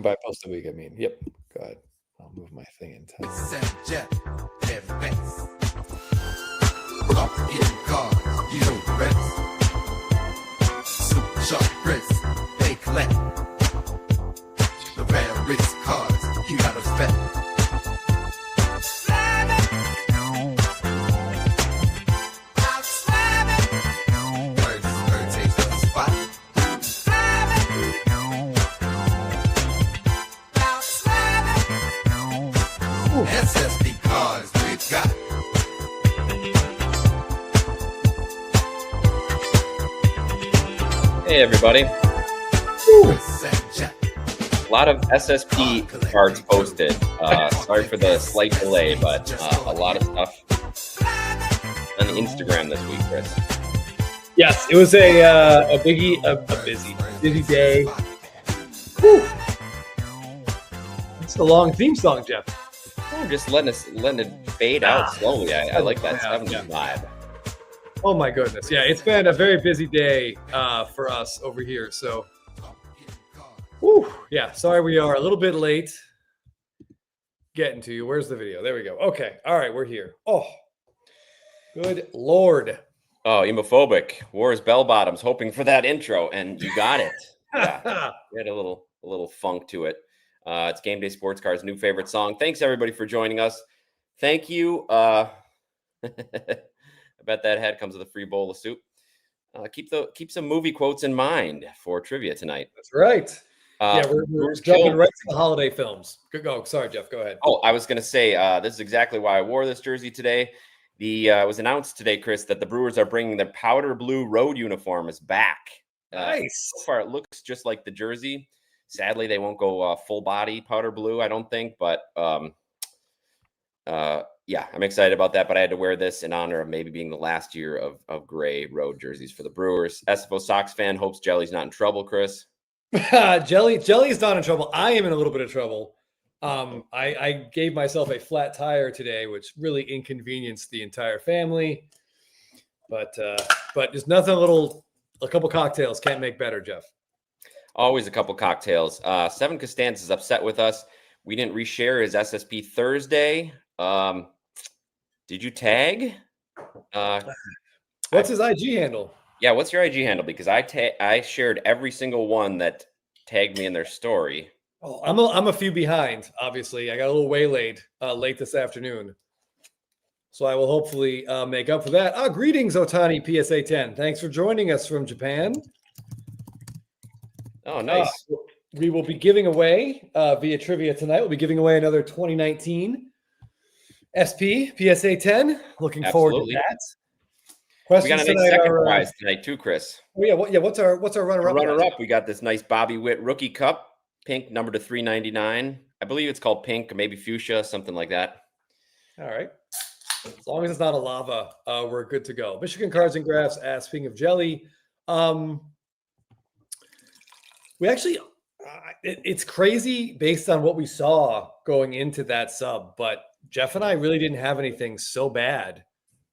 by post of the week, I mean. Yep. Go ahead. I'll move my thing in time. They collect the rarest cards you gotta spend. SSP cards we've got. Hey everybody. A lot of SSP cards posted. Sorry for the slight delay, but a lot of stuff on Instagram this week, Chris. Yes, it was a busy day. Whew. It's a long theme song, Jeff. I'm just letting it fade out slowly. I like that 70s vibe. Oh my goodness. Yeah, it's been a very busy day for us over here. So, yeah, sorry we are a little bit late getting to you. Where's the video? There we go. Okay. All right, we're here. Oh, good Lord. Oh, emophobic. Wars bell bottoms, hoping for that intro, and you got it. Yeah, we had a little funk to it. It's Game Day Sports Cards' new favorite song. Thanks everybody for joining us. Thank you. I bet that head comes with a free bowl of soup. Keep some movie quotes in mind for trivia tonight. That's right. We're jumping right to the holiday films. Go. Sorry, Jeff. Go ahead. Oh, I was going to say this is exactly why I wore this jersey today. It was announced today, Chris, that the Brewers are bringing their powder blue road uniforms back. Nice. So far, it looks just like the jersey. Sadly, they won't go full body powder blue, I don't think. But yeah, I'm excited about that. But I had to wear this in honor of maybe being the last year of gray road jerseys for the Brewers. SFO Sox fan hopes Jelly's not in trouble, Chris. Jelly's not in trouble. I am in a little bit of trouble. I gave myself a flat tire today, which really inconvenienced the entire family. But there's nothing a couple cocktails can't make better, Jeff. Always a couple cocktails. Seven Costanza is upset with us. We didn't reshare his SSP Thursday. Did you tag? What's his IG handle? Yeah, what's your IG handle? Because I shared every single one that tagged me in their story. Oh, I'm a few behind. Obviously, I got a little waylaid late this afternoon, so I will hopefully make up for that. Greetings, Otani PSA 10. Thanks for joining us from Japan. Oh, nice. We will be giving away via trivia tonight. We'll be giving away another 2019 SP PSA 10. Looking forward to that. We got a nice second prize tonight too, Chris. Oh yeah, what's our runner-up? Runner-up, we got this nice Bobby Witt rookie cup, pink, number to 399. I believe it's called pink, or maybe fuchsia, something like that. All right. As long as it's not a lava, we're good to go. Michigan Cards and Graphs asks, speaking of jelly, we actually, it's crazy based on what we saw going into that sub, but Jeff and I really didn't have anything so bad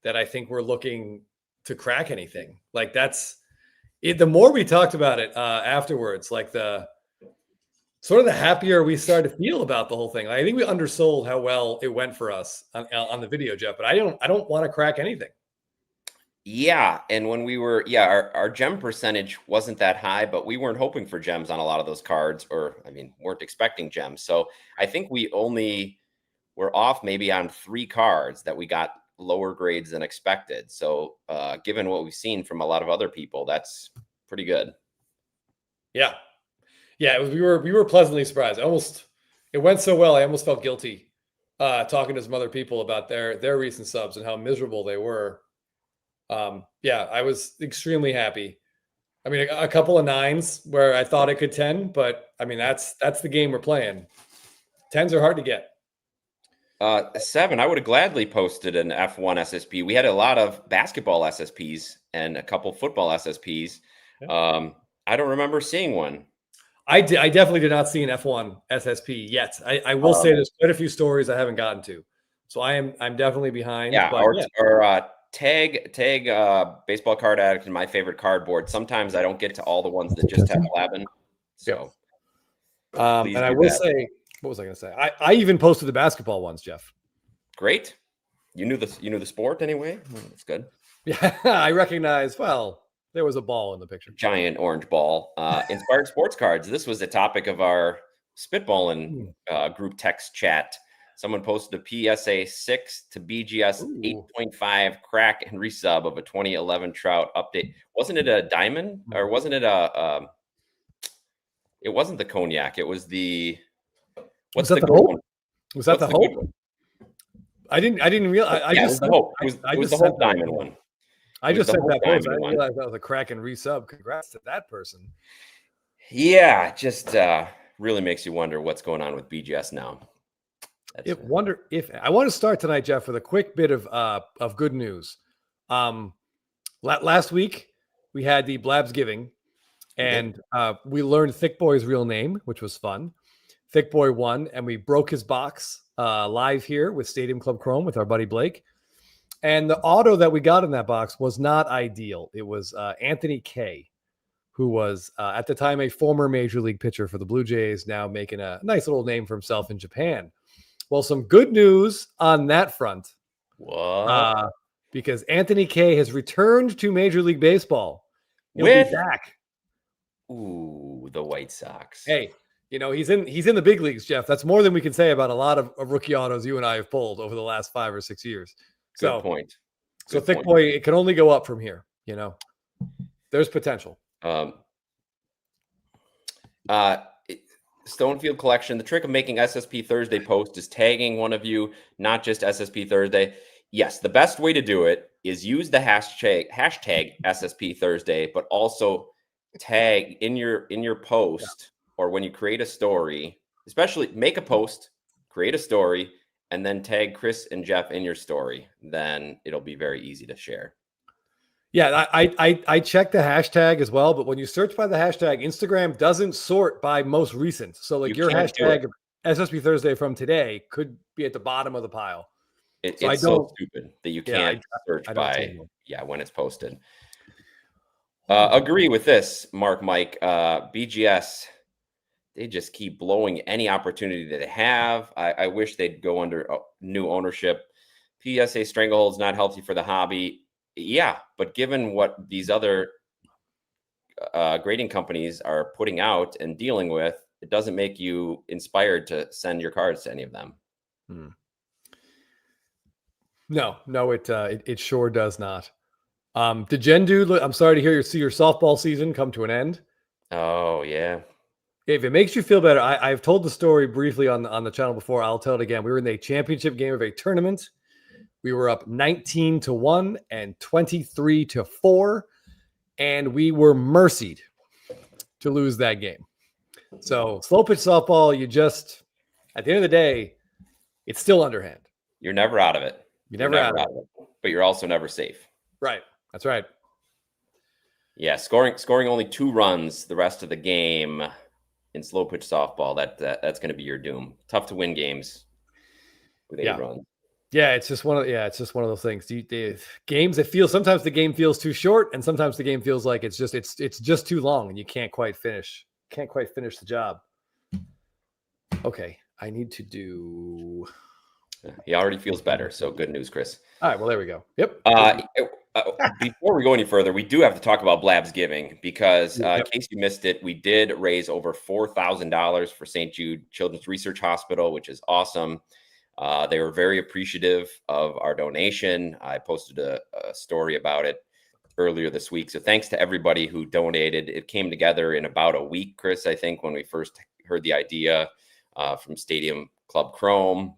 that I think we're looking to crack anything. Like that's it. The more we talked about it afterwards, like the happier we started to feel about the whole thing. Like, I think we undersold how well it went for us on the video, Jeff, but I don't want to crack anything. Yeah. And when we were, our gem percentage wasn't that high, but we weren't hoping for gems on a lot of those cards, weren't expecting gems. So I think we only were off maybe on 3 cards that we got lower grades than expected. So given what we've seen from a lot of other people, that's pretty good. Yeah. We were pleasantly surprised. It went so well. I almost felt guilty talking to some other people about their recent subs and how miserable they were. I was extremely happy. I mean, a couple of 9s where I thought it could 10, but I mean, that's the game we're playing. 10s are hard to get. 7, I would have gladly posted an F1 SSP. We had a lot of basketball SSPs and a couple football SSPs. Yeah. I don't remember seeing one. I definitely did not see an F1 SSP yet. I will say there's quite a few stories I haven't gotten to. So I'm definitely behind. Yeah, or tag Baseball Card Addict in my favorite cardboard. Sometimes I don't get to all the ones that just have Blabbin. So Please And I do will that. say, what was I going to say? I even posted the basketball ones, Jeff. Great. You knew the sport anyway. That's good. Yeah, I recognize. Well, there was a ball in the picture. Giant orange ball. Inspired sports cards. This was the topic of our spitballing group text chat. Someone posted a PSA 6 to BGS 8.5 crack and resub of a 2011 Trout update. Wasn't it a diamond, or wasn't it a? It wasn't the cognac. It was the. What's Was that the the good Hope? one? Was that What's the good Hope? one? I didn't realize. I Yeah, just it was the Hope. I It was just the Hope sent that. diamond one. I just the sent Hope that post. I diamond didn't one. realize that was a crack and resub. Congrats to that person. Yeah, it just really makes you wonder what's going on with BGS now. I want to start tonight, Jeff, with a quick bit of good news. Last week we had the Blabs giving, and we learned Thick Boy's real name, which was fun. Thick Boy won, and we broke his box live here with Stadium Club Chrome with our buddy Blake. And the auto that we got in that box was not ideal. It was Anthony K, who was at the time a former major league pitcher for the Blue Jays, now making a nice little name for himself in Japan. Well, some good news on that front. What? Because Anthony K has returned to Major League Baseball. He'll With be back. The White Sox. Hey, he's in the big leagues, Jeff. That's more than we can say about a lot of rookie autos you and I have pulled over the last 5 or 6 years. Good point. So Thick Boy, it can only go up from here. There's potential. Stonefield Collection. The trick of making SSP Thursday post is tagging one of you, not just SSP Thursday. Yes, the best way to do it is use the hashtag SSP Thursday, but also tag in your post or when you create a story, especially make a post, create a story, and then tag Chris and Jeff in your story. Then it'll be very easy to share. Yeah, I check the hashtag as well, but when you search by the hashtag, Instagram doesn't sort by most recent. So like your hashtag SSP Thursday from today could be at the bottom of the pile. It's so stupid that you can't search by when it's posted. Agree with this, Mike. BGS, they just keep blowing any opportunity that they have. I wish they'd go under new ownership. PSA stranglehold's not healthy for the hobby. Yeah, but given what these other grading companies are putting out and dealing with, it doesn't make you inspired to send your cards to any of them. No, it sure does not. Did Jen I'm sorry to hear see your softball season come to an end. Oh yeah. If it makes you feel better, I've told the story briefly on the channel before. I'll tell it again. We were in the championship game of a tournament. We were up 19-1 and 23-4, and we were mercied to lose that game. So slow pitch softball, at the end of the day, it's still underhand. You're never out of it. You're never out of it. But you're also never safe. Right. That's right. Yeah, scoring only 2 runs the rest of the game in slow pitch softball, that's going to be your doom. Tough to win games with 8 runs. Yeah, it's just one of those things. The games, sometimes the game feels too short, and sometimes the game feels like it's just too long, and you can't quite finish the job. Okay, I need to do. He already feels better, so good news, Chris. All right, well there we go. Yep. Before we go any further, we do have to talk about Blabs Giving because in case you missed it, we did raise over $4,000 for St. Jude Children's Research Hospital, which is awesome. They were very appreciative of our donation. I posted a story about it earlier this week. So thanks to everybody who donated. It came together in about a week, Chris, I think, when we first heard the idea from Stadium Club Chrome.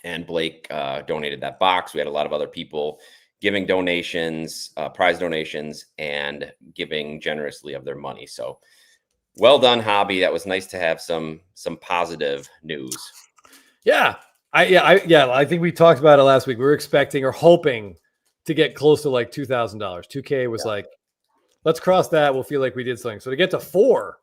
And Blake donated that box. We had a lot of other people giving donations, prize donations, and giving generously of their money. So well done, hobby. That was nice to have some positive news. Yeah. I think we talked about it last week. We were expecting or hoping to get close to like $2,000. 2K was like, let's cross that. We'll feel like we did something. So to get to 4,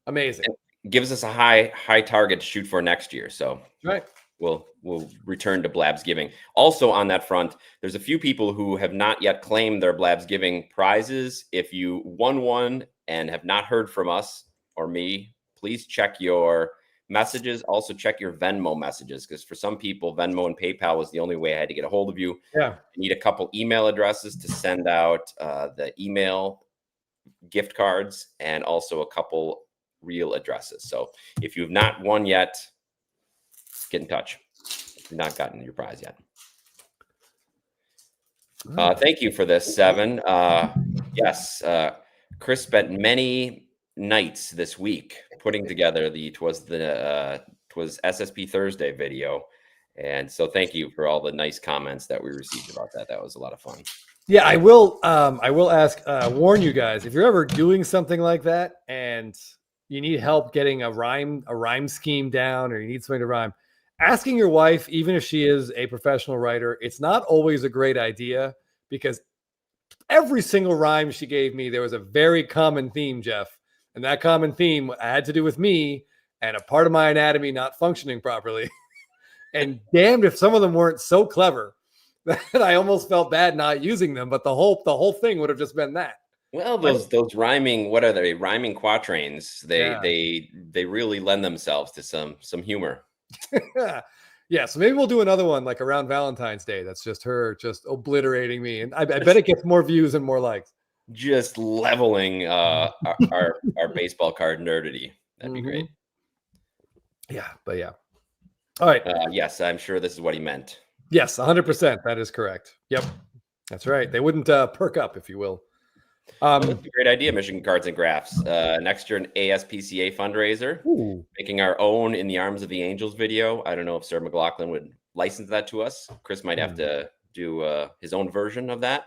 amazing. It gives us a high target to shoot for next year. So right. We'll return to Blabs Giving. Also on that front, there's a few people who have not yet claimed their Blabs Giving prizes. If you won one and have not heard from us or me, please check your messages. Also check your Venmo messages, because for some people, Venmo and PayPal was the only way I had to get a hold of you. Yeah. You need a couple email addresses to send out the email gift cards, and also a couple real addresses. So if you've not won yet, get in touch. If you've not gotten your prize yet. Thank you for this, Seven. Yes, Chris spent many nights this week putting together twas SSP Thursday video, and so thank you for all the nice comments that we received about that. That was a lot of fun. Yeah, I will warn you guys, if you're ever doing something like that and you need help getting a rhyme scheme down, or you need something to rhyme, asking your wife, even if she is a professional writer, it's not always a great idea, because every single rhyme she gave me, there was a very common theme, Jeff. And that common theme had to do with me and a part of my anatomy not functioning properly. And damned if some of them weren't so clever that I almost felt bad not using them. But the whole thing would have just been that. Well, those rhyming, what are they? Rhyming quatrains. They really lend themselves to some humor. Yeah, so maybe we'll do another one like around Valentine's Day. That's just her just obliterating me, and I bet it gets more views and more likes. Just leveling our baseball card nerdity. That'd be great. Yeah, but yeah. All right. Yes, I'm sure this is what he meant. Yes, 100%. That is correct. Yep, that's right. They wouldn't perk up, if you will. That's a great idea, Michigan Cards and Graphs. Next year, an ASPCA fundraiser. Ooh. Making our own In the Arms of the Angels video. I don't know if Sir McLaughlin would license that to us. Chris might have to do his own version of that.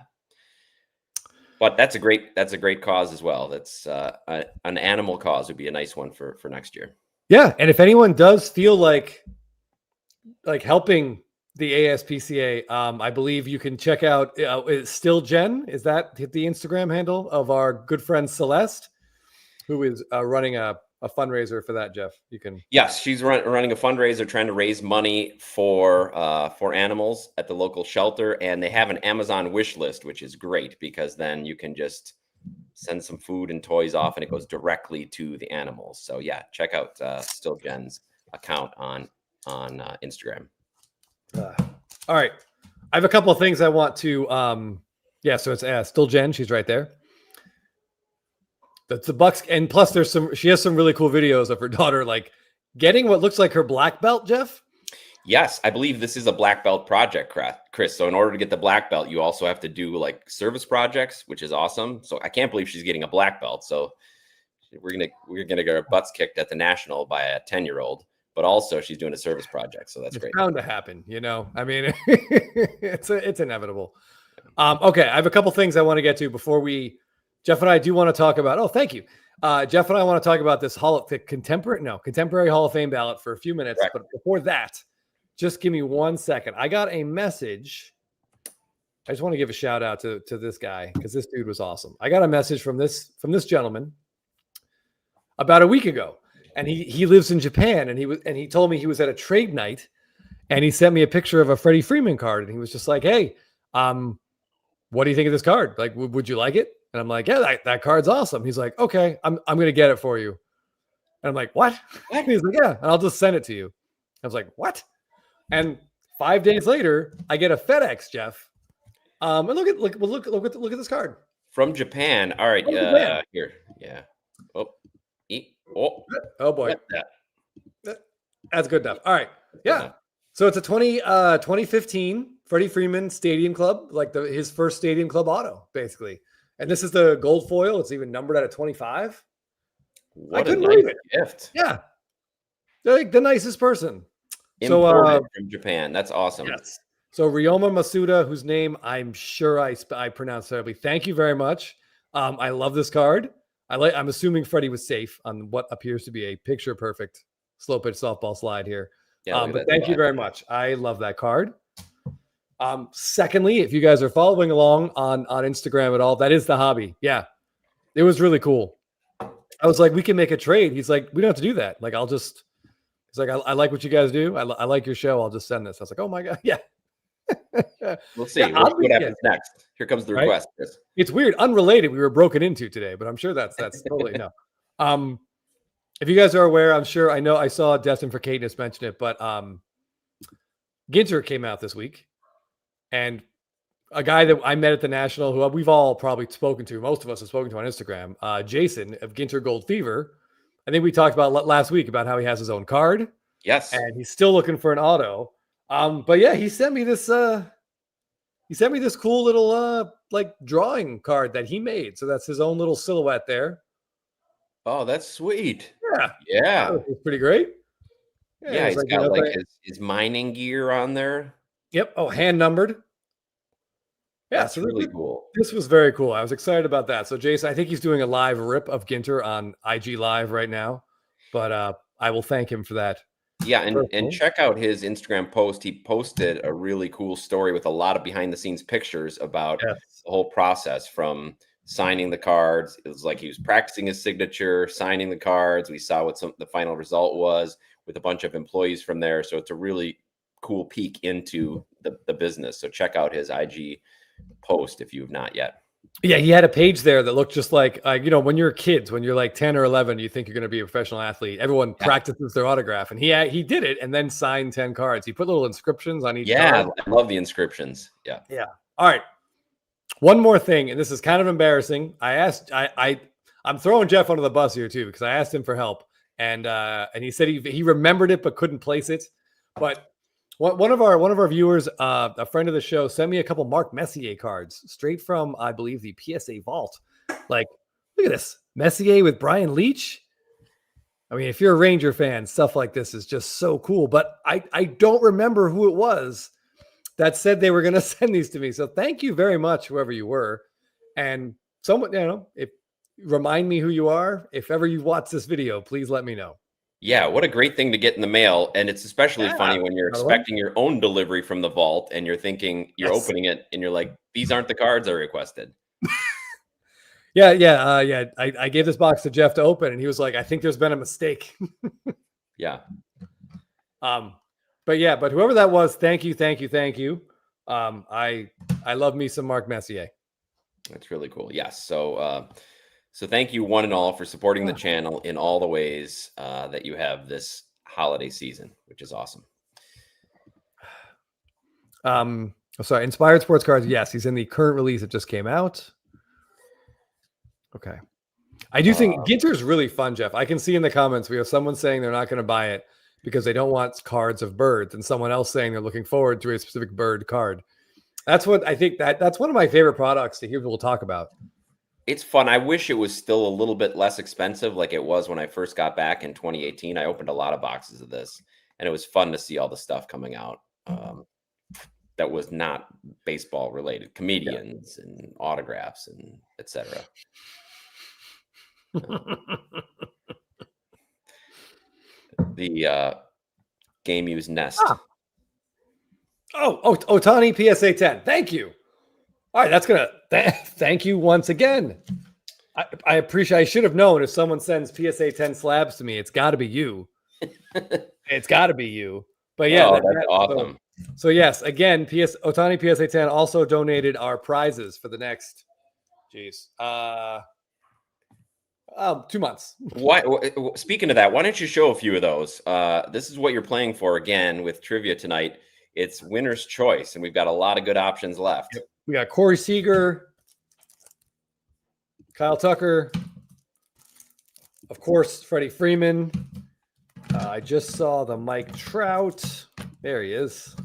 But that's a great cause as well. That's an animal cause would be a nice one for next year. Yeah, and if anyone does feel like helping the ASPCA, I believe you can check out Still Jen. Is that the Instagram handle of our good friend Celeste, who is running a fundraiser for that, Jeff? You can. Yes, she's running a fundraiser trying to raise money for animals at the local shelter, and they have an Amazon wish list, which is great, because then you can just send some food and toys off, and it goes directly to the animals. So yeah, check out Still Jen's account on Instagram. All right, I have a couple of things I want to. So it's Still Jen. She's right there. That's the Bucks, and plus she has some really cool videos of her daughter like getting what looks like her black belt, Jeff. Yes, I believe this is a black belt project, Chris. So in order to get the black belt, you also have to do like service projects, which is awesome. So I can't believe she's getting a black belt. So we're gonna get our butts kicked at the national by a 10-year-old, but also she's doing a service project. So that's great. It's bound to happen, I mean, it's inevitable. Okay, I have a couple things I want to get to before Jeff and I do want to talk about. Oh, thank you. Jeff and I want to talk about this contemporary Hall of Fame ballot for a few minutes. Correct. But before that, just give me 1 second. I got a message. I just want to give a shout out to this guy, because this dude was awesome. I got a message from this gentleman about a week ago, and he lives in Japan, and he told me he was at a trade night, and he sent me a picture of a Freddie Freeman card, and he was just like, "Hey, what do you think of this card? Like, would you like it?" And I'm like, "Yeah, that card's awesome." He's like, "Okay, I'm gonna get it for you." And I'm like, "What?" He's like, "Yeah, and I'll just send it to you." I was like, "What?" And 5 days later, I get a FedEx, Jeff. And look at this card from Japan. All right, here, yeah. Oh boy, that's good enough. All right, yeah. So it's a 2015 Freddie Freeman Stadium Club, like his first Stadium Club auto, basically. And this is the gold foil. It's even numbered out of 25. What a nice gift! Yeah, they're like the nicest person. Imported from Japan. That's awesome. Yes. So Ryoma Masuda, whose name I'm sure I pronounced terribly. Thank you very much. I love this card. I'm assuming Freddie was safe on what appears to be a picture perfect slow pitch softball slide here. Yeah, but thank you very much. I love that card. Secondly, if you guys are following along on Instagram at all, that is the hobby. Yeah, it was really cool. I was like, we can make a trade. He's like, we don't have to do that. Like, he's like, I like what you guys do. I like your show. I'll just send this. I was like, oh my God. Yeah. We'll see. What happens next? Here comes the request. Right? It's weird. Unrelated. We were broken into today, but I'm sure that's totally no. if you guys are aware, I know I saw Destin for Cadenus mention it, but Ginter came out this week, and a guy that I met at the National, who we've all probably spoken to, most of us have spoken to on Instagram, Jason of Ginter Gold Fever. I think we talked about last week about how he has his own card. Yes. And he's still looking for an auto. But yeah, he sent me this cool little like drawing card that he made. So that's his own little silhouette there. Oh, that's sweet. Yeah. Yeah. It's pretty great. Yeah, he's got like his mining gear on there. Yep. Oh, hand numbered. Yeah, that's really cool. This was very cool. I was excited about that. So Jason, I think he's doing a live rip of Ginter on IG Live right now. But I will thank him for that. Yeah, and check out his Instagram post. He posted a really cool story with a lot of behind the scenes pictures about the whole process from signing the cards. It was like he was practicing his signature, signing the cards. We saw what the final result was with a bunch of employees from there. So it's a really cool peek into the business. So check out his IG post if you've not yet. Yeah, he had a page there that looked just like, when you're kids, when you're like 10 or 11, you think you're going to be a professional athlete. Everyone practices their autograph, and he did it and then signed 10 cards. He put little inscriptions on each card. I love the inscriptions. Yeah. All right. One more thing, and this is kind of embarrassing. I'm throwing Jeff under the bus here too, because I asked him for help, and he said he remembered it but couldn't place it. But one of our viewers, a friend of the show, sent me a couple Mark Messier cards straight from, I believe, the PSA vault. Like, look at this. Messier with Brian Leach. I mean, if you're a Ranger fan, stuff like this is just so cool. But I don't remember who it was that said they were going to send these to me. So thank you very much, whoever you were. And someone, remind me who you are. If ever you watch this video, please let me know. Yeah, what a great thing to get in the mail. And it's especially funny when you're expecting your own delivery from the vault and you're thinking, you're opening it and you're like, these aren't the cards I requested. I gave this box to Jeff to open, and he was like, I think there's been a mistake. Yeah. But whoever that was, thank you. I love me some Mark Messier. That's really cool. Yes. So thank you one and all for supporting the channel in all the ways that you have this holiday season, which is awesome. Sorry, Inspired Sports Cards. Yes, he's in the current release that just came out. Okay. I do think Ginter's really fun, Jeff. I can see in the comments we have someone saying they're not going to buy it because they don't want cards of birds, and someone else saying they're looking forward to a specific bird card. That's what I think that's one of my favorite products to hear people talk about. It's fun. I wish it was still a little bit less expensive like it was when I first got back in 2018. I opened a lot of boxes of this, and it was fun to see all the stuff coming out that was not baseball related, comedians and autographs and etc. The game used Nest. Otani PSA 10. Thank you. All right, that's gonna thank you once again. I appreciate. I should have known if someone sends PSA 10 slabs to me, it's got to be you. It's got to be you. But yeah, that's awesome. So yes, again, Otani PSA 10 also donated our prizes for the next. 2 months. Speaking of that, why don't you show a few of those? This is what you're playing for again with trivia tonight. It's winner's choice, and we've got a lot of good options left. Yep. We got Corey Seager, Kyle Tucker, of course, Freddie Freeman. I just saw the Mike Trout. There he is.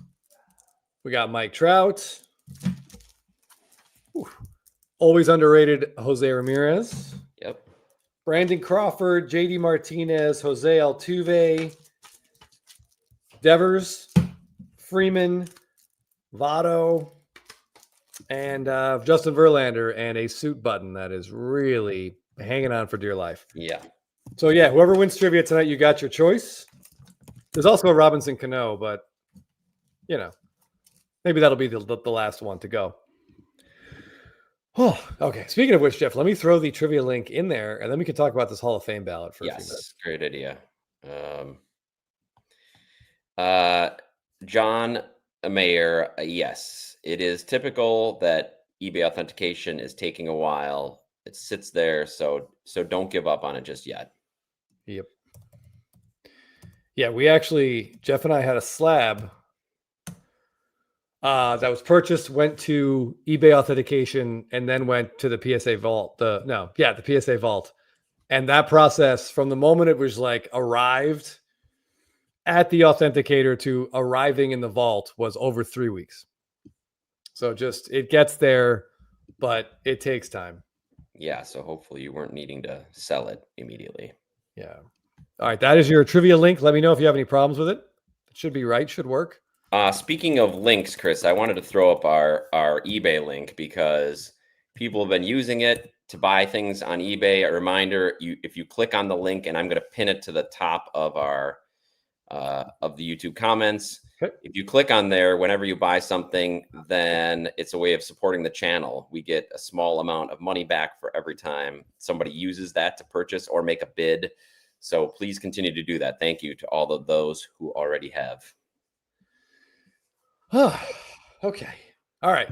We got Mike Trout. Whew. Always underrated Jose Ramirez. Yep. Brandon Crawford, JD Martinez, Jose Altuve, Devers, Freeman, Votto, and Justin Verlander, and a suit button that is really hanging on for dear life. Yeah. So yeah, whoever wins trivia tonight, you got your choice. There's also a Robinson Cano, but maybe that'll be the last one to go. Oh, okay. Speaking of which, Jeff, let me throw the trivia link in there, and then we can talk about this Hall of Fame ballot for a few minutes. Great idea. John Mayer, yes, it is typical that eBay authentication is taking a while. It sits there, so don't give up on it just yet. Yep. Yeah, Jeff and I had a slab that was purchased, went to eBay authentication, and then went to the PSA vault. The PSA vault. And that process, from the moment it was like arrived at the authenticator to arriving in the vault, was over 3 weeks. So just, it gets there, but it takes time. Yeah, so hopefully you weren't needing to sell it immediately. Yeah. All right, that is your trivia link. Let me know if you have any problems with it. It should be right, should work. Speaking of links, Chris, I wanted to throw up our eBay link because people have been using it to buy things on eBay. A reminder, if you click on the link, and I'm going to pin it to the top of our of the YouTube comments. Okay. If you click on there, whenever you buy something, then it's a way of supporting the channel. We get a small amount of money back for every time somebody uses that to purchase or make a bid. So please continue to do that. Thank you to all of those who already have. Okay. All right.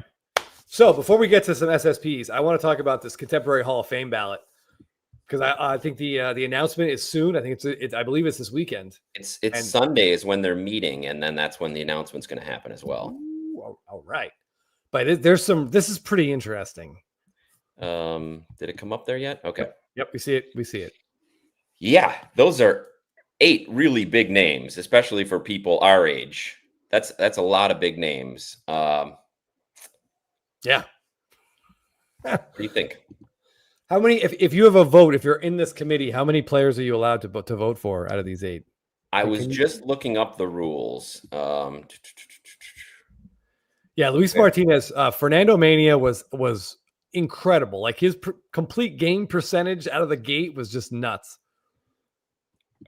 So before we get to some SSPs, I want to talk about this Contemporary Hall of Fame ballot, because I think the announcement is soon. I think I believe it's this weekend. It's Sunday is when they're meeting, and then that's when the announcement's going to happen as well. Ooh, all right. But this is pretty interesting. Did it come up there yet? Okay. Yep, we see it. We see it. Yeah, those are 8 really big names, especially for people our age. That's a lot of big names. Yeah. What do you think? How many, if you have a vote, if you're in this committee, how many players are you allowed to vote for out of these 8? I was just looking up the rules. Yeah, Luis Martinez, Fernando Mania was incredible. Like his complete game percentage out of the gate was just nuts.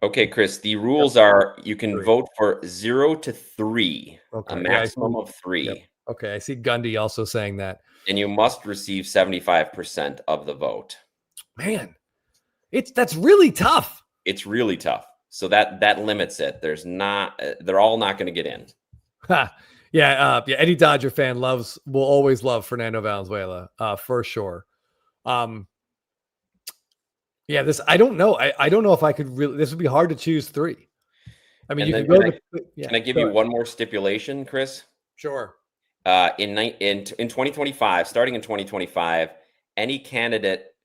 Okay, Chris, the rules are you can vote for 0 to 3, a maximum of 3. Yep. Okay, I see Gundy also saying that. And you must receive 75% of the vote. Man, that's really tough. It's really tough. So that limits it. They're all not going to get in. Yeah, Eddie Dodger fan will always love Fernando Valenzuela, for sure. Yeah, I don't know. I don't know if I could really. This would be hard to choose 3. I mean, can I give you one more stipulation, Chris? Sure. In 2025, starting in 2025, any candidate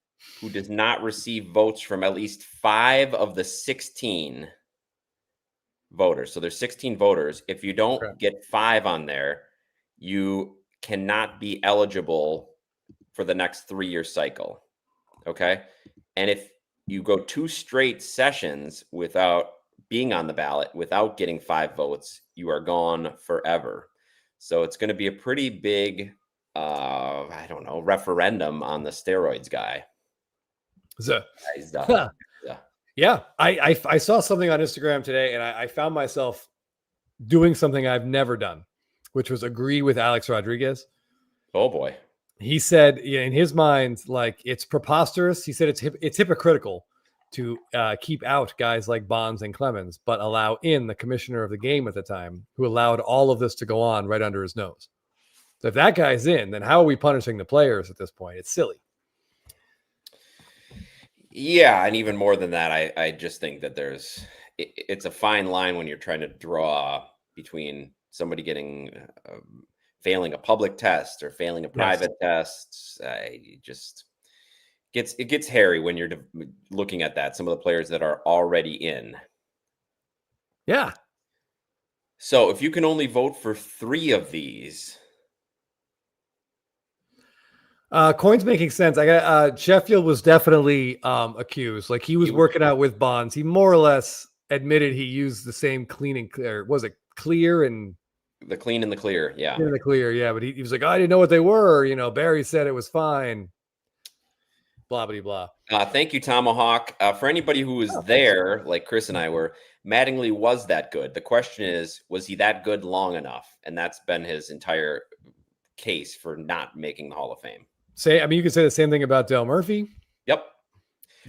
who does not receive votes from at least 5 of the 16 voters, so there's 16 voters. If you don't get 5 on there, you cannot be eligible for the next 3-year cycle. Okay, and if you go 2 straight sessions without being on the ballot, without getting 5 votes, you are gone forever. So it's going to be a pretty big, I don't know, referendum on the steroids guy. Yeah, I saw something on Instagram today, and I found myself doing something I've never done, which was agree with Alex Rodriguez. Oh boy. He said, in his mind, like, it's preposterous. He said it's hypocritical to keep out guys like Bonds and Clemens, but allow in the commissioner of the game at the time, who allowed all of this to go on right under his nose. So if that guy's in, then how are we punishing the players at this point? It's silly. Yeah, and even more than that, I just think that it's a fine line when you're trying to draw between somebody getting failing a public test or failing a private test. It gets hairy when you're looking at that. Some of the players that are already in. Yeah. So if you can only vote for 3 of these. Coin's making sense. I got Sheffield was definitely accused. Like he was working out with Bonds. He more or less admitted he used the same clean and clear. Was it clear and the clean and the clear? Yeah. Clean and the clear, yeah. But he was like, I didn't know what they were. Barry said it was fine. Blah blah blah. Thank you, Tomahawk. For anybody who was there, like Chris and I were, Mattingly was that good. The question is, was he that good long enough? And that's been his entire case for not making the Hall of Fame. You could say the same thing about Dale Murphy. Yep.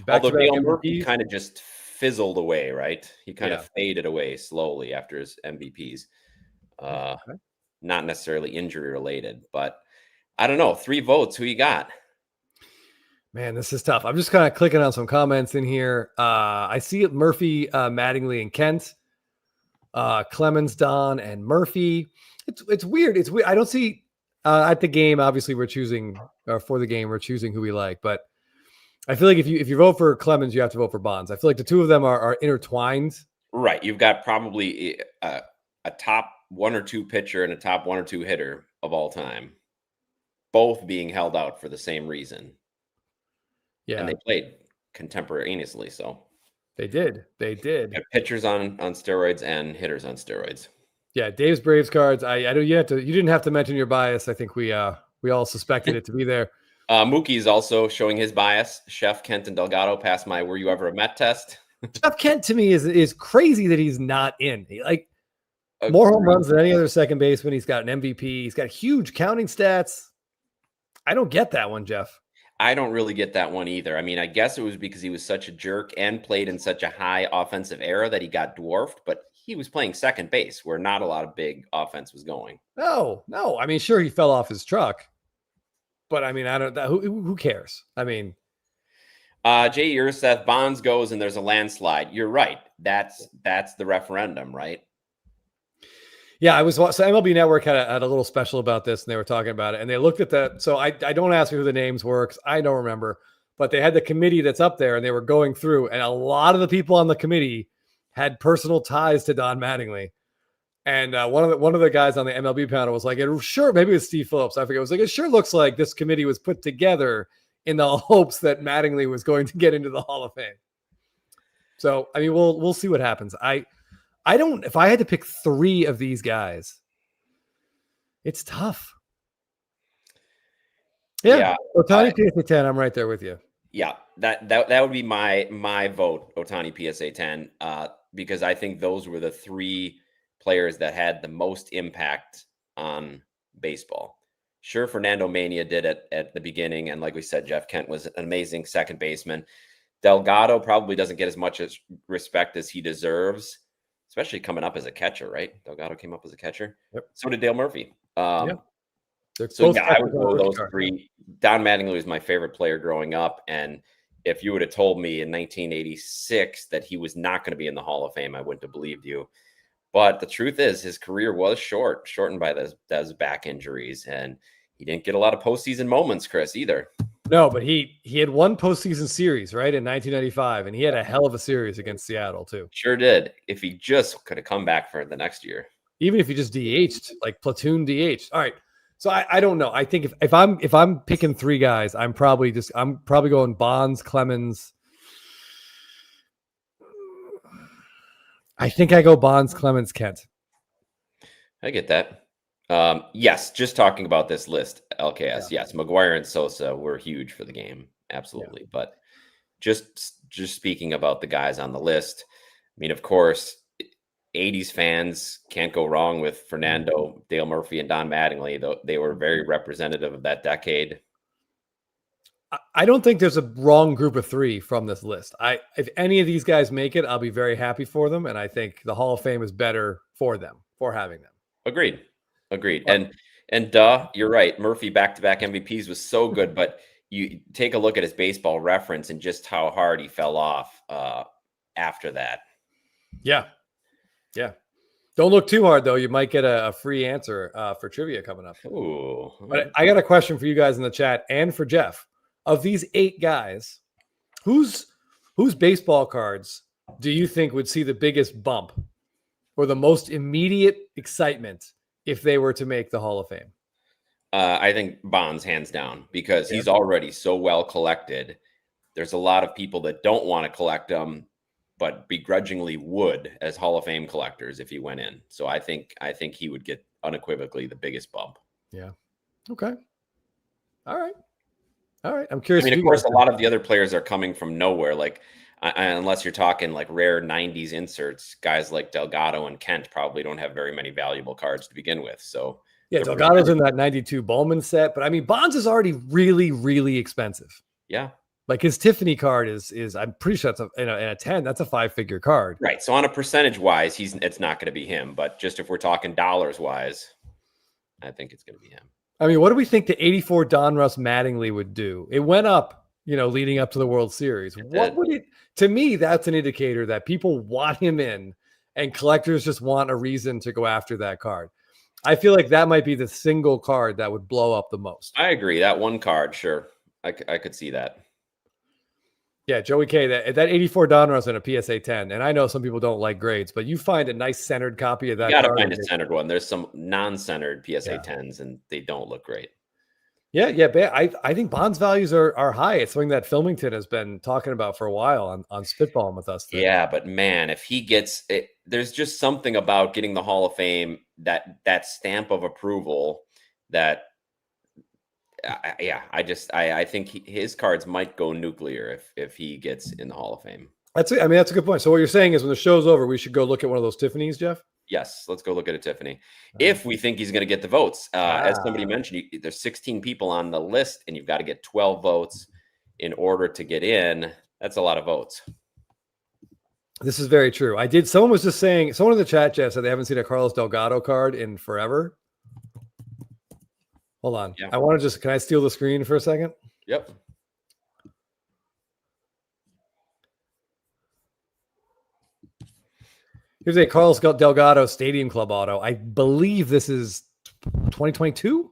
Although Dale Murphy kind of just fizzled away, right? He kind of faded away slowly after his MVPs. Not necessarily injury related, but I don't know. 3 votes. Who you got? Man, this is tough. I'm just kind of clicking on some comments in here. I see it, Murphy, Mattingly, and Kent. Clemens, Don, and Murphy. It's weird. It's weird. I don't see at the game. Obviously, we're choosing for the game. We're choosing who we like, but I feel like if you vote for Clemens, you have to vote for Bonds. I feel like the two of them are intertwined. Right. You've got probably a top 1 or 2 pitcher and a top 1 or 2 hitter of all time, both being held out for the same reason. Yeah, and they played contemporaneously. So they did. Pitchers on steroids and hitters on steroids. Yeah, Dave's Braves cards. I don't. You didn't have to mention your bias. I think we all suspected it to be there. Mookie is also showing his bias. Chef, Kent, and Delgado passed my "Were you ever a Met?" test. Jeff Kent to me is crazy that he's not in. More home runs than any other second baseman. He's got an MVP. He's got huge counting stats. I don't get that one, Jeff. I don't really get that one either. I mean, I guess it was because he was such a jerk and played in such a high offensive era that he got dwarfed, but he was playing second base where not a lot of big offense was going. No. I mean, sure, he fell off his truck, but I mean, I don't. Who cares? I mean, Jay Urseth, Bonds goes and there's a landslide. You're right. That's the referendum, right? Yeah, so MLB Network had a little special about this, and they were talking about it, and they looked at that. So I don't ask me who the names were because I don't remember, but they had the committee that's up there, and they were going through, and a lot of the people on the committee had personal ties to Don Mattingly. And one of the guys on the MLB panel was like, "Sure, maybe it was Steve Phillips. I forget. It was like, it sure looks like this committee was put together in the hopes that Mattingly was going to get into the Hall of Fame." So I mean, we'll see what happens. I don't, if I had to pick 3 of these guys, it's tough. Yeah. Ohtani PSA 10, I'm right there with you. Yeah, that would be my vote, Ohtani PSA 10, because I think those were the 3 players that had the most impact on baseball. Sure, Fernando Mania did it at the beginning, and like we said, Jeff Kent was an amazing second baseman. Delgado probably doesn't get as much respect as he deserves, especially coming up as a catcher, right? Delgado came up as a catcher. Yep. So did Dale Murphy. Yeah. So yeah, I would go those 3. Don Mattingly was my favorite player growing up, and if you would have told me in 1986 that he was not going to be in the Hall of Fame, I wouldn't have believed you. But the truth is, his career was shortened by those back injuries, and he didn't get a lot of postseason moments, Chris, either. No, but he had one postseason series, right, in 1995, and he had a hell of a series against Seattle too. Sure did. If he just could have come back for the next year, even if he just DH'd, like platoon DH'd. All right, so I don't know. I think if I'm picking 3 guys, I'm probably going Bonds, Clemens. I think I go Bonds, Clemens, Kent. I get that. Yes, just talking about this list, LKS. Yeah. Yes, McGuire and Sosa were huge for the game, absolutely. Yeah. But just speaking about the guys on the list, I mean, of course, 80s fans can't go wrong with Fernando, Dale Murphy, and Don Mattingly. Though they were very representative of that decade. I don't think there's a wrong group of 3 from this list. If any of these guys make it, I'll be very happy for them, and I think the Hall of Fame is better for them for having them. Agreed. And you're right. Murphy back-to-back MVPs was so good, but you take a look at his Baseball Reference and just how hard he fell off after that. Yeah. Don't look too hard though. You might get a free answer for trivia coming up. Ooh. But I got a question for you guys in the chat and for Jeff. Of these 8 guys, whose baseball cards do you think would see the biggest bump or the most immediate excitement if they were to make the Hall of Fame? I think Bonds, hands down, because he's already so well collected. There's a lot of people that don't want to collect them, but begrudgingly would as Hall of Fame collectors if he went in. So I think he would get unequivocally the biggest bump. Yeah. Okay. All right. I'm curious. I mean, of course, a lot of the other players are coming from nowhere. Like, unless you're talking like rare 90s inserts, guys like Delgado and Kent probably don't have very many valuable cards to begin with. So yeah, Delgado's in that 92 Bowman set, but I mean, Bonds is already really, really expensive. Yeah. Like his Tiffany card is I'm pretty sure it's in a 10, that's a 5-figure card. Right. So on a percentage wise, it's not going to be him, but just if we're talking dollars wise, I think it's going to be him. I mean, what do we think the 84 Donruss Mattingly would do? It went up, leading up to the World Series. What would it, to me, that's an indicator that people want him in and collectors just want a reason to go after that card. I feel like that might be the single card that would blow up the most. I agree. That one card, sure. I could see that. Yeah, Joey K, that 84 Donruss in a PSA 10. And I know some people don't like grades, but you find a nice centered copy of that. You got to card find a centered one. There's some non-centered PSA Yeah. 10s, and they don't look great. Yeah. I think Bond's values are high. It's something that Filmington has been talking about for a while on Spitballing with us. Yeah, but man, if he gets it, there's just something about getting the Hall of Fame, that stamp of approval that I think his cards might go nuclear if he gets in the Hall of Fame. That's a good point. So what you're saying is when the show's over, we should go look at one of those Tiffany's, Jeff? Yes, let's go look at a Tiffany. If we think he's going to get the votes. As somebody mentioned, there's 16 people on the list, and you've got to get 12 votes in order to get in. That's a lot of votes. This is very true. Someone was just saying, someone in the chat, Jeff, said they haven't seen a Carlos Delgado card in forever. Hold on. Yeah. Can I steal the screen for a second? Yep. Here's a Carlos Delgado Stadium Club auto. I believe this is 2022.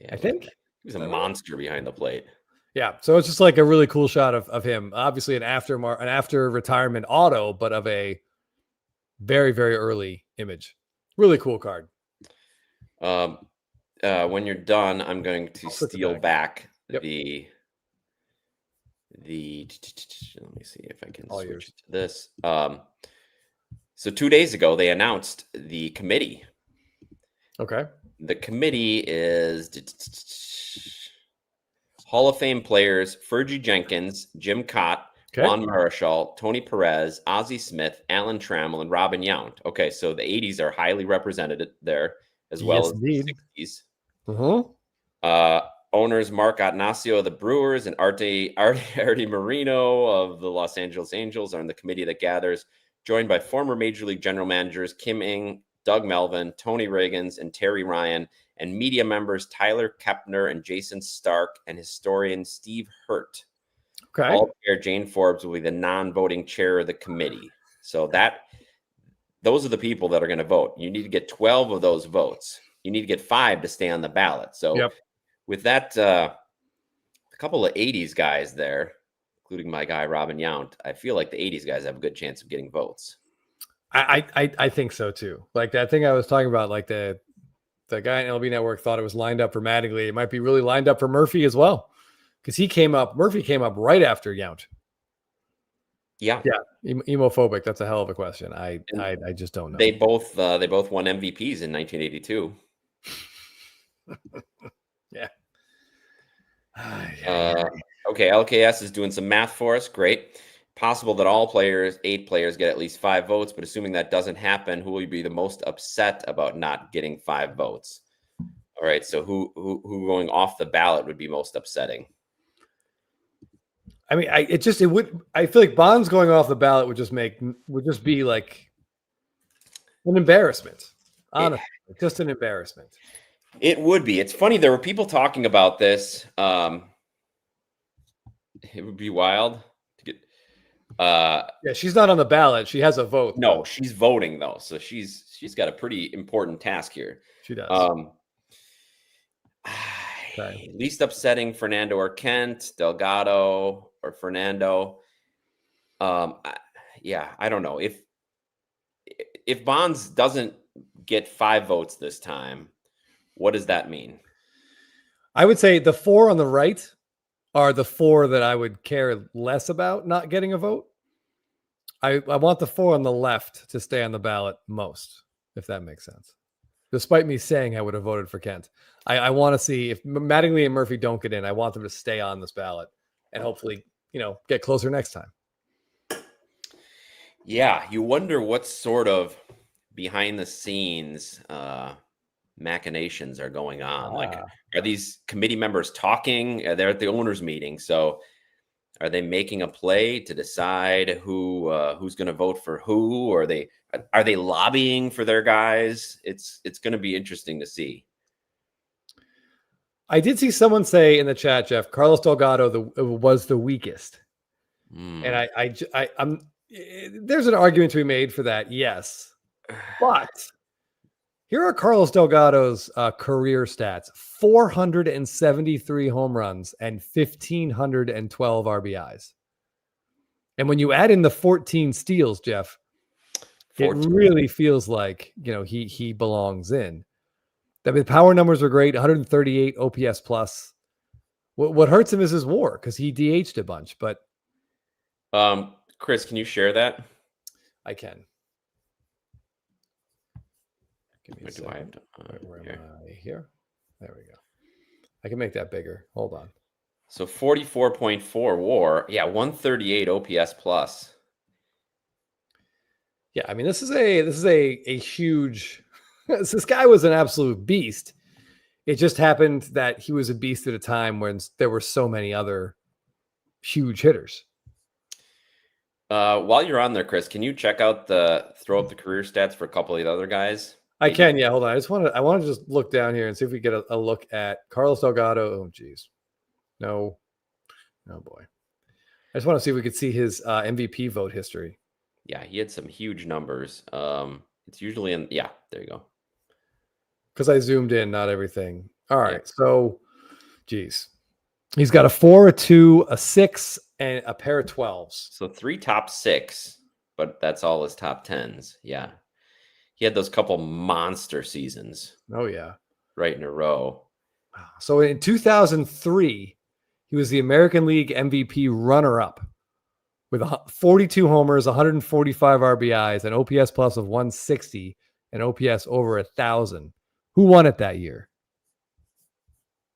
Yeah, I think he was a monster behind the plate. Yeah, so it's just like a really cool shot of him. Obviously, an after retirement auto, but of a very, very early image. Really cool card. When you're done, I'm going to steal back Yep. the. Let me see if I can All switch yours. to this. So 2 days ago, they announced the committee. Okay. The committee is Hall of Fame players Fergie Jenkins, Jim Cott, Juan Marichal, Tony Perez, Ozzie Smith, Alan Trammell, and Robin Yount. Okay, so the 80s are highly represented there, as well as the 60s. Owners Mark Ignacio of the Brewers and Artie Marino of the Los Angeles Angels are in the committee that gathers, joined by former Major League general managers Kim Ng, Doug Melvin, Tony Reagans, and Terry Ryan, and media members Tyler Kepner and Jason Stark, and historian Steve Hurt. Okay. All chair Jane Forbes will be the non-voting chair of the committee. So those are the people that are going to vote. You need to get 12 of those votes. You need to get 5 to stay on the ballot. So with that, a couple of 80s guys there, including my guy Robin Yount, I feel like the 80s guys have a good chance of getting votes. I think so too. Like that thing I was talking about, like the guy in LB Network thought it was lined up for Mattingly. It might be really lined up for Murphy as well, because Murphy came up right after Yount. Yeah, emophobic. That's a hell of a question. I just don't know. They both won MVPs in 1982. Yeah. Okay, LKS is doing some math for us. Great. Possible that all 8 players get at least 5 votes, but assuming that doesn't happen, who will you be the most upset about not getting 5 votes? All right, so who going off the ballot would be most upsetting? I mean, I feel like Bonds going off the ballot would just be like an embarrassment. Honestly, just an embarrassment. It would be. It's funny. There were people talking about this. It would be wild to get. Yeah, she's not on the ballot. She has a vote. No, she's voting though, so she's got a pretty important task here. She does. Least upsetting: Fernando or Kent, Delgado or Fernando. Yeah, I don't know if Bonds doesn't get 5 votes this time. What does that mean? I would say the 4 on the right are the 4 that I would care less about not getting a vote. I want the 4 on the left to stay on the ballot most, if that makes sense. Despite me saying I would have voted for Kent. I want to see if Mattingly and Murphy don't get in, I want them to stay on this ballot and hopefully, get closer next time. Yeah, you wonder what sort of behind the scenes machinations are going on. Like, are these committee members talking? They're at the owners' meeting, so are they making a play to decide who's going to vote for who? Or are they lobbying for their guys? It's going to be interesting to see. I did see someone say in the chat, Jeff, Carlos Delgado was the weakest, and There's an argument to be made for that, yes. But here are Carlos Delgado's career stats: 473 home runs and 1,512 RBIs. And when you add in the 14 steals, Jeff, 14. it really feels like, he belongs in. The power numbers are great, 138 OPS plus. What hurts him is his WAR because he DH'd a bunch, but Chris, can you share that? I can. Give me a Do I have second. to, Where here. am I? Here? There we go. I can make that bigger. Hold on. So 44.4 WAR. Yeah, 138 OPS plus. Yeah, I mean, this is a huge. This guy was an absolute beast. It just happened that he was a beast at a time when there were so many other huge hitters. While you're on there, Chris, can you check out throw up the career stats for a couple of the other guys? I can, yeah. Hold on. I want to just look down here and see if we get a look at Carlos Delgado. Oh, geez. No. Oh, boy. I just want to see if we could see his MVP vote history. Yeah, he had some huge numbers. It's usually there you go. Because I zoomed in, not everything. All right. Yeah. So, geez. He's got a 4, a 2, a 6, and a pair of 12s. So 3 top 6, but that's all his top 10s. Yeah. He had those couple monster seasons. Oh, yeah. Right in a row. So in 2003, he was the American League MVP runner-up with 42 homers, 145 RBIs, an OPS plus of 160, and OPS over 1,000. Who won it that year?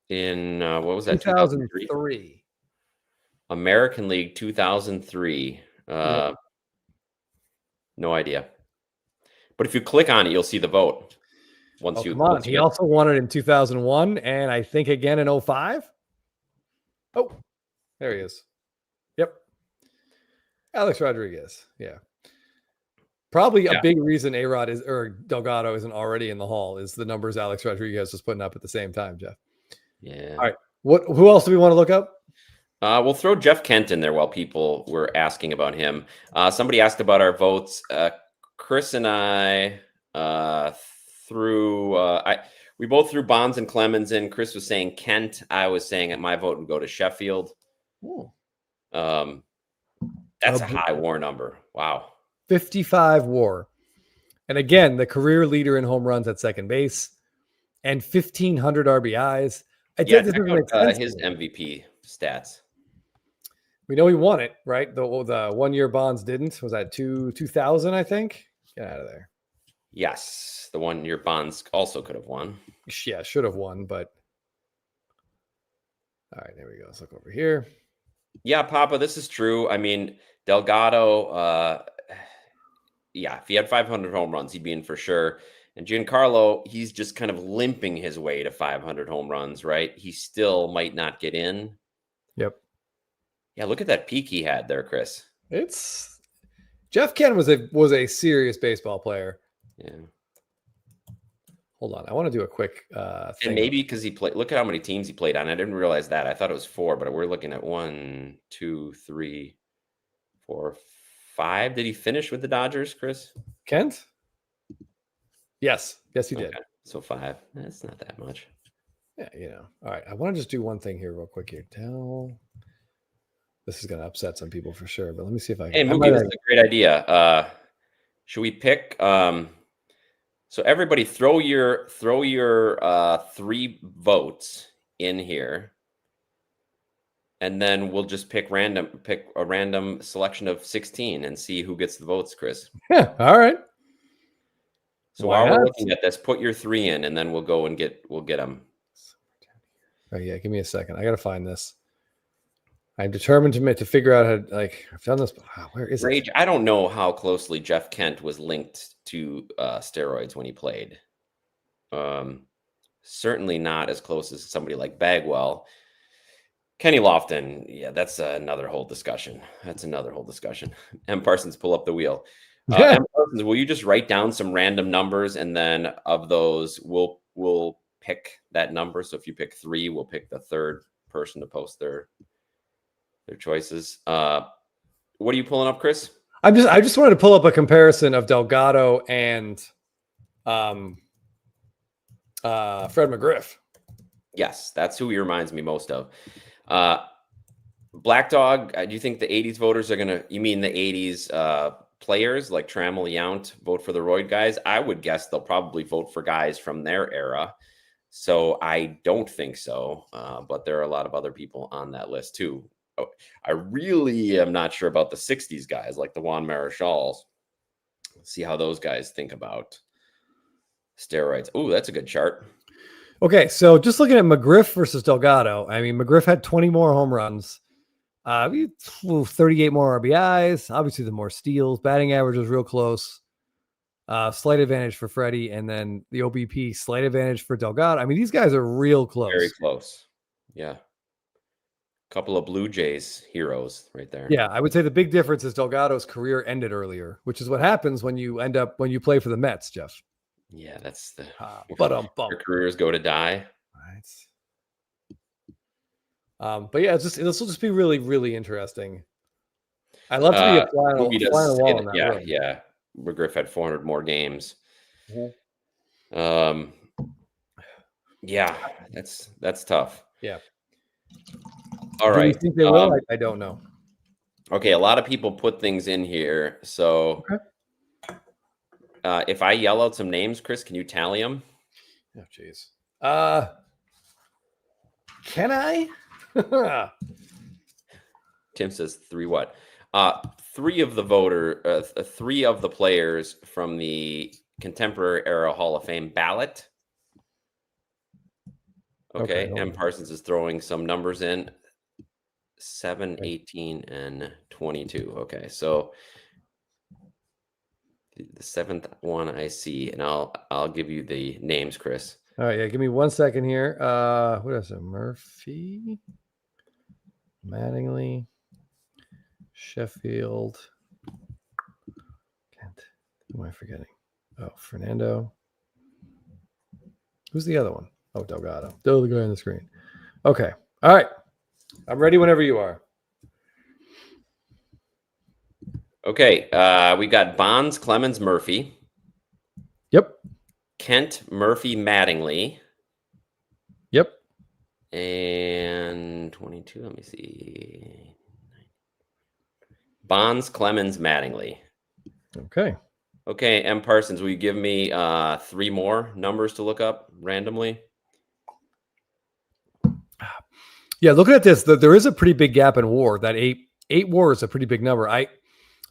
In what was that? 2003. American League 2003. Yep. No idea. But if you click on it, you'll see the vote. Come on. He also won it in 2001 and I think again in 2005. Oh, there he is. Yep. Alex Rodriguez. Yeah. Probably a big reason A-Rod or Delgado isn't already in the hall is the numbers Alex Rodriguez was putting up at the same time, Jeff. Yeah. All right. Who else do we want to look up? We'll throw Jeff Kent in there while people were asking about him. Somebody asked about our votes. Chris and I we both threw Bonds and Clemens in. Chris was saying Kent. I was saying that my vote would go to Sheffield. That's a high WAR number. Wow. 55 WAR. And again, the career leader in home runs at second base and 1,500 RBIs. His MVP stats. We know he won it, right? The 1 year Bonds didn't. Was that 2000, I think? Get out of there. Yes. The 1 year Bonds also could have won. Yeah, should have won, but. All right, there we go. Let's look over here. Yeah, Papa, this is true. I mean, Delgado, if he had 500 home runs, he'd be in for sure. And Giancarlo, he's just kind of limping his way to 500 home runs, right? He still might not get in. Yep. Yeah, look at that peak he had there, Chris. Jeff Kent was a serious baseball player. Yeah. Hold on, I want to do a quick thing. And maybe because he played. Look at how many teams he played on. I didn't realize that. I thought it was 4, but we're looking at 1, 2, 3, 4, 5. Did he finish with the Dodgers, Chris? Kent? Yes, he did. So 5. That's not that much. Yeah, All right, I want to just do one thing here real quick here. This is going to upset some people for sure, but let me see if I can. Hey, Mookie, this is a great idea. Should we pick? So everybody, throw your 3 votes in here, and then we'll just pick a random selection of 16 and see who gets the votes, Chris. Yeah, all right. So while we're looking at this, put your 3 in, and then we'll get them. Oh yeah, give me a second. I got to find this. I'm determined to figure out how to, I've done this, but where is it? I don't know how closely Jeff Kent was linked to steroids when he played. Certainly not as close as somebody like Bagwell. Kenny Lofton, yeah, that's another whole discussion. M. Parsons, pull up the wheel. M. Parsons, will you just write down some random numbers, and then of those, we'll pick that number. So if you pick 3, we'll pick the third person to post their choices. What are you pulling up, Chris? I just wanted to pull up a comparison of Delgado and Fred McGriff. Yes, that's who he reminds me most of. Black Dog, do you think the 80s voters are going to, you mean the 80s players like Trammell, Yount vote for the Royd guys? I would guess they'll probably vote for guys from their era. So I don't think so. But there are a lot of other people on that list too. Oh, I really am not sure about the 60s guys like the Juan Marichals. See how those guys think about steroids. Oh, that's a good chart. Okay, so just looking at McGriff versus Delgado, I mean, McGriff had 20 more home runs, 38 more RBIs, obviously the more steals, batting average was real close, slight advantage for Freddie, and then the OBP slight advantage for Delgado. I mean, these guys are real close. Very close. Yeah. Couple of Blue Jays heroes right there. Yeah, I would say the big difference is Delgado's career ended earlier, which is what happens when you play for the Mets, Jeff. Yeah, that's the Your careers go to die. Right. But yeah, this will just be really, really interesting. I love to be a fly on the wall on that. Yeah, road. yeah. McGriff had 400 more games. Mm-hmm. Yeah, that's tough. Yeah. All right. Do you think they will? I don't know. Okay, a lot of people put things in here. So if I yell out some names, Chris, can you tally them? Oh, jeez. Can I? Tim says 3 what? 3 of the 3 of the players from the contemporary era Hall of Fame ballot. Okay, M. Parsons is throwing some numbers in. 7, 18, and 22. Okay, so the 7th one I see, and I'll give you the names, Chris. All right, yeah, give me 1 second here. What is it? Murphy, Mattingly, Sheffield, Kent. Who am I forgetting? Oh, Fernando. Who's the other one? Oh, Delgado. Still the guy on the screen. Okay. All right. I'm ready whenever you are. Okay. We got Bonds, Clemens, Murphy. Yep. Kent, Murphy, Mattingly. Yep. And 22. Let me see. Bonds, Clemens, Mattingly. Okay. Okay. M. Parsons, will you give me 3 more numbers to look up randomly? Yeah, looking at this, there is a pretty big gap in WAR. That eight WAR is a pretty big number.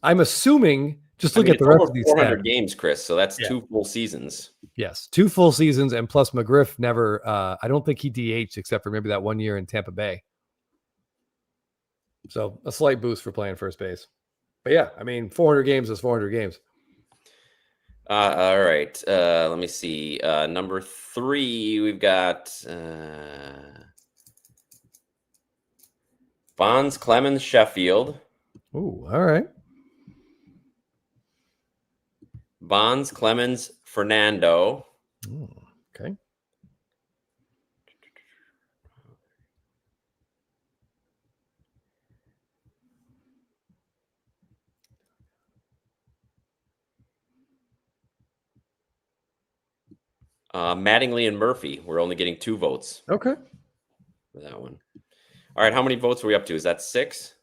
I'm assuming just look at the rest of these 400 stats. games, Chris. So that's 2 full seasons. Yes, 2 full seasons, and plus McGriff never. I don't think he DH'd except for maybe that 1 year in Tampa Bay. So a slight boost for playing first base. But yeah, I mean, 400 games is 400 games. All right. Let me see. Number 3, we've got Bonds, Clemens, Sheffield. Ooh, all right. Bonds, Clemens, Fernando. Ooh, okay. Mattingly and Murphy. We're only getting 2 votes. Okay. For that one. All right. How many votes are we up to? Is that 6?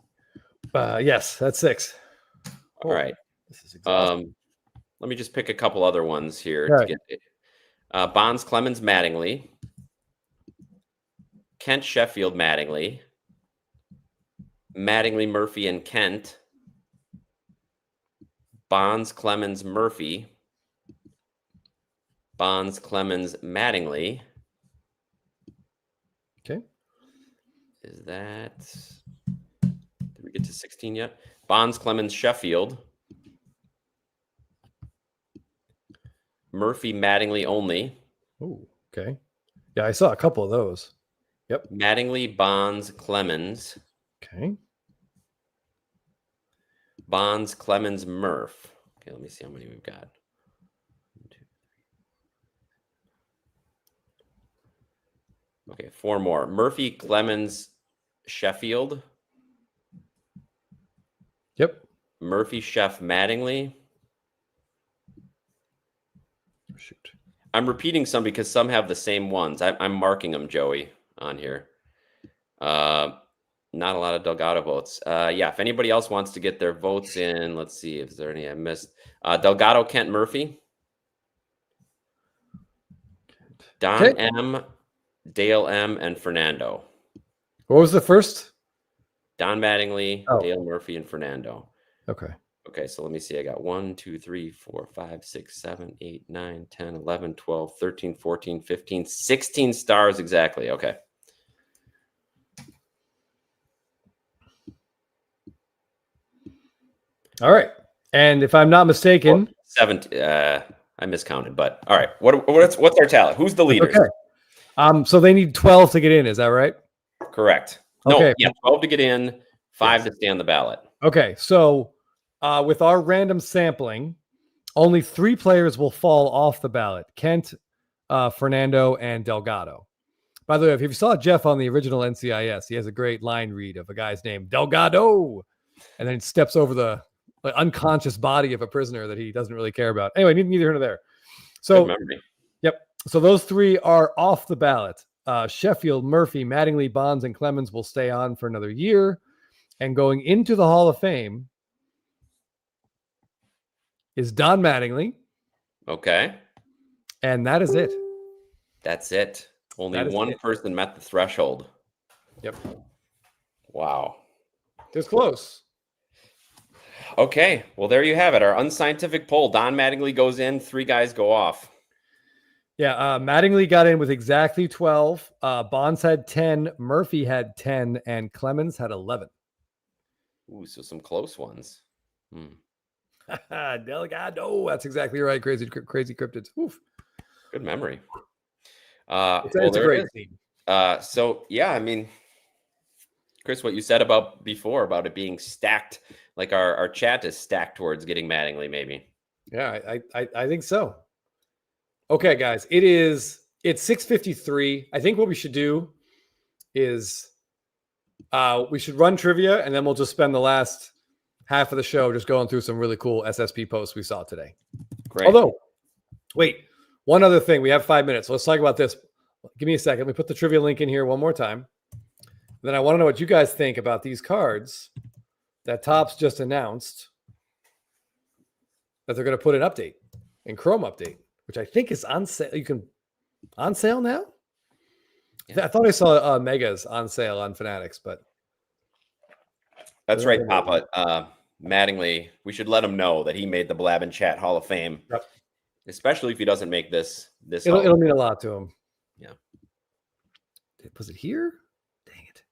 Yes, that's 6. All right. This is exhausting. Let me just pick a couple other ones here All to right. get it. Bonds, Clemens, Mattingly. Kent, Sheffield, Mattingly. Mattingly, Murphy, and Kent. Bonds, Clemens, Murphy. Bonds, Clemens, Mattingly. Okay. Is that... Did we get to 16 yet? Bonds, Clemens, Sheffield. Murphy, Mattingly only. Ooh, okay. Yeah, I saw a couple of those. Yep. Mattingly, Bonds, Clemens. Okay. Bonds, Clemens, Murph. Okay, let me see how many we've got. 1, 2, 3. Okay, 4 more. Murphy, Clemens, Sheffield. Yep. Murphy, Chef, Mattingly. Shoot. I'm repeating some because some have the same ones. I'm marking them, Joey, on here. Not a lot of Delgado votes. Yeah, if anybody else wants to get their votes in, let's see if there any I missed. Delgado, Kent, Murphy. Don M, Dale M, and Fernando. What was the first? Don Mattingly, Oh. Dale Murphy, and Fernando. Okay. Okay, so let me see. I got 1, 2, 3, 4, 5, 6, 7, 8, 9, 10, 11, 12, 13, 14, 15, 16 stars exactly. Okay. All right. And if I'm not mistaken, 17. I miscounted, but all right. What's our tally? Who's the leaders? Okay. So they need 12 to get in. Is that right? Correct. Okay. No, yeah, 12 to get in, 5 to stay on the ballot. Okay. So with our random sampling, only 3 players will fall off the ballot: Kent, Fernando, and Delgado. By the way, if you saw Jeff on the original NCIS, he has a great line read of a guy's name, Delgado, and then he steps over the unconscious body of a prisoner that he doesn't really care about. Anyway, neither here nor there. So, good memory. Yep. So those 3 are off the ballot. Sheffield, Murphy, Mattingly, Bonds, and Clemens will stay on for another year. And going into the Hall of Fame is Don Mattingly. Okay. And that is it. That's it. Only one person met the threshold. Yep. Wow. It was close. Okay. Well, there you have it. Our unscientific poll. Don Mattingly goes in. 3 guys go off. Yeah. Mattingly got in with exactly 12. Bonds had 10. Murphy had 10. And Clemens had 11. Ooh, so some close ones. Delgado. That's exactly right. Crazy cryptids. Oof. Good memory. It's a great scene. So yeah, I mean, Chris, what you said before about it being stacked, like our chat is stacked towards getting Mattingly, maybe. Yeah, I think so. Okay, guys, it's 6:53. I think what we should do is we should run trivia, and then we'll just spend the last half of the show just going through some really cool SSP posts we saw today. Great. Although, wait, one other thing. We have 5 minutes. Let's talk about this. Give me a second. Let me put the trivia link in here one more time. Then I want to know what you guys think about these cards that Topps just announced that they're going to put an update in Chrome update, which I think is on sale. You can on sale now. Yeah. I thought I saw Megas on sale on Fanatics, but that's right, Papa. Mattingly, we should let him know that he made the Blabbin Chat Hall of Fame, especially if he doesn't make this. It'll mean a lot to him. Yeah. Was it here? Dang it!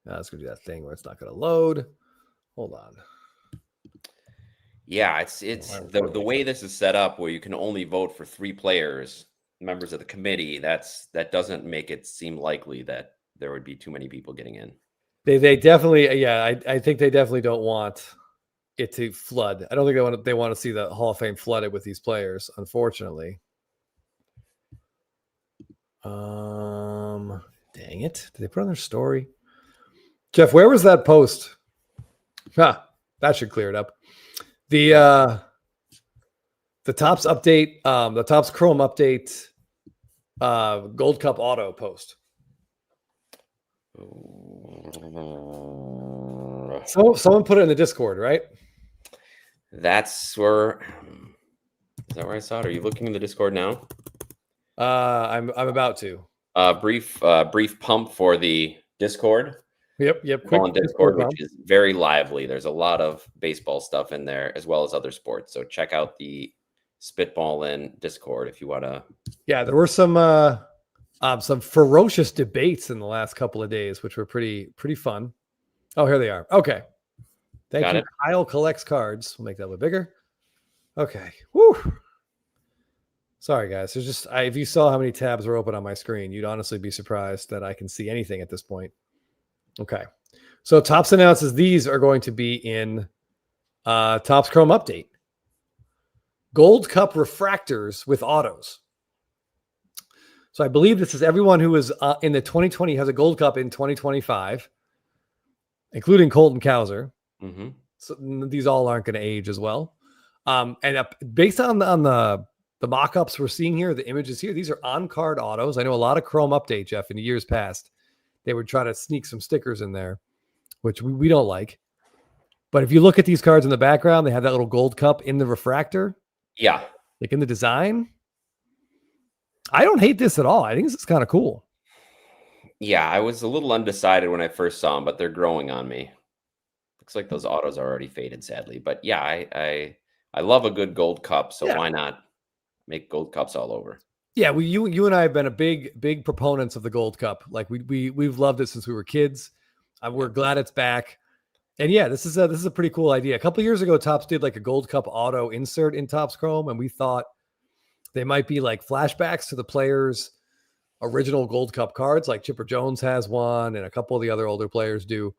Now it's gonna do that thing where it's not gonna load. Hold on. Yeah, it's the way this is set up, where you can only vote for 3 players, members of the committee. That doesn't make it seem likely that there would be too many people getting in. They definitely, yeah, I think they definitely don't want it to flood. I don't think they want to see the Hall of Fame flooded with these players, unfortunately. Dang it. Did they put on their story? Jeff, where was that post? That should clear it up. The Topps update, the Topps Chrome update, Gold Cup auto post. So someone put it in the Discord, right? That's where. Is that where I saw it? Are you looking in the Discord now? I'm about to. Brief pump for the Discord. Yep. Quick on Discord, which is very lively. There's a lot of baseball stuff in there, as well as other sports. So check out the Spitball in Discord if you want to. Yeah, there were some ferocious debates in the last couple of days, which were pretty fun. Oh, here they are. Okay. Thank you. Kyle collects cards. We'll make that a little bigger. Okay. Woo. Sorry, guys. There's just if you saw how many tabs were open on my screen, you'd honestly be surprised that I can see anything at this point. Okay. So Topps announces these are going to be in Topps Chrome update. Gold Cup refractors with autos. So I believe this is everyone who was in the 2020 has a Gold Cup in 2025, including Colton Cowser. Mm-hmm. So these all aren't going to age as well. Based on the mock-ups we're seeing here, the images here, these are on-card autos. I know a lot of Chrome update, Jeff, in years past. They would try to sneak some stickers in there, which we don't like. But if you look at these cards in the background, they have that little gold cup in the refractor. Yeah. Like in the design. I don't hate this at all. I think this is kind of cool. Yeah, I was a little undecided when I first saw them, but they're growing on me. Looks like those autos are already faded, sadly. But yeah, I love a good gold cup, so why not make gold cups all over? Yeah, you and I have been a big proponents of the gold cup. Like we've loved it since we were kids. We're glad it's back. And yeah, this is a pretty cool idea. A couple of years ago, Topps did like a gold cup auto insert in Topps Chrome, and we thought they might be like flashbacks to the players' original gold cup cards. Like Chipper Jones has one, and a couple of the other older players do,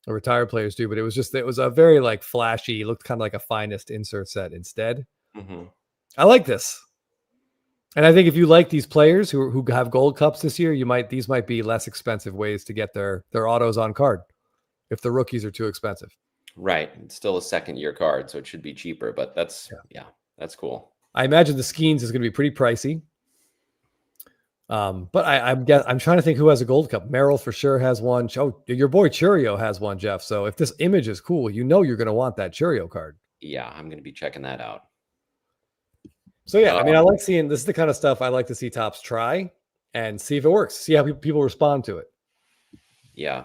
or retired players do. But it was a very like flashy, looked kind of like a finest insert set instead. Mm-hmm. I like this. And I think if you like these players who have gold cups this year, these might be less expensive ways to get their autos on card if the rookies are too expensive. Right. It's still a second-year card, so it should be cheaper, but that's cool. I imagine the Skeens is going to be pretty pricey. But I'm trying to think who has a gold cup. Merrill for sure has one. Oh, your boy Churio has one, Jeff. So if this image is cool, you're going to want that Churio card. Yeah, I'm going to be checking that out. So yeah, I mean, I like seeing this is the kind of stuff I like to see Topps try and see if it works. See how people respond to it. Yeah,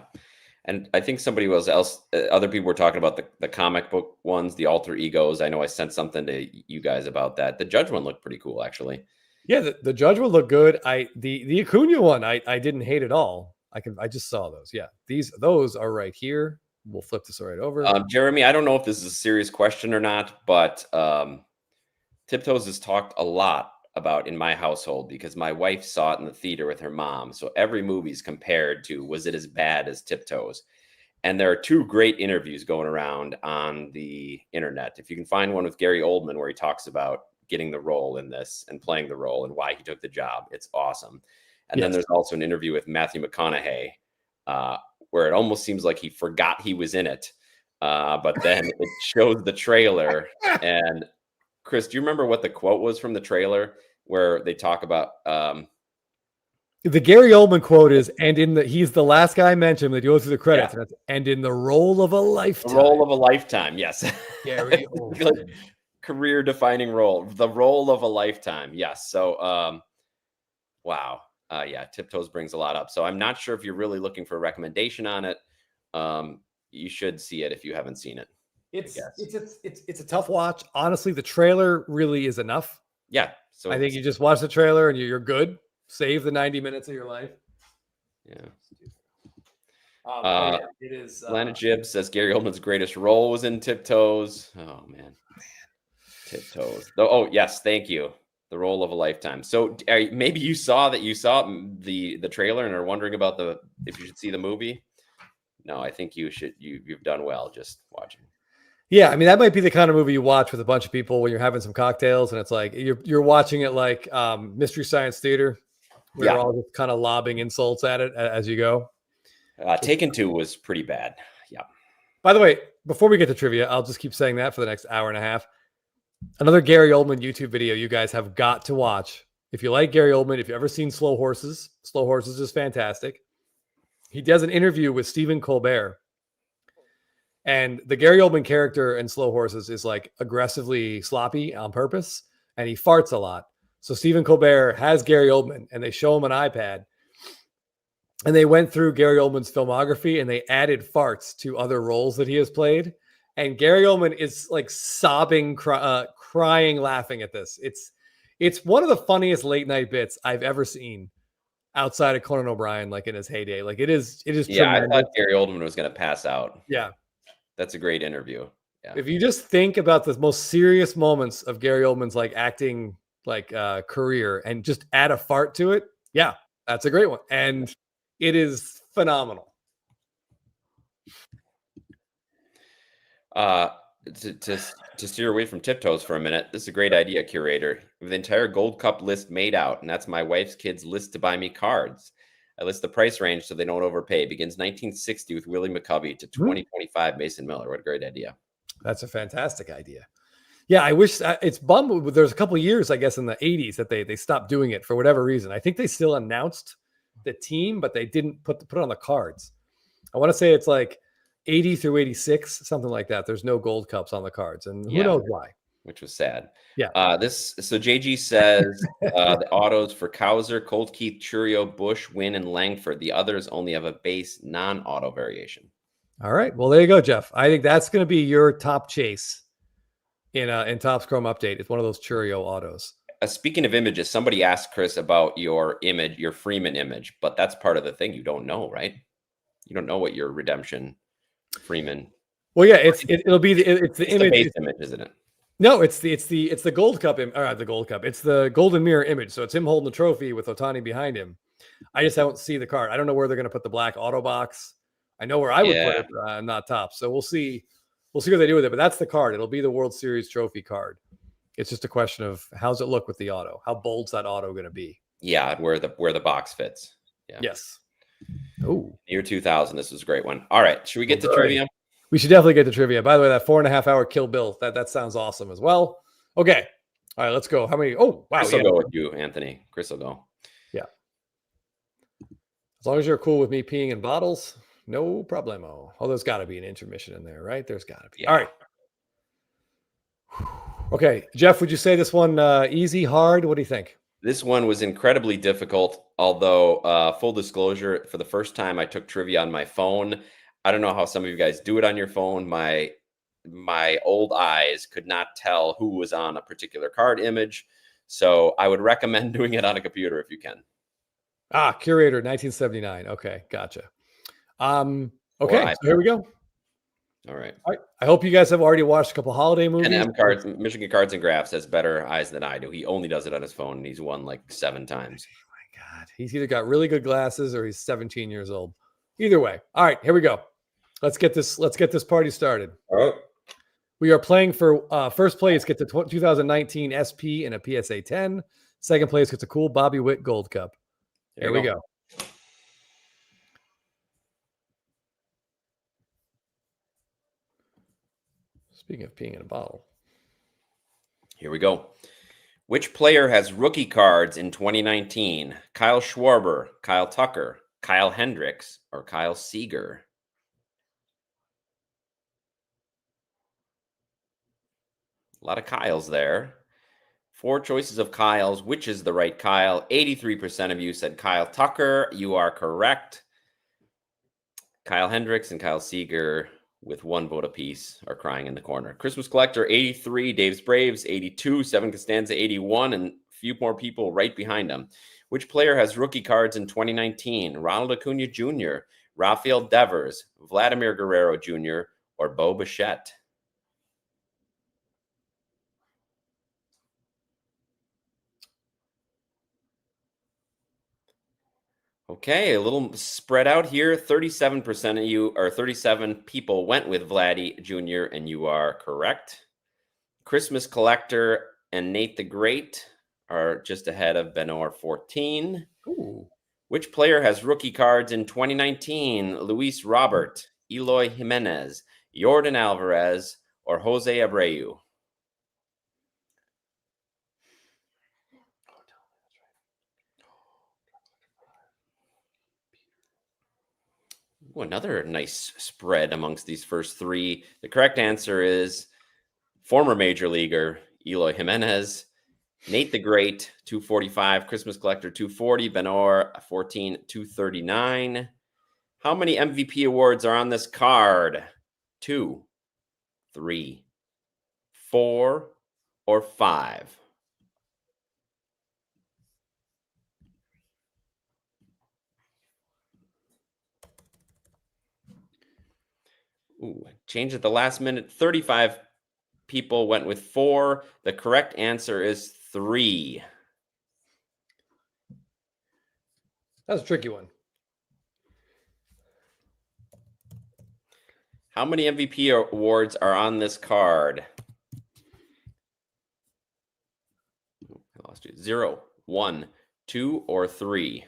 and I think other people were talking about the comic book ones, the alter egos. I know I sent something to you guys about that. The Judge one looked pretty cool, actually. Yeah, the Judge will look good. The Acuna one, I didn't hate at all. I just saw those. Yeah, those are right here. We'll flip this right over. Jeremy, I don't know if this is a serious question or not, but Tiptoes has talked a lot about in my household because my wife saw it in the theater with her mom. So every movie's compared to, was it as bad as Tiptoes? And there are two great interviews going around on the internet. If you can find one with Gary Oldman where he talks about getting the role in this and playing the role and why he took the job, it's awesome. And then there's also an interview with Matthew McConaughey where it almost seems like he forgot he was in it. But then it shows the trailer. And Chris, do you remember what the quote was from the trailer where they talk about the Gary Oldman quote is, he's the last guy I mentioned that goes through the credits, and in the role of a lifetime. The role of a lifetime, yes. Gary Oldman. Career defining role, the role of a lifetime. Yes. So, wow. Yeah. Tiptoes brings a lot up. So I'm not sure if you're really looking for a recommendation on it. You should see it if you haven't seen it. It's a tough watch. Honestly, the trailer really is enough. Yeah. So I think you just watch the trailer and you're good. Save the 90 minutes of your life. Yeah. It is. Lana Gibb says Gary Oldman's greatest role was in Tiptoes. Oh man. Tiptoes. Oh yes, thank you. The role of a lifetime. So maybe you saw the trailer and are wondering about if you should see the movie. No, I think you should. You've done well just watching. Yeah, I mean that might be the kind of movie you watch with a bunch of people when you're having some cocktails and it's like you're watching it like Mystery Science Theater, where you're all just kind of lobbing insults at it as you go. Taken 2 was pretty bad. Yeah. By the way, before we get to trivia, I'll just keep saying that for the next hour and a half. Another Gary Oldman YouTube video you guys have got to watch. If you like Gary Oldman, if you've ever seen Slow Horses is fantastic. He does an interview with Stephen Colbert. And the Gary Oldman character in Slow Horses is like aggressively sloppy on purpose, and he farts a lot. So Stephen Colbert has Gary Oldman, and they show him an iPad. And they went through Gary Oldman's filmography, and they added farts to other roles that he has played. And Gary Oldman is like sobbing, crying, laughing at this. It's one of the funniest late night bits I've ever seen outside of Conan O'Brien, like in his heyday. Like it is. Yeah, tremendous. I thought Gary Oldman was going to pass out. Yeah, that's a great interview. Yeah. If you just think about the most serious moments of Gary Oldman's like acting like career and just add a fart to it, yeah, that's a great one, and it is phenomenal. To steer away from Tiptoes for a minute, this is a great idea, curator. With the entire Gold Cup list made out, and that's my wife's kids' list to buy me cards. I list the price range so they don't overpay. Begins 1960 with Willie McCovey to 2025 Mason Miller. What a great idea. That's a fantastic idea. Yeah, I wish it's bummed. There's a couple of years, I guess, in the 80s that they stopped doing it for whatever reason. I think they still announced the team, but they didn't put it on the cards. I want to say it's like 80 through 86, something like that. There's no gold cups on the cards, and who knows why. Which was sad. Yeah. So JG says the autos for Cowser, Colt Keith, Churio, Bush, Wynn, and Langford. The others only have a base non-auto variation. All right. Well, there you go, Jeff. I think that's going to be your top chase in Topps Chrome Update. It's one of those Churio autos. Speaking of images, somebody asked Chris about your image, your Freeman image, but that's part of the thing. You don't know, right? You don't know what your redemption Freeman. Well, yeah, it'll be it's the image. The base image, isn't it? No, it's the gold cup. The gold cup. It's the golden mirror image. So it's him holding the trophy with Ohtani behind him. I just don't see the card. I don't know where they're going to put the black auto box. I know where I would put it, not Topps. So we'll see. We'll see what they do with it. But that's the card. It'll be the World Series trophy card. It's just a question of how's it look with the auto? How bold's that auto going to be? Yeah, where the box fits. Yeah. Yes. Oh, year 2000. This was a great one. All right, should we get to trivia? We should definitely get to trivia. By the way, that 4.5 hour Kill Bill, that sounds awesome as well. Okay. All right, let's go. How many? Oh, wow. Chris will go with you, Anthony. Chris will go. Yeah. As long as you're cool with me peeing in bottles, no problemo. Oh, there's got to be an intermission in there, right? There's got to be. Yeah. All right. Okay. Jeff, would you say this one easy, hard? What do you think? This one was incredibly difficult, although full disclosure, for the first time I took trivia on my phone. I don't know how some of you guys do it on your phone. My old eyes could not tell who was on a particular card image. So I would recommend doing it on a computer if you can. Curator 1979. Okay, gotcha. Okay, so here we go. All right. I hope you guys have already watched a couple holiday movies. And Michigan Cards and Graphs has better eyes than I do. He only does it on his phone, and he's won like 7 times. Oh my God. He's either got really good glasses or he's 17 years old. Either way. All right, here we go. Let's get this party started. All right. We are playing for first place gets a 2019 SP and a PSA 10. Second place gets a cool Bobby Witt Gold Cup. Here we go. Speaking of peeing in a bottle. Here we go. Which player has rookie cards in 2019? Kyle Schwarber, Kyle Tucker, Kyle Hendricks, or Kyle Seager? A lot of Kyles there. 4 choices of Kyles. Which is the right Kyle? 83% of you said Kyle Tucker. You are correct. Kyle Hendricks and Kyle Seager, with 1 vote apiece, are crying in the corner. Christmas Collector, 83. Dave's Braves, 82. 7 Costanza, 81. And a few more people right behind him. Which player has rookie cards in 2019? Ronald Acuna Jr., Rafael Devers, Vladimir Guerrero Jr., or Bo Bichette? Okay, a little spread out here. 37% of you, or 37 people, went with Vladdy Jr., and you are correct. Christmas Collector and Nate the Great are just ahead of Benor 14. Ooh. Which player has rookie cards in 2019? Luis Robert, Eloy Jimenez, Yordan Alvarez, or Jose Abreu? Ooh, another nice spread amongst these first 3. The correct answer is former major leaguer Eloy Jimenez, Nate the Great, 245, Christmas Collector, 240, Benor, 14, 239. How many MVP awards are on this card? 2, 3, 4, or 5? Ooh, change at the last minute. 35 people went with 4. The correct answer is 3. That's a tricky one. How many MVP awards are on this card? I lost you. 0, 1, 2, or 3?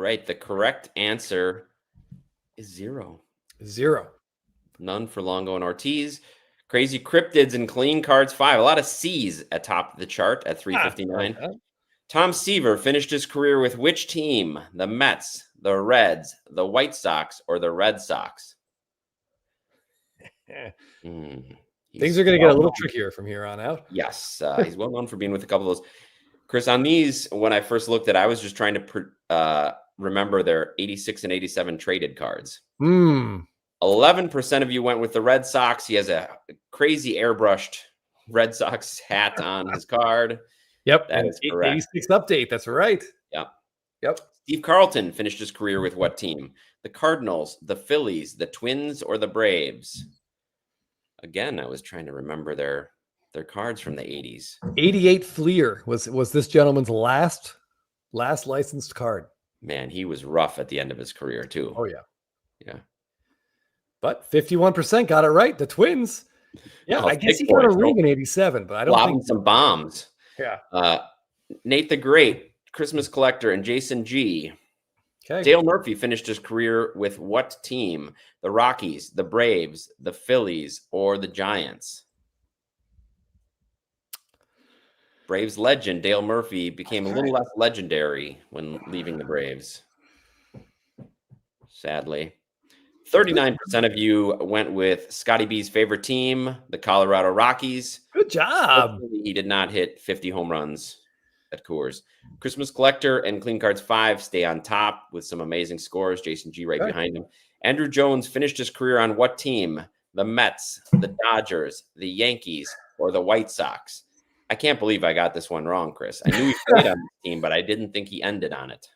right. The correct answer is 0. 0. None for Longo and Ortiz. Crazy Cryptids and Clean Cards 5. A lot of C's atop the chart at 359. Tom Seaver finished his career with which team? The Mets, the Reds, the White Sox, or the Red Sox? Things are going to get a little trickier from here on out. Yes, he's well known for being with a couple of those. Chris, on these, when I first looked at, I was just trying to remember their 86 and 87 traded cards. 11% of you went with the Red Sox. He has a crazy airbrushed Red Sox hat on his card. Yep. That is correct. 86 update. That's right. Yep. Steve Carlton finished his career with what team? The Cardinals, the Phillies, the Twins, or the Braves? Again, I was trying to remember their cards from the 80s. 88 Fleer was this gentleman's last licensed card. Man, he was rough at the end of his career too. Oh yeah. Yeah. But 51% got it right. The Twins. Yeah, I guess he got a ring in 87, but I don't think some bombs. Yeah. Nate the Great, Christmas Collector, and Jason G. Okay. Dale Murphy finished his career with what team? The Rockies, the Braves, the Phillies, or the Giants? Braves legend Dale Murphy became a little less legendary when leaving the Braves. Sadly. 39% of you went with Scotty B's favorite team, the Colorado Rockies. Good job. Hopefully he did not hit 50 home runs at Coors. Christmas Collector and Clean Cards 5 stay on top with some amazing scores. Jason G right behind him. Andrew Jones finished his career on what team? The Mets, the Dodgers, the Yankees, or the White Sox? I can't believe I got this one wrong, Chris. I knew he played on this team, but I didn't think he ended on it.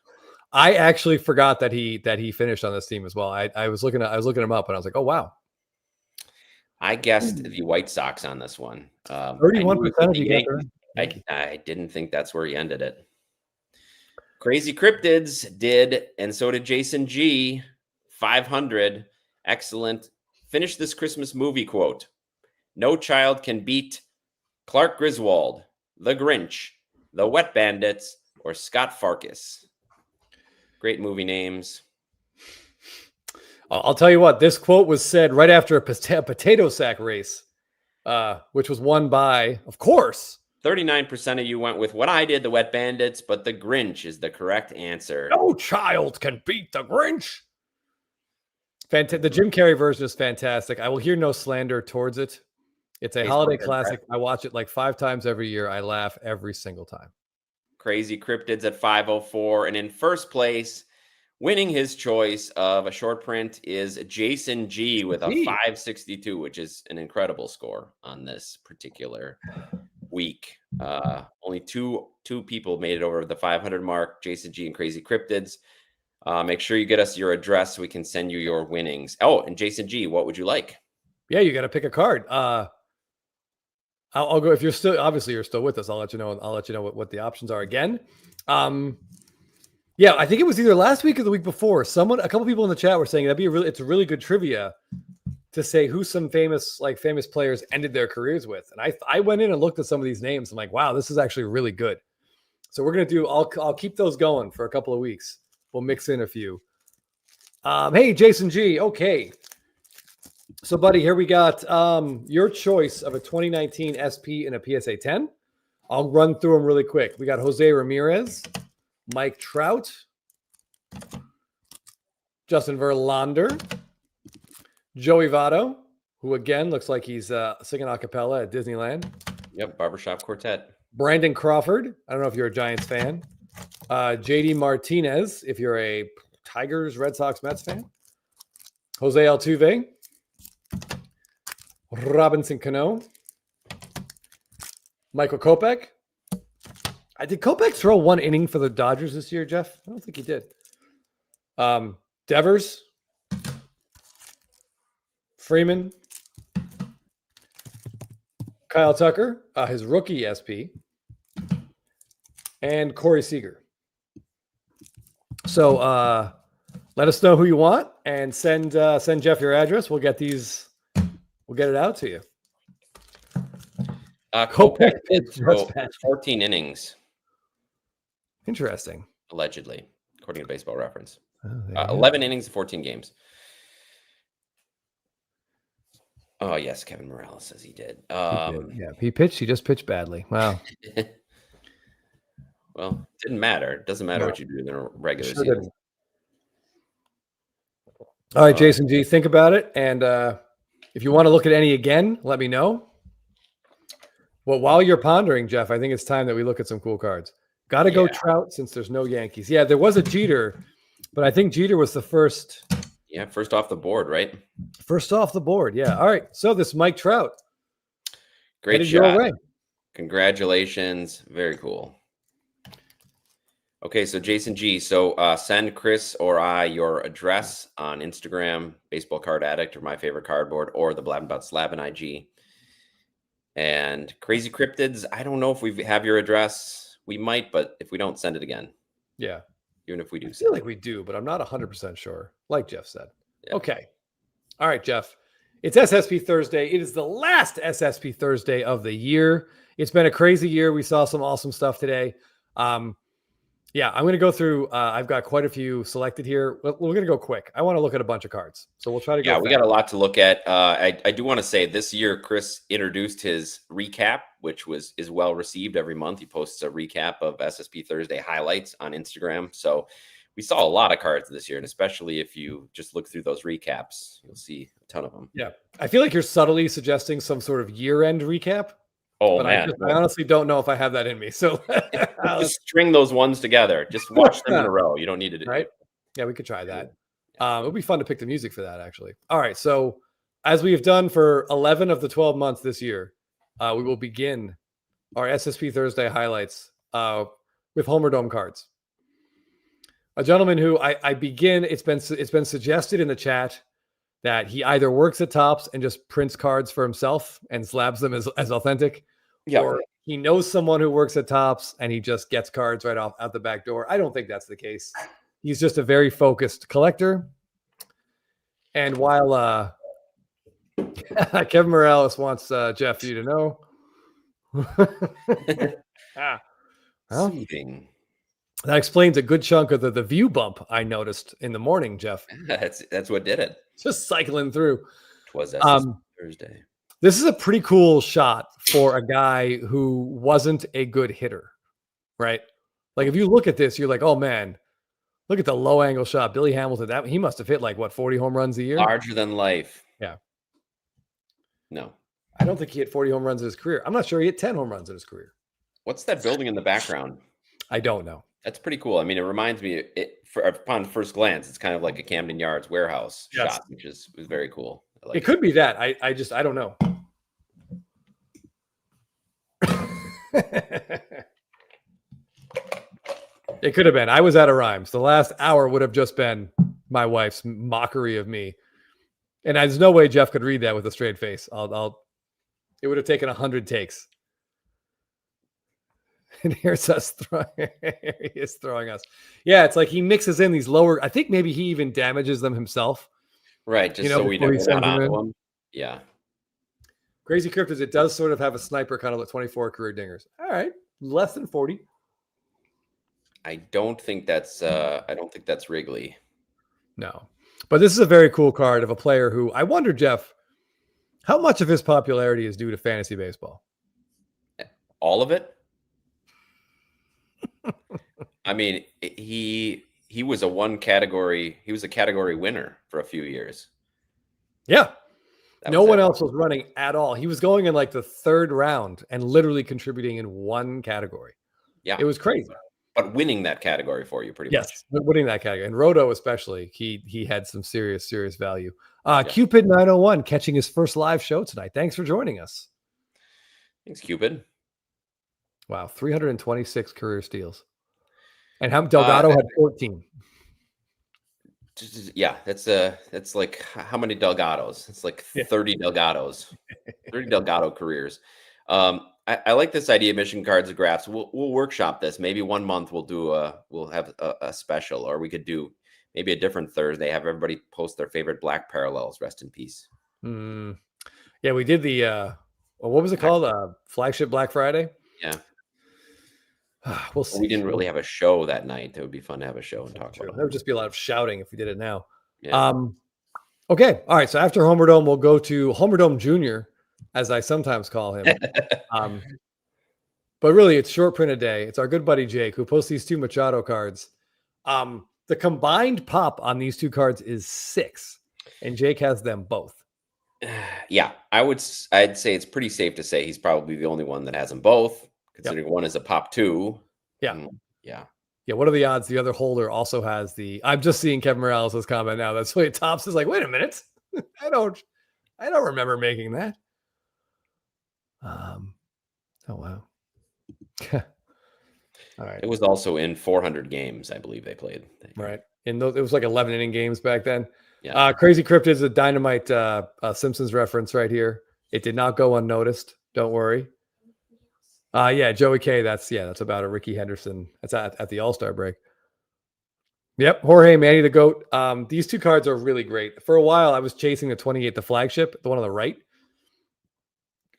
I actually forgot that he finished on this team as well. I was looking him up and I was like, oh wow. I guessed the White Sox on this one. 31% of you got there. I didn't think that's where he ended it. Crazy Cryptids did, and so did Jason G. 500. Excellent. Finish this Christmas movie quote. No child can beat Clark Griswold, The Grinch, The Wet Bandits, or Scott Farkas. Great movie names. I'll tell you what, this quote was said right after a potato sack race, which was won by, of course. 39% of you went with what I did, The Wet Bandits, but The Grinch is the correct answer. No child can beat The Grinch. The Jim Carrey version is fantastic. I will hear no slander towards it. It's a holiday classic. I watch it like 5 times every year. I laugh every single time. Crazy Cryptids at 504. And in first place, winning his choice of a short print is Jason G with a 562, which is an incredible score on this particular week. Only two people made it over the 500 mark, Jason G and Crazy Cryptids. Make sure you get us your address so we can send you your winnings. Oh, and Jason G, what would you like? Yeah, you got to pick a card. I'll go if you're still with us. I'll let you know. What the options are again. Yeah, I think it was either last week or the week before. A couple people in the chat were saying it's a really good trivia to say who some famous players ended their careers with. And I went in and looked at some of these names. I'm like, wow, this is actually really good. So we're gonna I'll keep those going for a couple of weeks. We'll mix in a few. Hey, Jason G. Okay. So, buddy, here we got your choice of a 2019 SP and a PSA 10. I'll run through them really quick. We got Jose Ramirez, Mike Trout, Justin Verlander, Joey Votto, who again looks like he's singing a cappella at Disneyland. Yep, Barbershop Quartet. Brandon Crawford. I don't know if you're a Giants fan. JD Martinez, if you're a Tigers, Red Sox, Mets fan. Jose Altuve. Robinson Cano. Michael Kopech. Did Kopech throw one inning for the Dodgers this year, Jeff? I don't think he did. Devers. Freeman. Kyle Tucker, his rookie SP. And Corey Seager. So let us know who you want and send Jeff your address. We'll get it out to you. Kopech did throw 14 innings. Interesting. Allegedly, according to Baseball Reference. Oh, there you go. 11 innings, 14 games. Oh, yes, Kevin Morales says he did. Yeah, he pitched. He just pitched badly. Wow. Well, it didn't matter. It doesn't matter No. what you do in a regular Sure season. didn't. All right, Jason G, think about it. And if you want to look at any again, let me know. Well, while you're pondering, Jeff, I think it's time that we look at some cool cards. Got to go Trout since there's no Yankees. Yeah, there was a Jeter, but I think Jeter was the first. Yeah, first off the board, right? First off the board. Yeah. All right. So this Mike Trout. Great shot. Congratulations. Very cool. Okay, so Jason G. So send Chris or I your address on Instagram, Baseball Card Addict, or My Favorite Cardboard, or the Blabbin About Slabbin IG. And Crazy Cryptids, I don't know if we have your address. We might, but if we don't, send it again. Yeah. Even if we do. I feel like we do, but I'm not 100% sure, like Jeff said. Yeah. Okay. All right, Jeff. It's SSP Thursday. It is the last SSP Thursday of the year. It's been a crazy year. We saw some awesome stuff today. Yeah, I'm going to go through. I've got quite a few selected here. We're going to go quick. I want to look at a bunch of cards. So we'll try to go. Yeah, we got a lot to look at. I do want to say this year, Chris introduced his recap, which is well received every month. He posts a recap of SSP Thursday highlights on Instagram. So we saw a lot of cards this year, and especially if you just look through those recaps, you'll see a ton of them. Yeah, I feel like you're subtly suggesting some sort of year-end recap. Oh, but man. I honestly don't know if I have that in me. So just string those ones together. Just watch them in a row. You don't need to do right. Yeah, we could try that. It'll be fun to pick the music for that, actually. All right. So as we have done for 11 of the 12 months this year, we will begin our SSP Thursday highlights with Homer Dome cards. A gentleman who I begin, it's been suggested in the chat that he either works at Topps and just prints cards for himself and slabs them as authentic, or he knows someone who works at Topps and he just gets cards right off out the back door. I don't think that's the case. He's just a very focused collector. And while Kevin Morales wants Jeff you to know, well, that explains a good chunk of the view bump I noticed in the morning, Jeff. That's what did it. Just cycling through. It was Thursday. This is a pretty cool shot for a guy who wasn't a good hitter, right? Like if you look at this, you're like, oh man, look at the low angle shot. Billy Hamilton, he must have hit like what, 40 home runs a year? Larger than life. Yeah. No. I don't think he hit 40 home runs in his career. I'm not sure he hit 10 home runs in his career. What's that building in the background? I don't know. That's pretty cool. I mean, it reminds me, upon first glance, it's kind of like a Camden Yards warehouse shot, which was very cool. It could be that. I don't know. It could have been. I was out of rhymes. The last hour would have just been my wife's mockery of me. And there's no way Jeff could read that with a straight face. It would have taken 100 takes. And here's us he is throwing us. Yeah, it's like he mixes in these lower. I think maybe he even damages them himself. Right, just so we never went on them. Yeah. Crazy Cryptids, it does sort of have a sniper kind of like 24 career dingers. All right, less than 40. I don't think that's Wrigley. No. But this is a very cool card of a player who I wonder, Jeff, how much of his popularity is due to fantasy baseball? All of it? I mean, he was a category winner for a few years. Yeah. No one else was running at all. He was going in like the third round and literally contributing in one category. Yeah. It was crazy. But winning that category for you pretty much. Yes, winning that category. And Roto especially, he had some serious value. Cupid 901 catching his first live show tonight. Thanks for joining us. Thanks, Cupid. Wow, 326 career steals. And Delgado had 14. Yeah, that's like how many Delgados? It's like 30 Delgados, 30 Delgado careers. I like this idea of mission cards and graphs. We'll workshop this. Maybe one month we'll have a special, or we could do maybe a different Thursday. Have everybody post their favorite black parallels. Rest in peace. Yeah, we did the what was it called? Flagship Black Friday. Yeah. We'll see. We didn't really have a show that night. It would be fun to have a show and talk True. about There would it. just be a lot of shouting if we did it now. Yeah. Okay. All right. So after Homerdome, we'll go to Homerdome Jr., as I sometimes call him. But really, it's short print a day. It's our good buddy Jake who posts these 2 Machado cards. The combined pop on these 2 cards is 6, and Jake has them both. Yeah, I'd say it's pretty safe to say he's probably the only one that has them both, considering one is a pop 2. Yeah. Yeah. Yeah. What are the odds the other holder also has the? I'm just seeing Kevin Morales' comment now. That's why Tops is like, wait a minute, I don't remember making that. Oh wow. All right. It was also in 400 games, I believe they played. Right. In those, it was like 11 inning games back then. Yeah. Crazy Crypt is a Dynamite Simpsons reference right here. It did not go unnoticed. Don't worry. Yeah, Joey K. That's about a Ricky Henderson. That's at the All-Star break. Yep, Jorge, Manny the GOAT. These 2 cards are really great. For a while, I was chasing the 28, the flagship, the one on the right.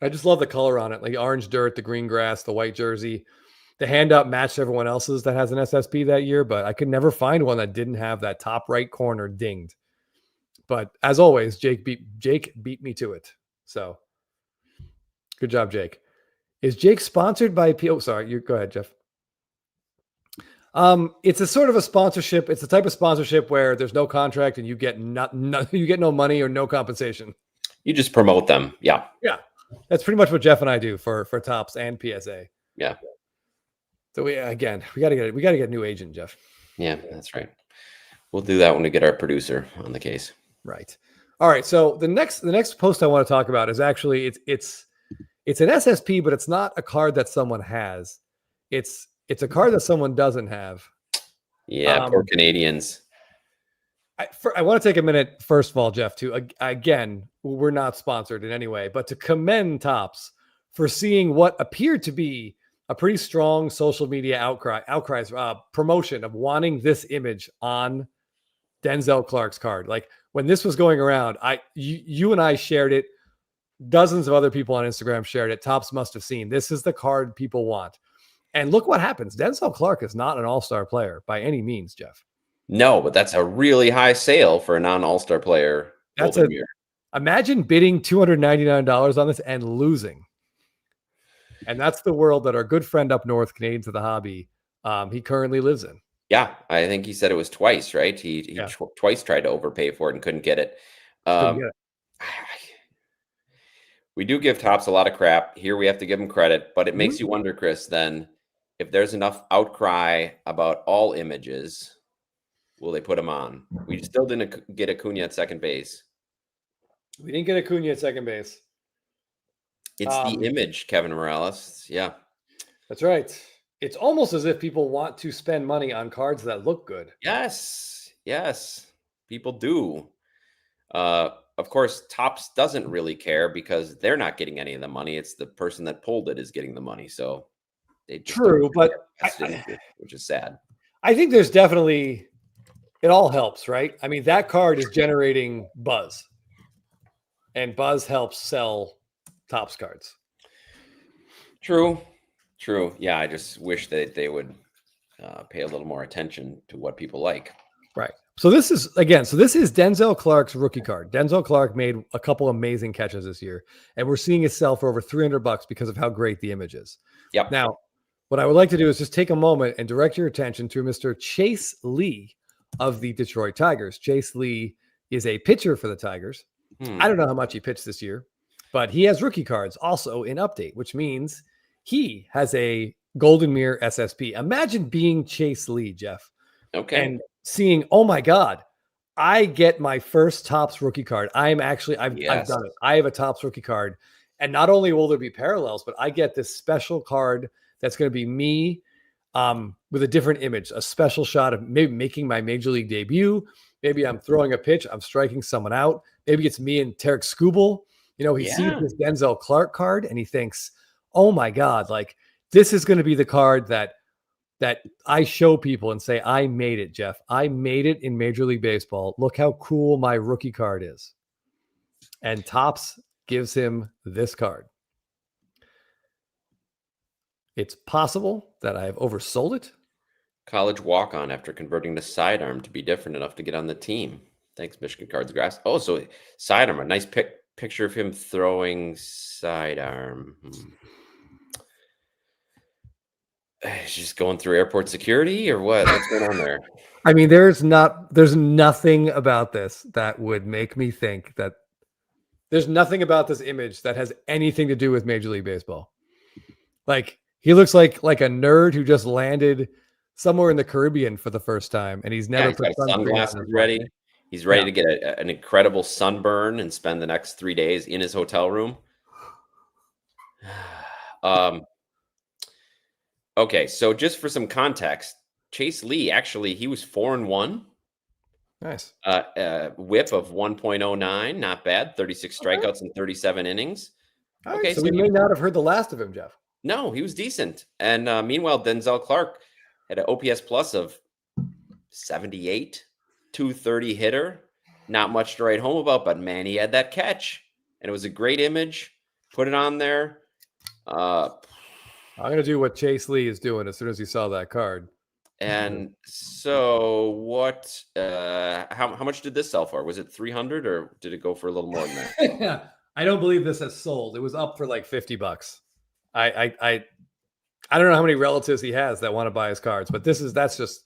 I just love the color on it, like orange dirt, the green grass, the white jersey. The handout matched everyone else's that has an SSP that year, but I could never find one that didn't have that top right corner dinged. But as always, Jake beat me to it. So good job, Jake. Is Jake sponsored by P? Oh, sorry. You go ahead, Jeff. It's a sort of a sponsorship. It's the type of sponsorship where there's no contract and you get you get no money or no compensation. You just promote them. Yeah. Yeah. That's pretty much what Jeff and I do for Tops and PSA. Yeah. So we got to get a new agent, Jeff. Yeah, that's right. We'll do that when we get our producer on the case. Right. All right. So the next post I want to talk about is actually it's an SSP, but it's not a card that someone has. It's a card that someone doesn't have. Yeah, poor Canadians. I want to take a minute, first of all, Jeff, to again, we're not sponsored in any way, but to commend Tops for seeing what appeared to be a pretty strong social media outcries promotion of wanting this image on Denzel Clark's card. Like when this was going around, you and I shared it. Dozens of other people on Instagram shared it. Tops must have seen. This is the card people want. And look what happens. Denzel Clark is not an all-star player by any means, Jeff. No, but that's a really high sale for a non-all-star player. Imagine bidding $299 on this and losing. And that's the world that our good friend up north, Canadians of the Hobby, he currently lives in. Yeah, I think he said it was twice, right? He twice tried to overpay for it and couldn't get it. We do give Tops a lot of crap. Here we have to give him credit, but it makes you wonder, Chris, then if there's enough outcry about all images, will they put him on? We still didn't get Acuna at second base. We didn't get Acuna at second base. It's the image, Kevin Morales. Yeah. That's right. It's almost as if people want to spend money on cards that look good. Yes. People do. Of course, Tops doesn't really care because they're not getting any of the money. It's the person that pulled it is getting the money. So they just which is sad. I think there's definitely, it all helps, right? I mean, that card is generating buzz, and buzz helps sell Tops cards. True. Yeah, I just wish that they would pay a little more attention to what people like. Right. So this is Denzel Clark's rookie card. Denzel Clark made a couple amazing catches this year, and we're seeing it sell for over $300 because of how great the image is. Yep. Now, what I would like to do is just take a moment and direct your attention to Mr. Chase Lee of the Detroit Tigers. Chase Lee is a pitcher for the Tigers. I don't know how much he pitched this year, but he has rookie cards also in update, which means he has a Golden Mirror SSP. Imagine being Chase Lee, Jeff. Okay. And seeing, oh my God, I get my first Tops rookie card. I've done it. I have a Tops rookie card. And not only will there be parallels, but I get this special card that's going to be me with a different image, a special shot of maybe making my major league debut. Maybe I'm throwing a pitch. I'm striking someone out. Maybe it's me and Tarek Skubal. He sees this Denzel Clark card and he thinks, oh my God, like this is going to be the card that I show people and say, I made it, Jeff. I made it in Major League Baseball. Look how cool my rookie card is. And Tops gives him this card. It's possible that I have oversold it. College walk-on after converting to sidearm to be different enough to get on the team. Thanks, Michigan Cards Grass. Oh, so sidearm, a nice picture of him throwing sidearm. He's just going through airport security or what? What's going on there? I mean, there's nothing about this that would make me think that there's nothing about this image that has anything to do with Major League Baseball. Like, he looks like a nerd who just landed somewhere in the Caribbean for the first time, and he's never He's put got sunscreen on sunglasses his ready. body. He's ready to get an incredible sunburn and spend the next 3 days in his hotel room. Okay, so just for some context, Chase Lee, actually, he was 4-1. Nice. Whip of 1.09, not bad. 36 strikeouts in 37 innings. All right, Okay, so we may not have heard the last of him, Jeff. No, he was decent. And meanwhile, Denzel Clark had an OPS plus of 78, 230 hitter. Not much to write home about, but man, he had that catch. And it was a great image. Put it on there. I'm going to do what Chase Lee is doing as soon as he saw that card. And so what, how much did this sell for? Was it 300 or did it go for a little more than that? I don't believe this has sold. It was up for like $50. I don't know how many relatives he has that want to buy his cards, but that's just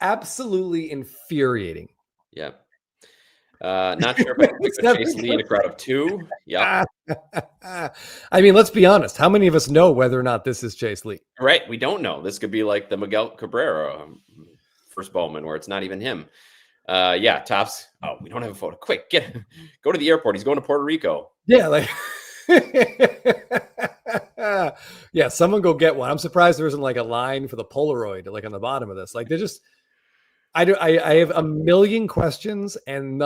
absolutely infuriating. Yeah. Not sure if I can put Chase Lee in a crowd of 2. Yeah. I mean, let's be honest. How many of us know whether or not this is Chase Lee? Right. We don't know. This could be like the Miguel Cabrera first Bowman, where it's not even him. Yeah, Tops. Oh, we don't have a photo. Quick, go to the airport. He's going to Puerto Rico. Yeah, like yeah, someone go get one. I'm surprised there isn't like a line for the Polaroid like on the bottom of this. Like they're just I have a million questions and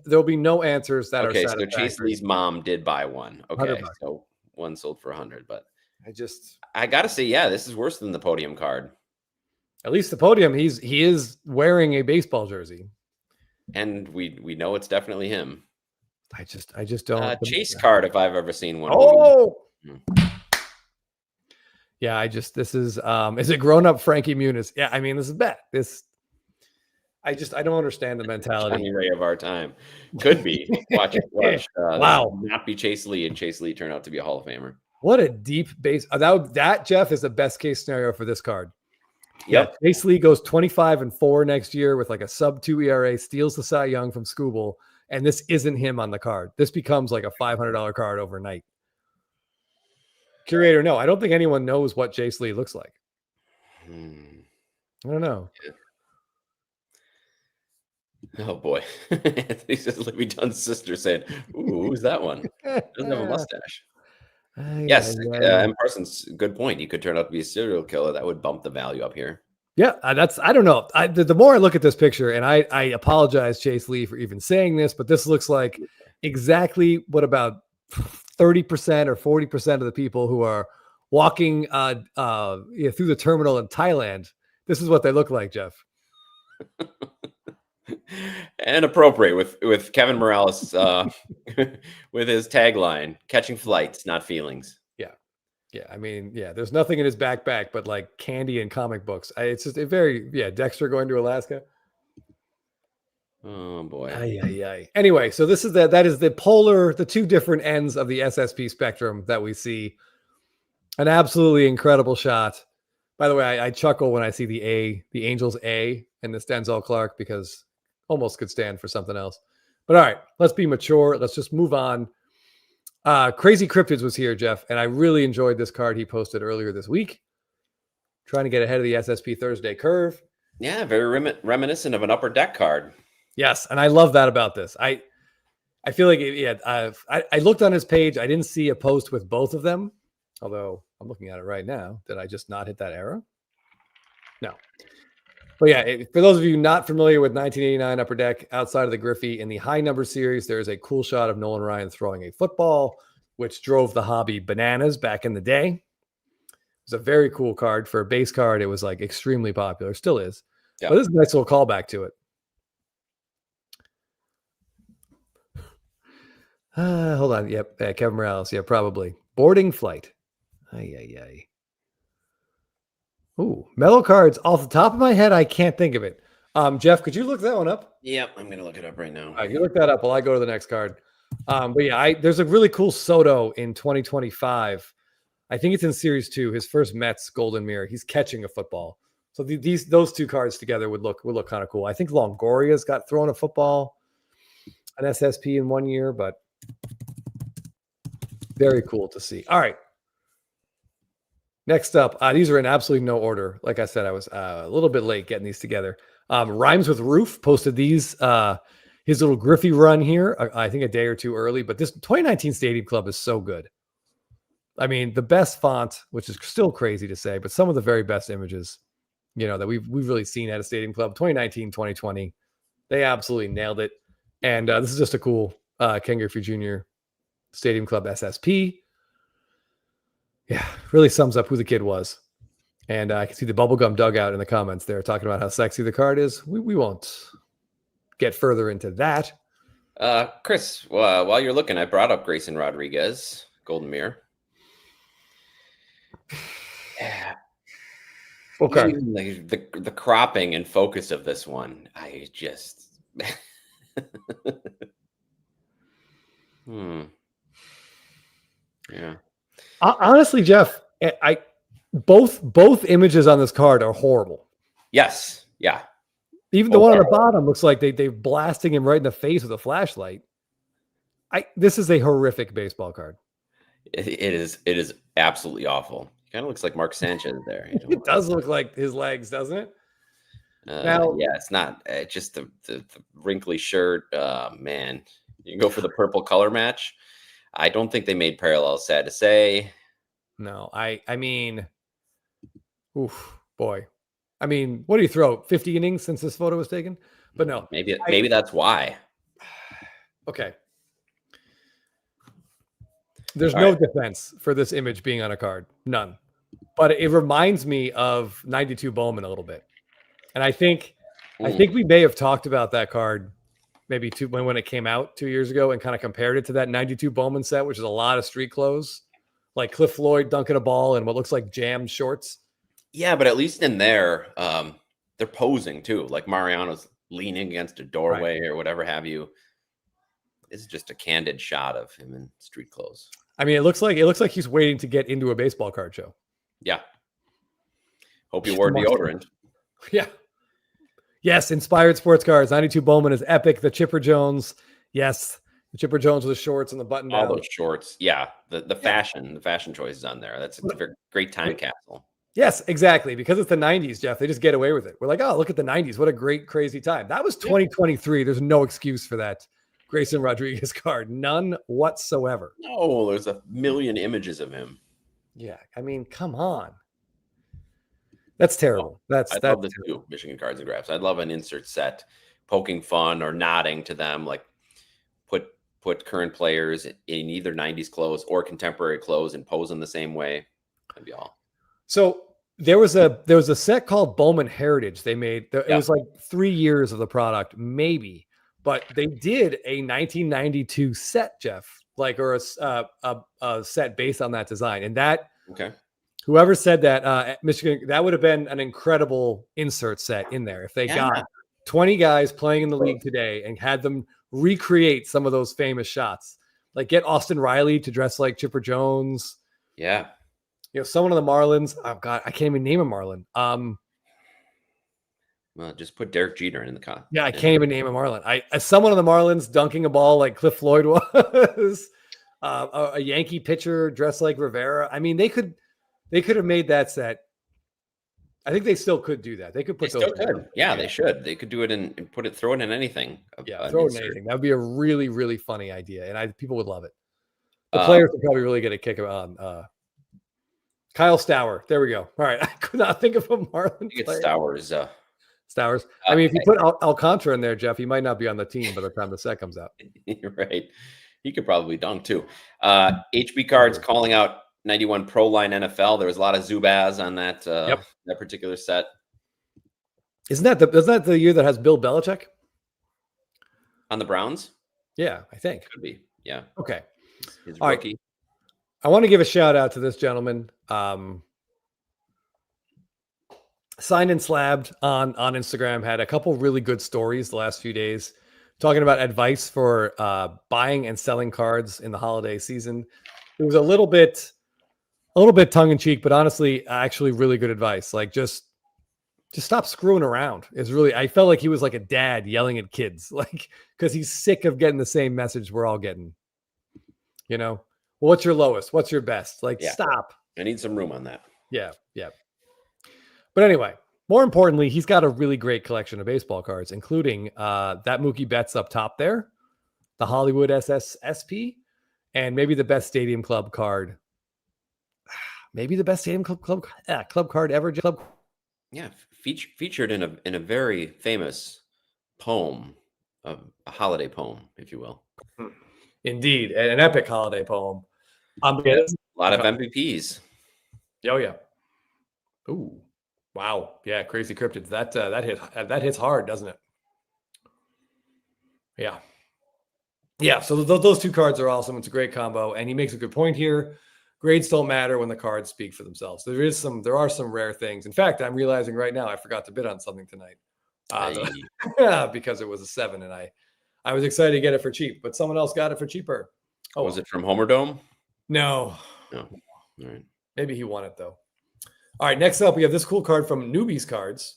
there'll be no answers that are satisfactory. So Chase Lee's mom did buy one. Okay, $100. so one sold for 100, but I gotta say, yeah, this is worse than the podium card. At least the podium, he is wearing a baseball jersey, and we know it's definitely him. I just don't. Chase card, if I've ever seen one. Oh. Yeah, this is a grown-up Frankie Muniz. Yeah, I mean, this is bad. I don't understand the mentality. Johnny Ray of our time. Could be. Watch. Wow. Not be Chase Lee, and Chase Lee turned out to be a Hall of Famer. What a deep base. That Jeff is the best case scenario for this card. Yep. Yeah, Chase Lee goes 25-4 next year with like a sub-2 ERA, steals the Cy Young from Skubal, and this isn't him on the card. This becomes like a $500 card overnight. Curator, no, I don't think anyone knows what Chase Lee looks like. I don't know. Yeah. Oh boy. Anthony says Libby Dunn's sister said, "Ooh, who's that one? Doesn't have a mustache." Yes, and Parsons, good point. He could turn out to be a serial killer. That would bump the value up here. Yeah, I don't know. The more I look at this picture, and I apologize, Chase Lee, for even saying this, but this looks like exactly what about 30% or 40% of the people who are walking through the terminal in Thailand. This is what they look like, Jeff. And appropriate with Kevin Morales with his tagline, "Catching flights, not feelings." Yeah. I mean, yeah, there's nothing in his backpack but like candy and comic books. It's just Dexter going to Alaska. Oh boy. Anyway, so this is that is the two different ends of the SSP spectrum that we see. An absolutely incredible shot. By the way, I chuckle when I see the Angels A in this Denzel Clark because almost could stand for something else. But all right, let's be mature. Let's just move on. Crazy Cryptids was here, Jeff, and I really enjoyed this card he posted earlier this week. Trying to get ahead of the SSP Thursday curve. Yeah, very reminiscent of an Upper Deck card. Yes, and I love that about this. I feel like I looked on his page. I didn't see a post with both of them, although I'm looking at it right now. Did I just not hit that arrow? No. But yeah, for those of you not familiar with 1989 Upper Deck, outside of the Griffey, in the high number series, there is a cool shot of Nolan Ryan throwing a football, which drove the hobby bananas back in the day. It was a very cool card. For a base card, it was like extremely popular. Still is. Yeah. But this is a nice little callback to it. Hold on. Yep. Kevin Morales. Yeah, probably. Boarding flight. Ooh, mellow cards. Off the top of my head, I can't think of it. Jeff, could you look that one up? Yep, I'm gonna look it up right now. All right, you look that up while I go to the next card. But yeah, there's a really cool Soto in 2025. I think it's in Series 2. His first Mets Golden Mirror. He's catching a football. So those two cards together would look kind of cool. I think Longoria's got thrown a football, an SSP in 1 year, but very cool to see. All right. Next up, these are in absolutely no order. Like I said, I was a little bit late getting these together. Rhymes with Roof posted these, his little Griffey run here, I think a day or two early, but this 2019 Stadium Club is so good. I mean, the best font, which is still crazy to say, but some of the very best images, that we've really seen at a Stadium Club. 2019, 2020, they absolutely nailed it. And this is just a cool Ken Griffey Jr. Stadium Club SSP. Yeah, really sums up who the kid was. And I can see the bubblegum dugout in the comments there talking about how sexy the card is. We won't get further into that. Chris, while you're looking, I brought up Grayson Rodriguez, Golden Mirror. Okay. The cropping and focus of this one, I just yeah. Honestly, Jeff, both images on this card are horrible. Yes. Yeah. Even the one on the bottom looks like they're blasting him right in the face with a flashlight. This is a horrific baseball card. It is absolutely awful. Kind of looks like Mark Sanchez there. It does look like his legs, doesn't it? Now, yeah, it's not just the wrinkly shirt. Man, you can go for the purple color match. I don't think they made parallels, sad to say. No, I mean, oof, boy. I mean, what do you throw? 50 innings since this photo was taken? But no. Maybe that's why. Okay. There's no defense for this image being on a card. None. But it reminds me of 92 Bowman a little bit. And I think we may have talked about that card maybe when it came out 2 years ago and kind of compared it to that 92 Bowman set, which is a lot of street clothes, like Cliff Floyd dunking a ball in what looks like jammed shorts. Yeah, but at least in there, they're posing too. Like Mariano's leaning against a doorway or whatever have you. This is just a candid shot of him in street clothes. I mean, it looks like he's waiting to get into a baseball card show. Yeah. Hope you wore deodorant. Yeah. Yes, inspired sports cards. 92 Bowman is epic. The Chipper Jones. Yes. The Chipper Jones with the shorts and the button down. All those shorts. Yeah. The fashion choices on there. That's a very great time capsule. Yes, exactly. Because it's the 90s, Jeff. They just get away with it. We're like, oh, look at the 90s. What a great, crazy time. That was 2023. There's no excuse for that Grayson Rodriguez card. None whatsoever. No, there's a million images of him. Yeah. I mean, come on. That's terrible. I'd love the two Michigan Cards and Graphs. I'd love an insert set poking fun or nodding to them, like put current players in either 90s clothes or contemporary clothes and pose in the same way. That'd be all. So there was a set called Bowman Heritage they made. It was like 3 years of the product, maybe, but they did a 1992 set, Jeff, or a set based on that design. And that, whoever said that, at Michigan, that would have been an incredible insert set in there if they got 20 guys playing in the league today and had them recreate some of those famous shots. Like get Austin Riley to dress like Chipper Jones. Yeah. Someone of the Marlins. Oh God, I can't even name a Marlin. Well, just put Derek Jeter in the con. Yeah, I can't even name a Marlin. Someone of the Marlins dunking a ball like Cliff Floyd was. A Yankee pitcher dressed like Rivera. I mean, they could have made that set. I think they still could do that. They could put those. Yeah, they should. They could do it and throw it in anything. Yeah, throw it in anything. That would be a really, really funny idea, and people would love it. The players would probably really get a kick on. Kyle Stauer. There we go. All right, I could not think of a Marlin player. Stowers. I mean, if you put Alcantara in there, Jeff, he might not be on the team by the time the set comes out. You're right. He could probably dunk too. HB Cards calling out 91 Pro Line NFL. There was a lot of Zubaz on that that particular set. Isn't that the year that has Bill Belichick on the Browns? Yeah, I think could be. Yeah. Okay. His All rookie. Right. I want to give a shout out to this gentleman. Signed and Slabbed on Instagram had a couple really good stories the last few days talking about advice for buying and selling cards in the holiday season. It was a little bit tongue in cheek, but honestly, actually really good advice. Like just stop screwing around. It's really, I felt like he was like a dad yelling at kids, like, because he's sick of getting the same message we're all getting. You know, well, what's your lowest? What's your best? Like, stop. I need some room on that. Yeah. But anyway, more importantly, he's got a really great collection of baseball cards, including that Mookie Betts up top there, the Hollywood SSP, and maybe the best Stadium Club card. Maybe the best Stadium Club card ever. Yeah, featured in a very famous poem, a holiday poem, if you will. Indeed, an epic holiday poem. A lot of MVPs. Oh yeah. Ooh, wow. Yeah, crazy cryptids. That hits hard, doesn't it? Yeah. So those two cards are awesome. It's a great combo, and he makes a good point here. Grades don't matter when the cards speak for themselves. There are some rare things. In fact, I'm realizing right now I forgot to bid on something tonight because it was a 7, and I was excited to get it for cheap, but someone else got it for cheaper. Oh, was it from Homer Dome? No. All right. Maybe he won it though. All right. Next up, we have this cool card from Newbies Cards.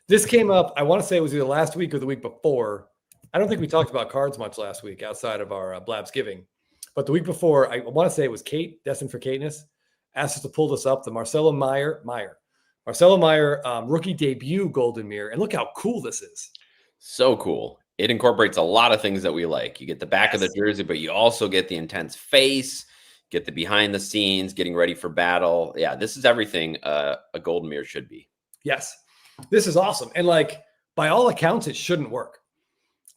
This came up, I want to say it was either last week or the week before. I don't think we talked about cards much last week outside of our Blabs Giving. But the week before, I want to say it was Kate, Destined for Kateness, asked us to pull this up, the Marcelo Meyer rookie debut Golden Mirror. And look how cool this is. So cool. It incorporates a lot of things that we like. You get the back of the jersey, but you also get the intense face, get the behind the scenes, getting ready for battle. Yeah, this is everything a Golden Mirror should be. Yes, this is awesome. And like, by all accounts, it shouldn't work.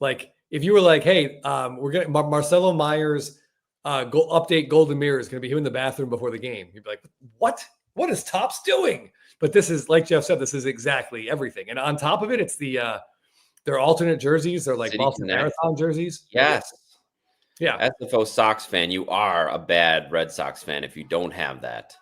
Like, if you were like, hey, we're getting Marcelo Meyer's update Golden Mirror is going to be him in the bathroom before the game. You'd be like, what? What is Topps doing? But this is, like Jeff said, this is exactly everything. And on top of it, it's their alternate jerseys. They're like City Boston Connect. Marathon jerseys. Yes. Yeah. SFO Sox fan, you are a bad Red Sox fan if you don't have that.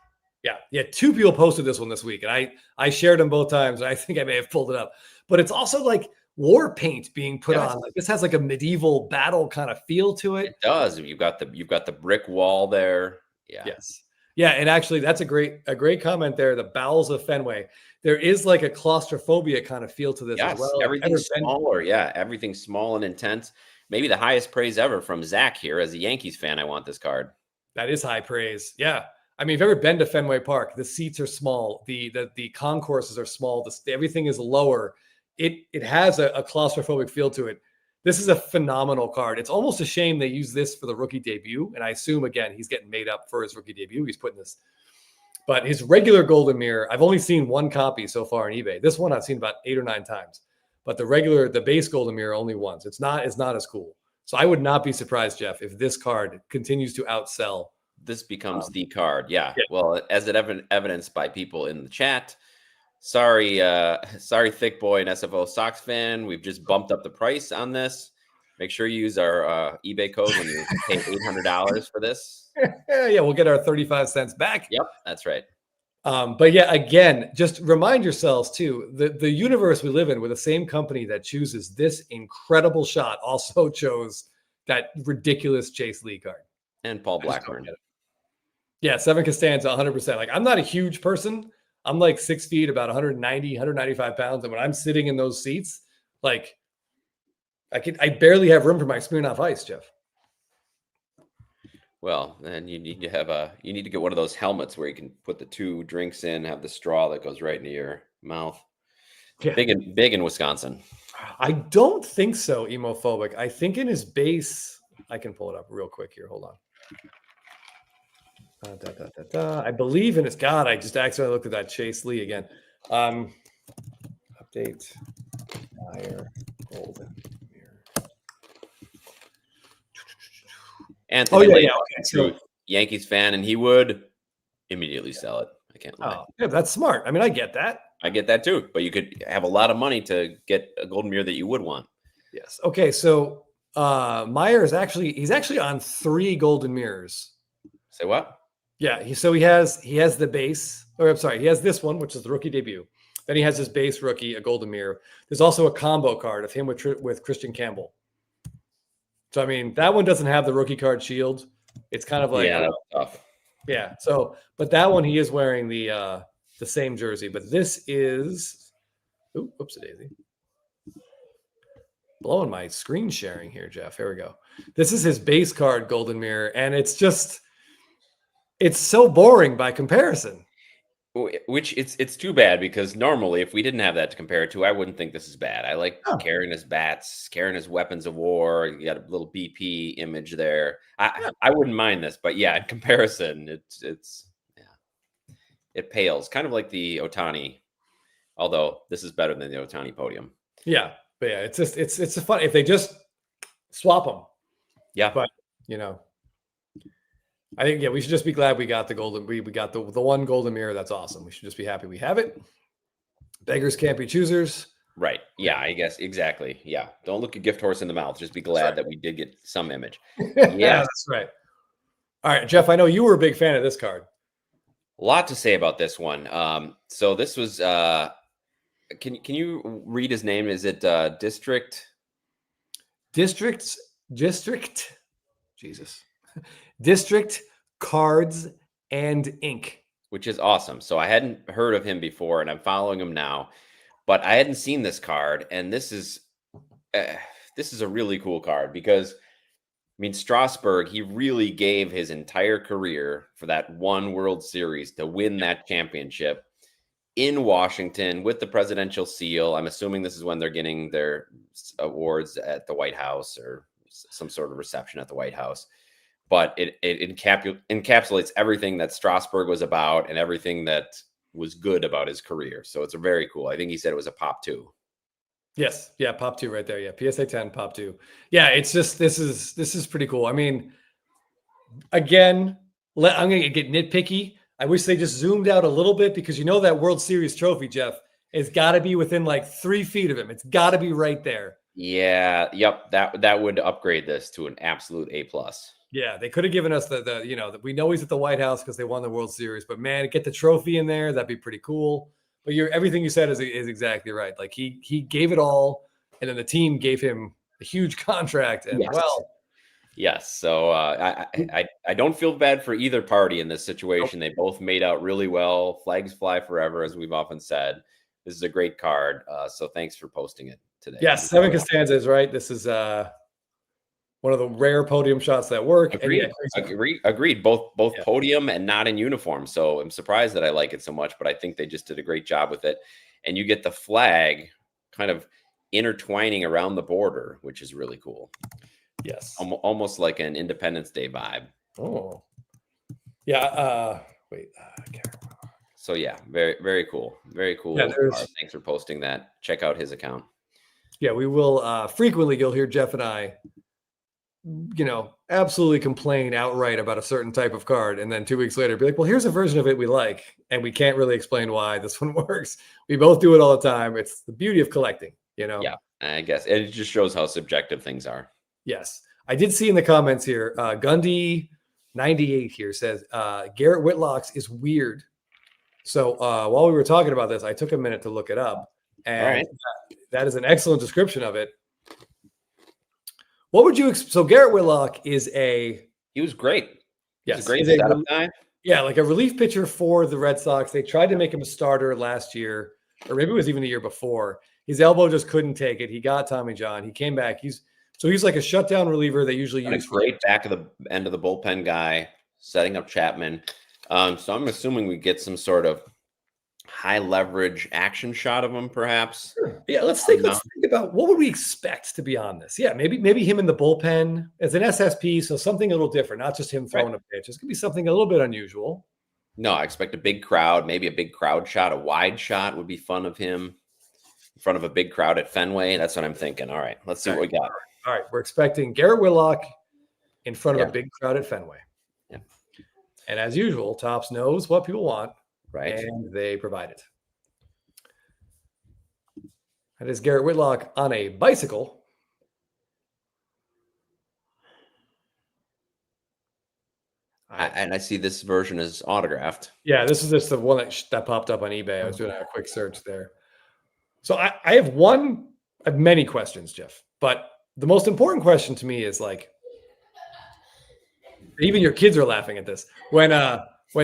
Yeah. 2 people posted this one this week, and I shared them both times, and I think I may have pulled it up. But it's also like war paint being put on. Like, this has like a medieval battle kind of feel to it. It does. You've got the brick wall there. Yeah. Yes. Yeah, and actually, that's a great comment there. The bowels of Fenway. There is like a claustrophobia kind of feel to this as well. Everything's smaller. Yeah, everything's small and intense. Maybe the highest praise ever from Zach here. As a Yankees fan, I want this card. That is high praise. Yeah. I mean, if you've ever been to Fenway Park, the seats are small. The concourses are small. Everything is lower. It has a claustrophobic feel to it. This is a phenomenal card. It's almost a shame they use this for the rookie debut. And I assume, again, he's getting made up for his rookie debut. He's putting this. But his regular Golden Mirror, I've only seen 1 copy so far on eBay. This one I've seen about 8 or 9 times. But the base Golden Mirror only once. It's not as cool. So I would not be surprised, Jeff, if this card continues to outsell. This becomes the card. Yeah. Well, as it evidenced by people in the chat. Sorry, Thick Boy and SFO Sox fan. We've just bumped up the price on this. Make sure you use our eBay code when you pay $800 for this. Yeah, we'll get our 35 cents back. Yep, that's right. But yeah, again, just remind yourselves too, the universe we live in, with the same company that chooses this incredible shot also chose that ridiculous Chase Lee card. And Paul Blackburn. Yeah, 7 Costanza, 100%. Like, I'm not a huge person. I'm like 6 feet, about 190, 195 pounds. And when I'm sitting in those seats, like I barely have room for my Smirnoff Ice, Jeff. Well, then you need to get one of those helmets where you can put the 2 drinks in, have the straw that goes right into your mouth. Yeah. Big in Wisconsin. I don't think so, Emophobic. I think in his base, I can pull it up real quick here. Hold on. I believe in his God. I just accidentally looked at that Chase Lee again. Update. Fire Golden Mirror. Anthony, okay. So, Yankees fan, and he would immediately sell it. I can't lie. Oh, yeah, that's smart. I mean, I get that. I get that too. But you could have a lot of money to get a Golden Mirror that you would want. Yes. Okay. So Meyer is actually on 3 Golden Mirrors. Say what? Yeah. He has the base. Or I'm sorry, he has this one, which is the rookie debut. Then he has his base rookie, a golden mirror. There's also a combo card of him with Christian Campbell. So I mean, that one doesn't have the rookie card shield. It's kind of like Yeah, that's tough. yeah. So, but that one he is wearing the same jersey. But this is, whoops a daisy, blowing my screen sharing here, Jeff. Here we go. This is his base card golden mirror, and it's so boring by comparison. Which it's too bad, because normally if we didn't have that to compare it to, I wouldn't think this is bad. I like carrying his bats, carrying his weapons of war. You got a little BP image there. I wouldn't mind this, but yeah, in comparison, it's it pales. Kind of like the Ohtani, although this is better than the Ohtani podium. Yeah, but yeah, it's just it's a fun if they just swap them. Yeah, but you know. I think, yeah, we should just be glad we got the golden. We got the one golden mirror. That's awesome. We should just be happy we have it. Beggars can't be choosers. Right. Yeah, I guess. Exactly. Yeah. Don't look a gift horse in the mouth. Just be glad that we did get some image. Yeah, that's right. All right, Jeff, I know you were a big fan of this card. A lot to say about this one. So this was, can you read his name? Is it District? Jesus. District Cards and Ink, which is awesome. So I hadn't heard of him before, and I'm following him now, but I hadn't seen this card, and this is a really cool card because, I mean, Strasburg, he really gave his entire career for that one World Series to win that championship in Washington with the presidential seal. I'm assuming this is when they're getting their awards at the White House or some sort of reception at the White House. But it encapsulates everything that Strasburg was about and everything that was good about his career. So it's a very cool. I think he said it was a Pop 2. Yes. Yeah. Pop 2 right there. Yeah. PSA 10, Pop 2. Yeah. It's just, this is pretty cool. I mean, again, I'm going to get nitpicky. I wish they just zoomed out a little bit because that World Series trophy, Jeff, it's got to be within like 3 feet of him. It's got to be right there. Yeah. Yep. That would upgrade this to an absolute A+. Yeah, they could have given us the we know he's at the White House because they won the World Series, but man, get the trophy in there, that'd be pretty cool. But everything you said is exactly right. Like he gave it all, and then the team gave him a huge contract, and yes. So I don't feel bad for either party in this situation. Nope. They both made out really well. Flags fly forever, as we've often said. This is a great card. So thanks for posting it today. Yes, Seven Costanza is right. This is one of the rare podium shots that work. Agreed. Both podium and not in uniform. So I'm surprised that I like it so much, but I think they just did a great job with it. And you get the flag kind of intertwining around the border, which is really cool. Yes. Almost like an Independence Day vibe. Oh, yeah. Wait. So yeah, very, very cool. Very cool. Yeah, thanks for posting that. Check out his account. Yeah, we will frequently. You'll hear Jeff and I absolutely complain outright about a certain type of card. And then 2 weeks later, be like, well, here's a version of it we like. And we can't really explain why this one works. We both do it all the time. It's the beauty of collecting, Yeah, I guess. And it just shows how subjective things are. Yes. I did see in the comments here, Gundy 98 here says, Garrett Whitlock's is weird. So while we were talking about this, I took a minute to look it up. And that is an excellent description of it. What would you so Garrett Whitlock he was great. Yes, he's a great setup guy. Yeah, like a relief pitcher for the Red Sox. They tried to make him a starter last year, or maybe it was even the year before. His elbow just couldn't take it. He got Tommy John. He came back. He's like a shutdown reliever they usually use. A great back of the end of the bullpen guy, setting up Chapman. So I'm assuming we get some sort of high leverage action shot of him, perhaps. Sure. Yeah, let's think about what would we expect to be on this. Yeah, maybe him in the bullpen as an SSP, so something a little different, not just him throwing a pitch. It's gonna be something a little bit unusual. No, I expect a big crowd, maybe a big crowd shot, a wide shot would be fun of him in front of a big crowd at Fenway. That's what I'm thinking. All right, let's see what we got. All right, we're expecting Garrett Whitlock in front of a big crowd at Fenway. Yeah. And as usual, Topps knows what people want. Right. And they provide it. That is Garrett Whitlock on a bicycle. And I see this version is autographed. Yeah, this is just the one that popped up on eBay. I was doing a quick search there. So I have many questions, Jeff, but the most important question to me is like, even your kids are laughing at this. When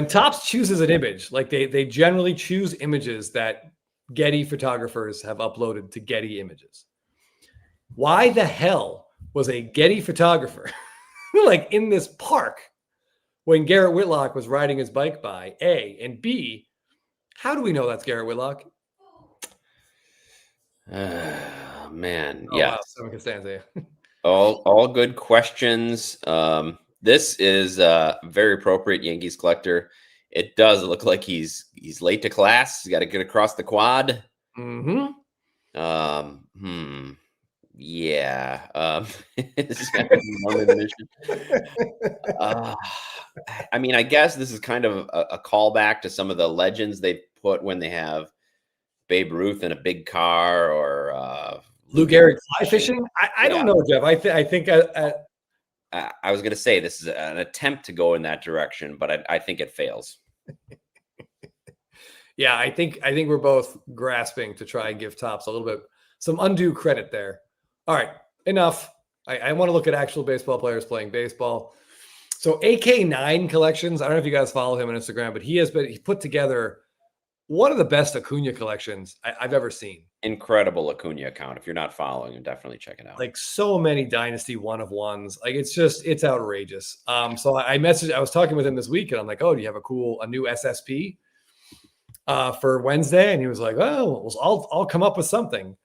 Topps chooses an image, like they generally choose images that Getty photographers have uploaded to Getty Images. Why the hell was a Getty photographer like in this park when Garrett Whitlock was riding his bike by? A, and B, how do we know that's Garrett Whitlock? Man, yeah. Wow, Simon Costanza. All good questions. This is very appropriate Yankees collector. It does look like he's late to class. He's got to get across the quad. Mm-hmm. Yeah. This is kind of another mission. I mean, I guess this is kind of a callback to some of the legends they put when they have Babe Ruth in a big car or Lou Gehrig fly fishing. I don't know, Jeff. I think I was going to say this is an attempt to go in that direction, but I think it fails. Yeah, I think we're both grasping to try and give Topps a little bit some undue credit there. All right, enough. I want to look at actual baseball players playing baseball. So AK9 Collections, I don't know if you guys follow him on Instagram, but he put together one of the best Acuna collections I've ever seen. Incredible Acuna account. If you're not following him, definitely check it out. Like so many Dynasty 1-of-1s. Like it's outrageous. So I was talking with him this week and I'm like, oh, do you have a new SSP for Wednesday? And he was like, oh, well, I'll come up with something.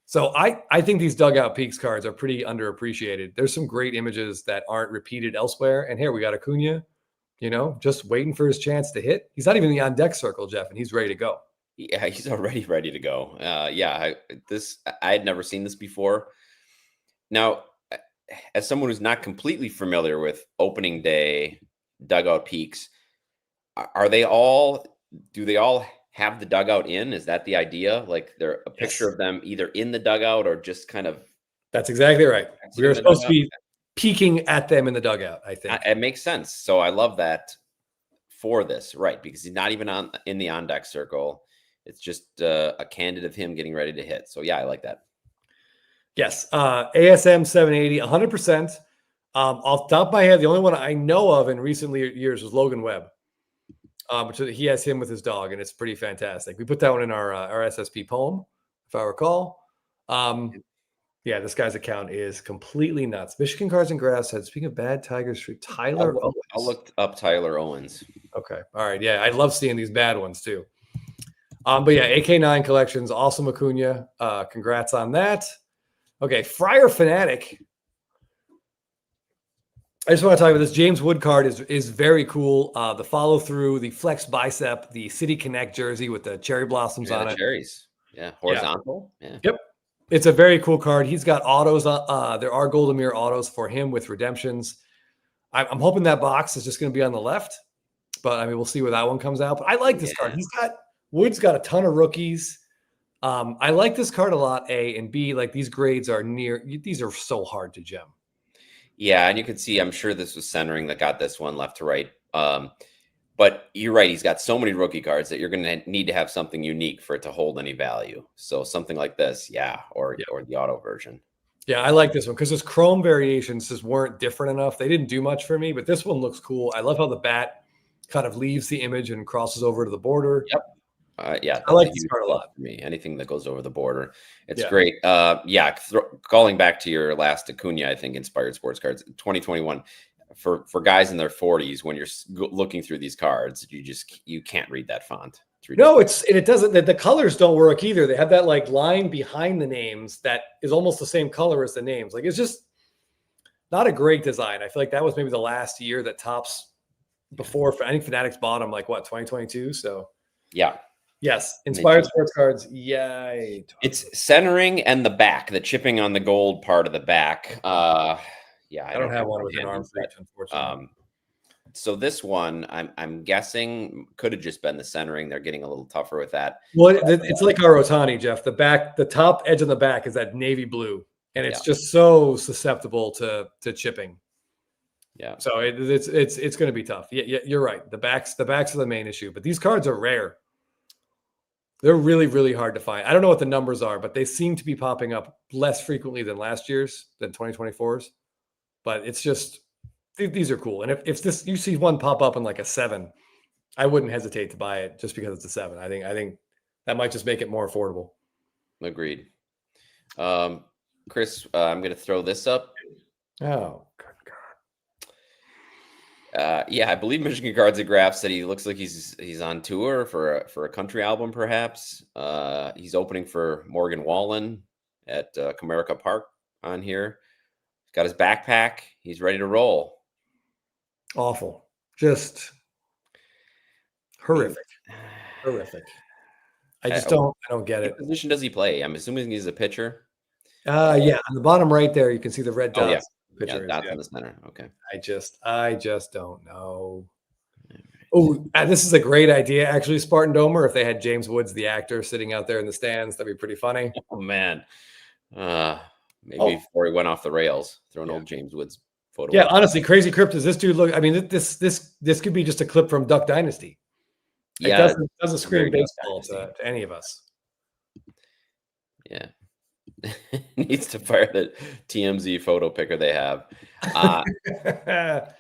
So I think these Dugout Peaks cards are pretty underappreciated. There's some great images that aren't repeated elsewhere. And here we got Acuna, just waiting for his chance to hit. He's not even in the on deck circle, Jeff, and he's ready to go. Yeah, he's already ready to go. I had never seen this before. Now, as someone who's not completely familiar with opening day Dugout Peaks, do they all have the dugout in? Is that the idea? Like they're a picture of them either in the dugout or just kind of. That's exactly right. We were supposed to be peeking at them in the dugout, I think. It makes sense. So I love that for this, right? Because he's not even in the on deck circle. It's just a candid of him getting ready to hit. So yeah, I like that. Yes. ASM 780, 100%. Off the top of my head, the only one I know of in recent years was Logan Webb. Which he has him with his dog, and it's pretty fantastic. We put that one in our SSP poem, if I recall. Yeah, this guy's account is completely nuts. Michigan Cars and Grass said, speaking of bad Tigers Street, Tyler Owens. I'll look up Tyler Owens. Okay. All right. Yeah, I love seeing these bad ones too. But yeah, AK9 Collections, awesome Acuna. Congrats on that. Okay, Friar Fanatic. I just want to talk about this. James Wood card is very cool. The follow through, the flex bicep, the City Connect jersey with the cherry blossoms on it. Cherries. Yeah. Horizontal. Yeah. Yep. It's a very cool card. He's got autos. There are Golden Mirror autos for him with redemptions. I'm hoping that box is just going to be on the left, but I mean, we'll see where that one comes out. But I like this card. Wood's got a ton of rookies. I like this card a lot, A, and B, like these grades these are so hard to gem. Yeah, and you can see, I'm sure this was centering that got this one left to right. But you're right. He's got so many rookie cards that you're going to need to have something unique for it to hold any value. So something like this, or the auto version. Yeah, I like this one because his chrome variations just weren't different enough. They didn't do much for me, but this one looks cool. I love how the bat kind of leaves the image and crosses over to the border. Yep. I like this card a lot. For me, anything that goes over the border, it's great. Calling back to your last Acuna, I think inspired sports cards 2021 for guys in their 40s. When you're looking through these cards, you can't read that font. No, it doesn't. The colors don't work either. They have that like line behind the names that is almost the same color as the names. Like it's just not a great design. I feel like that was maybe the last year that Topps before. I think Fanatics bought them like 2022. So yeah. Yes, inspired sports cards. Yay! It's centering and the back, the chipping on the gold part of the back. I don't have one with an arm reach, unfortunately. So this one, I'm guessing could have just been the centering. They're getting a little tougher with that. Well, it's like our Ohtani, Jeff. The top edge on the back is that navy blue, and it's just so susceptible to chipping. Yeah. So it's going to be tough. Yeah, you're right. The backs are the main issue, but these cards are rare. They're really, really hard to find. I don't know what the numbers are, but they seem to be popping up less frequently than last year's, than 2024's. But it's just, these are cool. And if this, you see one pop up in like a 7, I wouldn't hesitate to buy it just because it's a 7. I think that might just make it more affordable. Agreed. Chris, I'm going to throw this up. Oh, good God. Yeah, I believe Michigan Cards and Graphs said he looks like he's on tour for a country album, perhaps. He's opening for Morgan Wallen at Comerica Park on here. He's got his backpack. He's ready to roll. Awful. Just horrific. Horrific. I don't get it. What position does he play? I'm assuming he's a pitcher. Yeah, on the bottom right there, you can see the red dots. Oh, yeah. Pitcher Yeah, dots in the center. Okay. I just don't know. Oh, this is a great idea, actually, Spartan Domer. If they had James Woods, the actor, sitting out there in the stands, that'd be pretty funny. Oh man, maybe before he went off the rails, throw an old James Woods photo. Yeah, honestly, Crazy Crypt, does this dude look? I mean, this could be just a clip from Duck Dynasty. Yeah, it doesn't scream baseball to any of us. Yeah. Needs to fire the TMZ photo picker they have.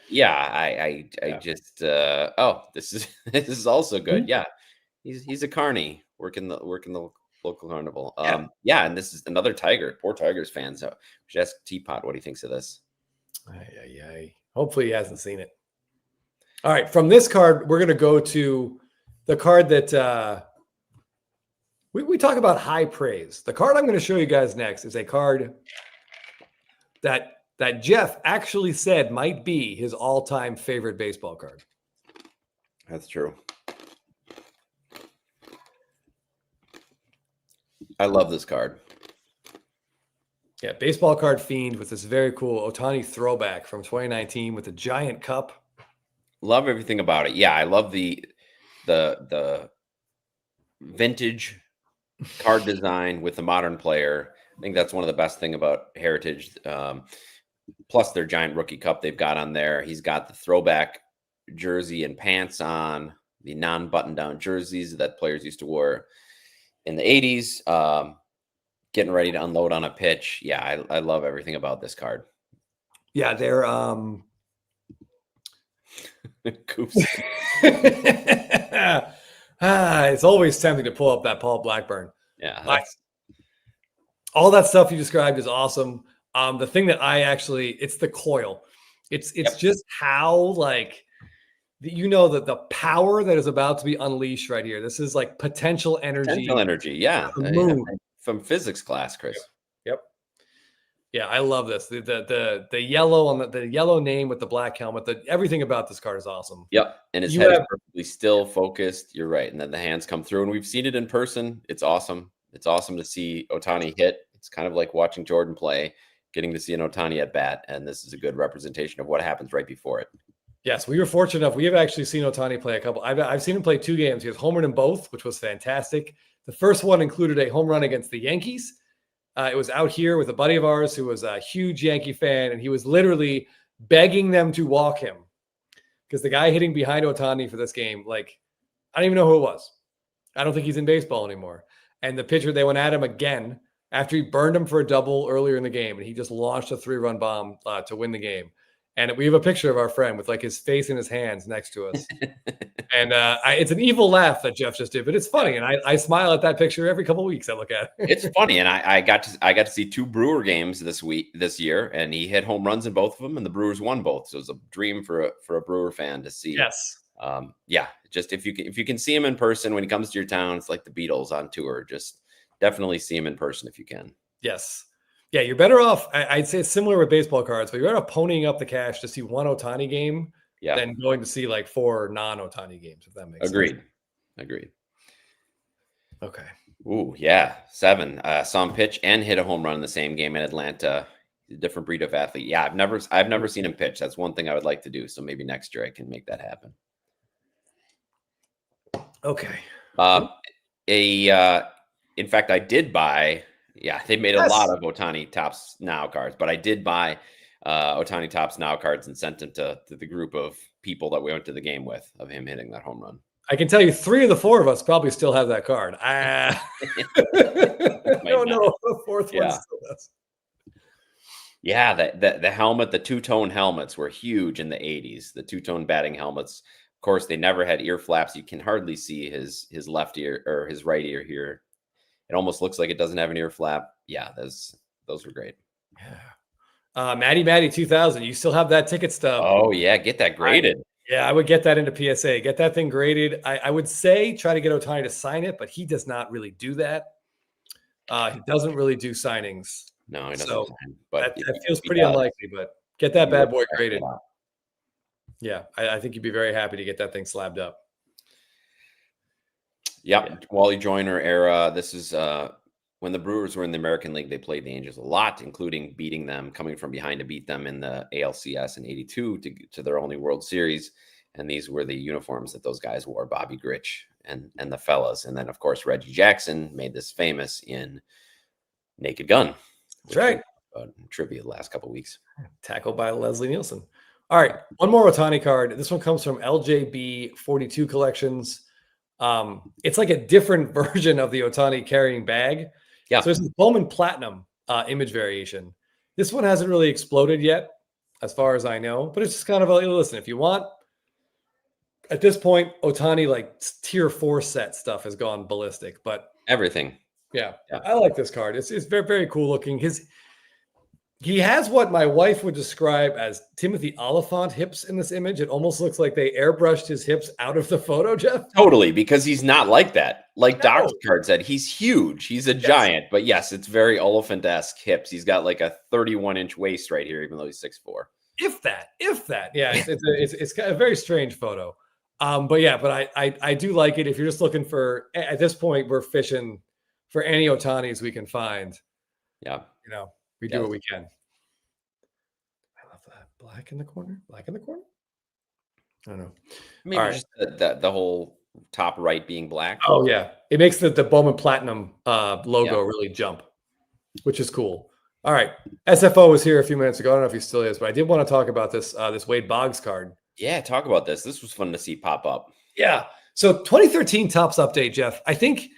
Yeah, I just this is also good. Yeah, he's a carny working the local carnival. Yeah, and this is another Tiger. Poor Tigers fans. So we should ask Teapot what he thinks of this. Hopefully he hasn't seen it. All right, from this card, we're gonna go to the card that we talk about high praise. The card I'm going to show you guys next is a card that Jeff actually said might be his all-time favorite baseball card. That's true. I love this card. Yeah, baseball card fiend with this very cool Ohtani throwback from 2019 with a giant cup. Love everything about it. Yeah, I love the vintage card design with the modern player. I think that's one of the best thing about Heritage. Plus their giant rookie cup they've got on there. He's got the throwback jersey and pants on, the non-button down jerseys that players used to wear in the 80s. Getting ready to unload on a pitch. Yeah, I love everything about this card. Yeah, they're Coops. It's always tempting to pull up that Paul Blackburn. Yeah. All that stuff you described is awesome. The thing that it's the coil. It's just how, like, that the power that is about to be unleashed right here. This is like potential energy. Potential energy, yeah. From physics class, Chris. Yep. Yeah, I love this. The yellow on the yellow name with the black helmet. Everything about this card is awesome. Yep, and his head is perfectly still, focused. You're right, and then the hands come through, and we've seen it in person. It's awesome. It's awesome to see Ohtani hit. It's kind of like watching Jordan play, getting to see an Ohtani at bat, and this is a good representation of what happens right before it. Yes, we were fortunate enough. We have actually seen Ohtani play a couple. I've seen him play 2 games. He was home run in both, which was fantastic. The first one included a home run against the Yankees. It was out here with a buddy of ours who was a huge Yankee fan, and he was literally begging them to walk him because the guy hitting behind Ohtani for this game, like, I don't even know who it was. I don't think he's in baseball anymore. And the pitcher, they went at him again after he burned him for a double earlier in the game, and he just launched a 3-run bomb to win the game. And we have a picture of our friend with like his face in his hands next to us. And it's an evil laugh that Jeff just did, but it's funny. And I smile at that picture every couple of weeks I look at it. It's funny. And I got to see 2 Brewer games this year, and he hit home runs in both of them, and the Brewers won both. So it was a dream for a Brewer fan to see. Yes. Yeah. Just if you can see him in person when he comes to your town, it's like the Beatles on tour. Just definitely see him in person if you can. Yes. Yeah, you're better off. I'd say it's similar with baseball cards, but you're better off ponying up the cash to see one Ohtani game than going to see like 4 non-Ohtani games, if that makes sense. Agreed. Okay. Ooh, yeah. 7. Saw him pitch and hit a home run in the same game in Atlanta. He's a different breed of athlete. Yeah, I've never seen him pitch. That's one thing I would like to do. So maybe next year I can make that happen. Okay. In fact, I did buy. Yeah, they made a lot of Ohtani Tops Now cards, but I did buy Ohtani Topps Now cards and sent them to the group of people that we went to the game with of him hitting that home run. I can tell you 3 of the 4 of us probably still have that card. I don't know if the 4th one still does. Yeah, the helmet, the two-tone helmets were huge in the 80s. The two-tone batting helmets. Of course, they never had ear flaps. You can hardly see his left ear or his right ear here. It almost looks like it doesn't have an ear flap. Yeah, those were great. Yeah. Matty 2000, you still have that ticket stub. Oh, yeah, get that graded. I would get that into PSA. Get that thing graded. I would say try to get Ohtani to sign it, but he does not really do that. He doesn't really do signings. No, he doesn't. So but that feels pretty unlikely, but get that bad boy graded. Yeah, I think you'd be very happy to get that thing slabbed up. Yep. Yeah. Wally Joyner era. This is when the Brewers were in the American League, they played the Angels a lot, including beating them, coming from behind to beat them in the ALCS in '82 to their only World Series. And these were the uniforms that those guys wore, Bobby Grich and the fellas. And then, of course, Reggie Jackson made this famous in Naked Gun. That's right. Trivia the last couple of weeks. Tackled by Leslie Nielsen. All right. One more Ohtani card. This one comes from LJB 42 Collections. It's like a different version of the Ohtani carrying bag. Yeah. So it's a Bowman Platinum image variation. This one hasn't really exploded yet, as far as I know, but it's just kind of a listen. If you want, at this point, Ohtani like tier 4 set stuff has gone ballistic, but everything. Yeah. I like this card. It's very, very cool looking. He has what my wife would describe as Timothy Oliphant hips in this image. It almost looks like they airbrushed his hips out of the photo, Jeff. Totally, because he's not like that. Like Doc's card said, he's huge. He's a giant, but yes, it's very Oliphant-esque hips. He's got like a 31-inch waist right here, even though he's 6'4". If that. Yeah, it's kind of a very strange photo. But I do like it. If you're just looking for, at this point, we're fishing for any Ohtanis we can find. Yeah. We do what we can. I love that. Black in the corner? I don't know. Maybe just the whole top right being black. Oh, yeah. It makes the Bowman Platinum logo really jump, which is cool. All right. SFO was here a few minutes ago. I don't know if he still is, but I did want to talk about this Wade Boggs card. Yeah, talk about this. This was fun to see pop up. Yeah. So 2013 Topps update, Jeff. I think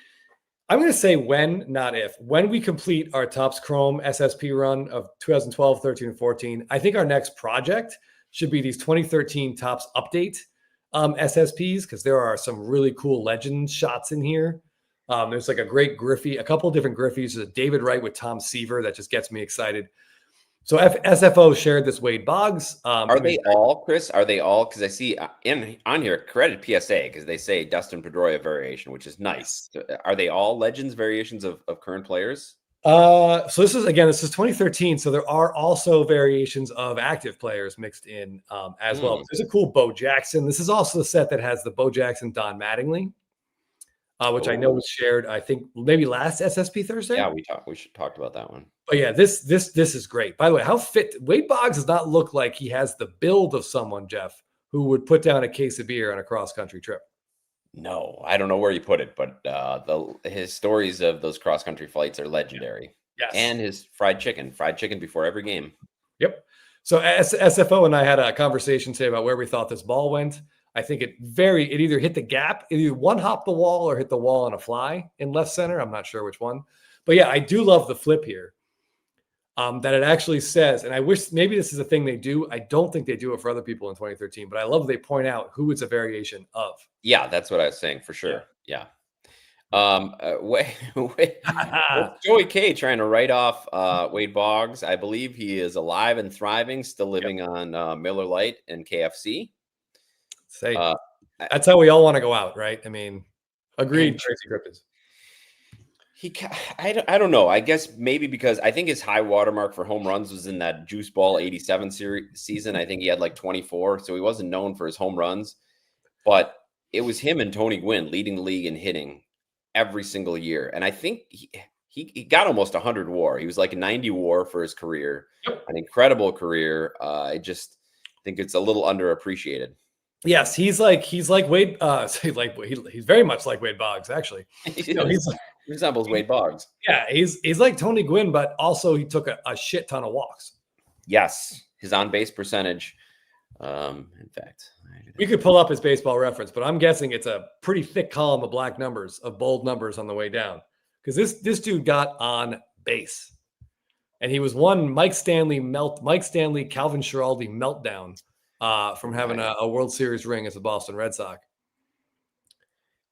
I'm going to say when, not if. When we complete our Topps Chrome SSP run of 2012, 13, and 14, I think our next project should be these 2013 Topps update SSPs, because there are some really cool legend shots in here. There's like a great Griffey, a couple of different Griffies. There's a David Wright with Tom Seaver that just gets me excited. So SFO shared this Wade Boggs. Are they all, Chris? Are they all? Because I see on here, credit PSA, because they say Dustin Pedroia variation, which is nice. So are they all Legends variations of current players? So this is 2013. So there are also variations of active players mixed in as well. There's a cool Bo Jackson. This is also the set that has the Bo Jackson Don Mattingly, which I know was shared, I think maybe last SSP Thursday. Yeah, we should talk about that one. But yeah, this is great. By the way, how fit Wade Boggs does not look like he has the build of someone, Jeff, who would put down a case of beer on a cross-country trip. No, I don't know where you put it, but his stories of those cross-country flights are legiondary. Yes. And his fried chicken before every game. Yep. So SFO and I had a conversation today about where we thought this ball went. I think it either hit the gap, it either one hop the wall or hit the wall on a fly in left center. I'm not sure which one. But yeah, I do love the flip here. That it actually says, and I wish maybe this is a thing they do. I don't think they do it for other people in 2013, but I love they point out who it's a variation of. Yeah, that's what I was saying for sure. Yeah. Joey K trying to write off Wade Boggs. I believe he is alive and thriving, still living on Miller Lite and KFC. That's how we all want to go out, right? I mean, agreed. Tracy Griffiths. I don't know. I guess maybe because I think his high watermark for home runs was in that Juice Ball 87 season. I think he had like 24, so he wasn't known for his home runs. But it was him and Tony Gwynn leading the league in hitting every single year. And I think he got almost 100 WAR. He was like a 90 WAR for his career. Yep. An incredible career. I just think it's a little underappreciated. Yes, he's like Wade. He's very much like Wade Boggs, actually. He resembles Wade Boggs. Yeah, he's like Tony Gwynn, but also he took a shit ton of walks. Yes, his on-base percentage. In fact, we could pull up his baseball reference, but I'm guessing it's a pretty thick column of black numbers, of bold numbers on the way down. Because this dude got on base. And he was one Mike Stanley, Calvin Schiraldi meltdown from having a World Series ring as a Boston Red Sox.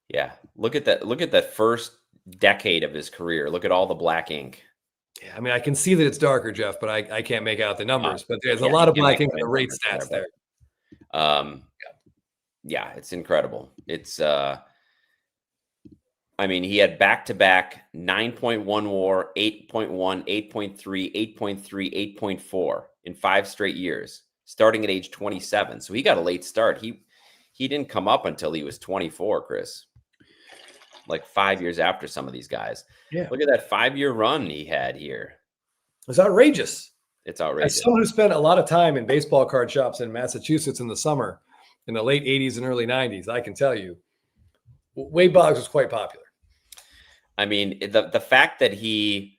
Yeah, look at that. Look at that first decade of his career. Look at all the black ink. Yeah, I mean, I can see that it's darker, Jeff, but I can't make out the numbers. But there's a lot of black ink in the rate stats there. Yeah, it's incredible. It's I mean, he had back-to-back 9.1 WAR, 8.1, 8.3, 8.3, 8.4 in 5 straight years, starting at age 27. So he got a late start. He didn't come up until he was 24, Chris. Like 5 years after some of these guys. Yeah. Look at that 5-year run he had here. It's outrageous. It's outrageous. As someone who spent a lot of time in baseball card shops in Massachusetts in the summer, in the late 80s and early 90s, I can tell you, Wade Boggs was quite popular. I mean, the fact that he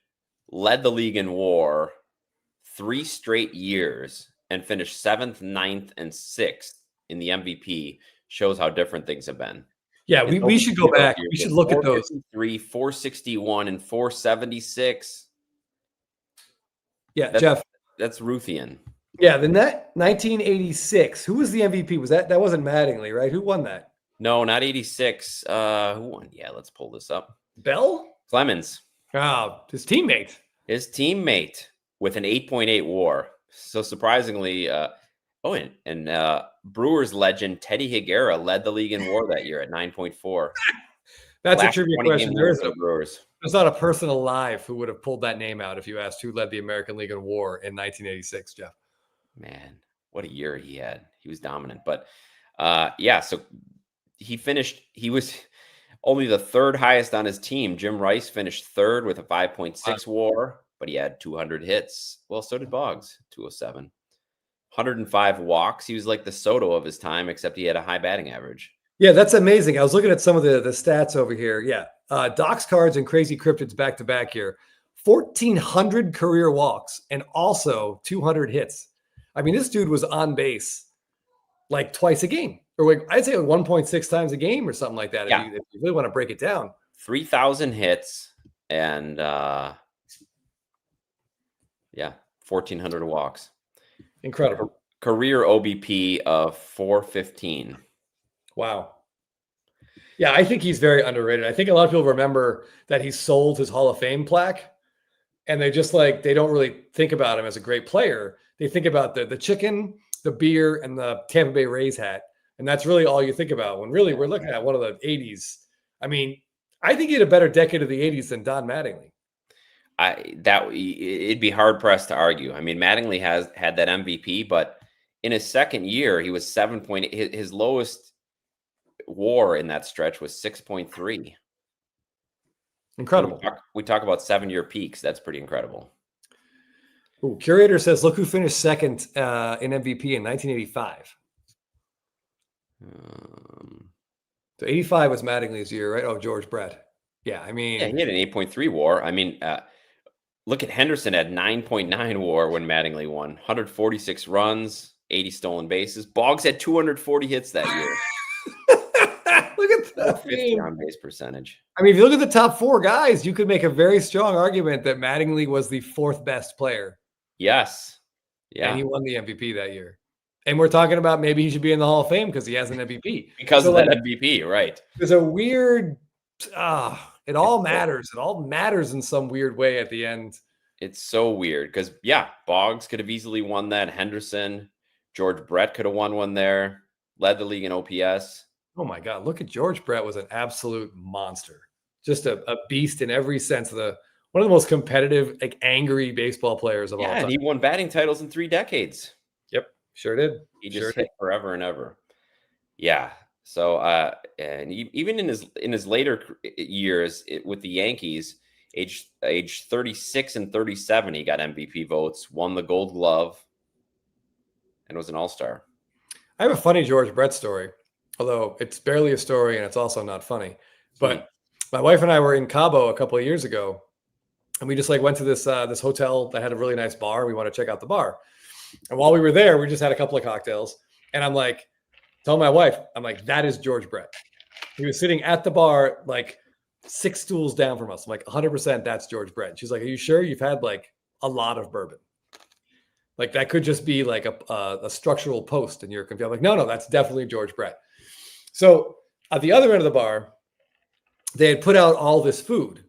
led the league in WAR 3 straight years and finished 7th, 9th, and 6th in the MVP shows how different things have been. Yeah, we should go back. We should look at those. 461, and 476. Yeah, Jeff. That's Ruthian. Yeah, the 1986. Who was the MVP? Was that wasn't Mattingly, right? Who won that? No, not 86. Who won? Yeah, let's pull this up. Bell? Clemens. Oh, his teammate. His teammate with an 8.8 WAR. So surprisingly, Brewers legend Teddy Higuera led the league in WAR that year at 9.4. That's a trivia question. There's not a person alive who would have pulled that name out if you asked who led the American League in WAR in 1986, Jeff. Man, what a year he had. He was dominant. But yeah, so he was only the 3rd highest on his team. Jim Rice finished 3rd with a 5.6 WAR, but he had 200 hits. Well, so did Boggs, 207. 105 walks. He was like the Soto of his time, except he had a high batting average. Yeah, that's amazing. I was looking at some of the stats over here. Yeah. Doc's cards and Crazy Cryptids back-to-back here. 1,400 career walks and also 200 hits. I mean, this dude was on base like twice a game. Or like, I'd say 1.6 times a game or something like that. Yeah. If you really want to break it down. 3,000 hits and 1,400 walks. Incredible. Career OBP of 415. Wow. Yeah, I think he's very underrated. I think a lot of people remember that he sold his Hall of Fame plaque, and they don't really think about him as a great player. They think about the chicken, the beer, and the Tampa Bay Rays hat. And that's really all you think about when really we're looking at one of the 80s. I mean, I think he had a better decade of the 80s than Don Mattingly. It'd be hard pressed to argue. I mean, Mattingly had that MVP, but in his second year, he was 7.8. His lowest WAR in that stretch was 6.3. Incredible. We talk about 7-year peaks. That's pretty incredible. Ooh, Curator says, look who finished second in MVP in 1985. So 85 was Mattingly's year, right? Oh, George Brett. Yeah, I mean. Yeah, he had an 8.3 WAR. I mean, look at Henderson had 9.9 WAR when Mattingly won. 146 runs, 80 stolen bases. Boggs had 240 hits that year. Look at that. 50 on base percentage. I mean, if you look at the top 4 guys, you could make a very strong argument that Mattingly was the 4th best player. Yes. Yeah. And he won the MVP that year. And we're talking about maybe he should be in the Hall of Fame because he has an MVP. Because of that MVP, right. There's a weird, it all matters. It all matters in some weird way at the end. It's so weird because, yeah, Boggs could have easily won that. Henderson, George Brett could have won one there, led the league in OPS. Oh, my God. Look at George Brett was an absolute monster. Just a beast in every sense. One of the most competitive, like angry baseball players of all time. Yeah, and he won batting titles in 3 decades. Yep, sure did. He just hit forever and ever. Yeah. So, and even in his later years with the Yankees, age 36 and 37, he got MVP votes, won the Gold Glove, and was an All-Star. I have a funny George Brett story, although it's barely a story and it's also not funny. But my wife and I were in Cabo a couple of years ago, and we just went to this hotel that had a really nice bar. We want to check out the bar. And while we were there, we just had a couple of cocktails. And I'm like, telling my wife, I'm like, that is George Brett. He was sitting at the bar, like 6 stools down from us. I'm like, 100% that's George Brett. She's like, are you sure? You've had like a lot of bourbon. Like that could just be like a structural post and you're confused. I'm like, no, that's definitely George Brett. So at the other end of the bar, they had put out all this food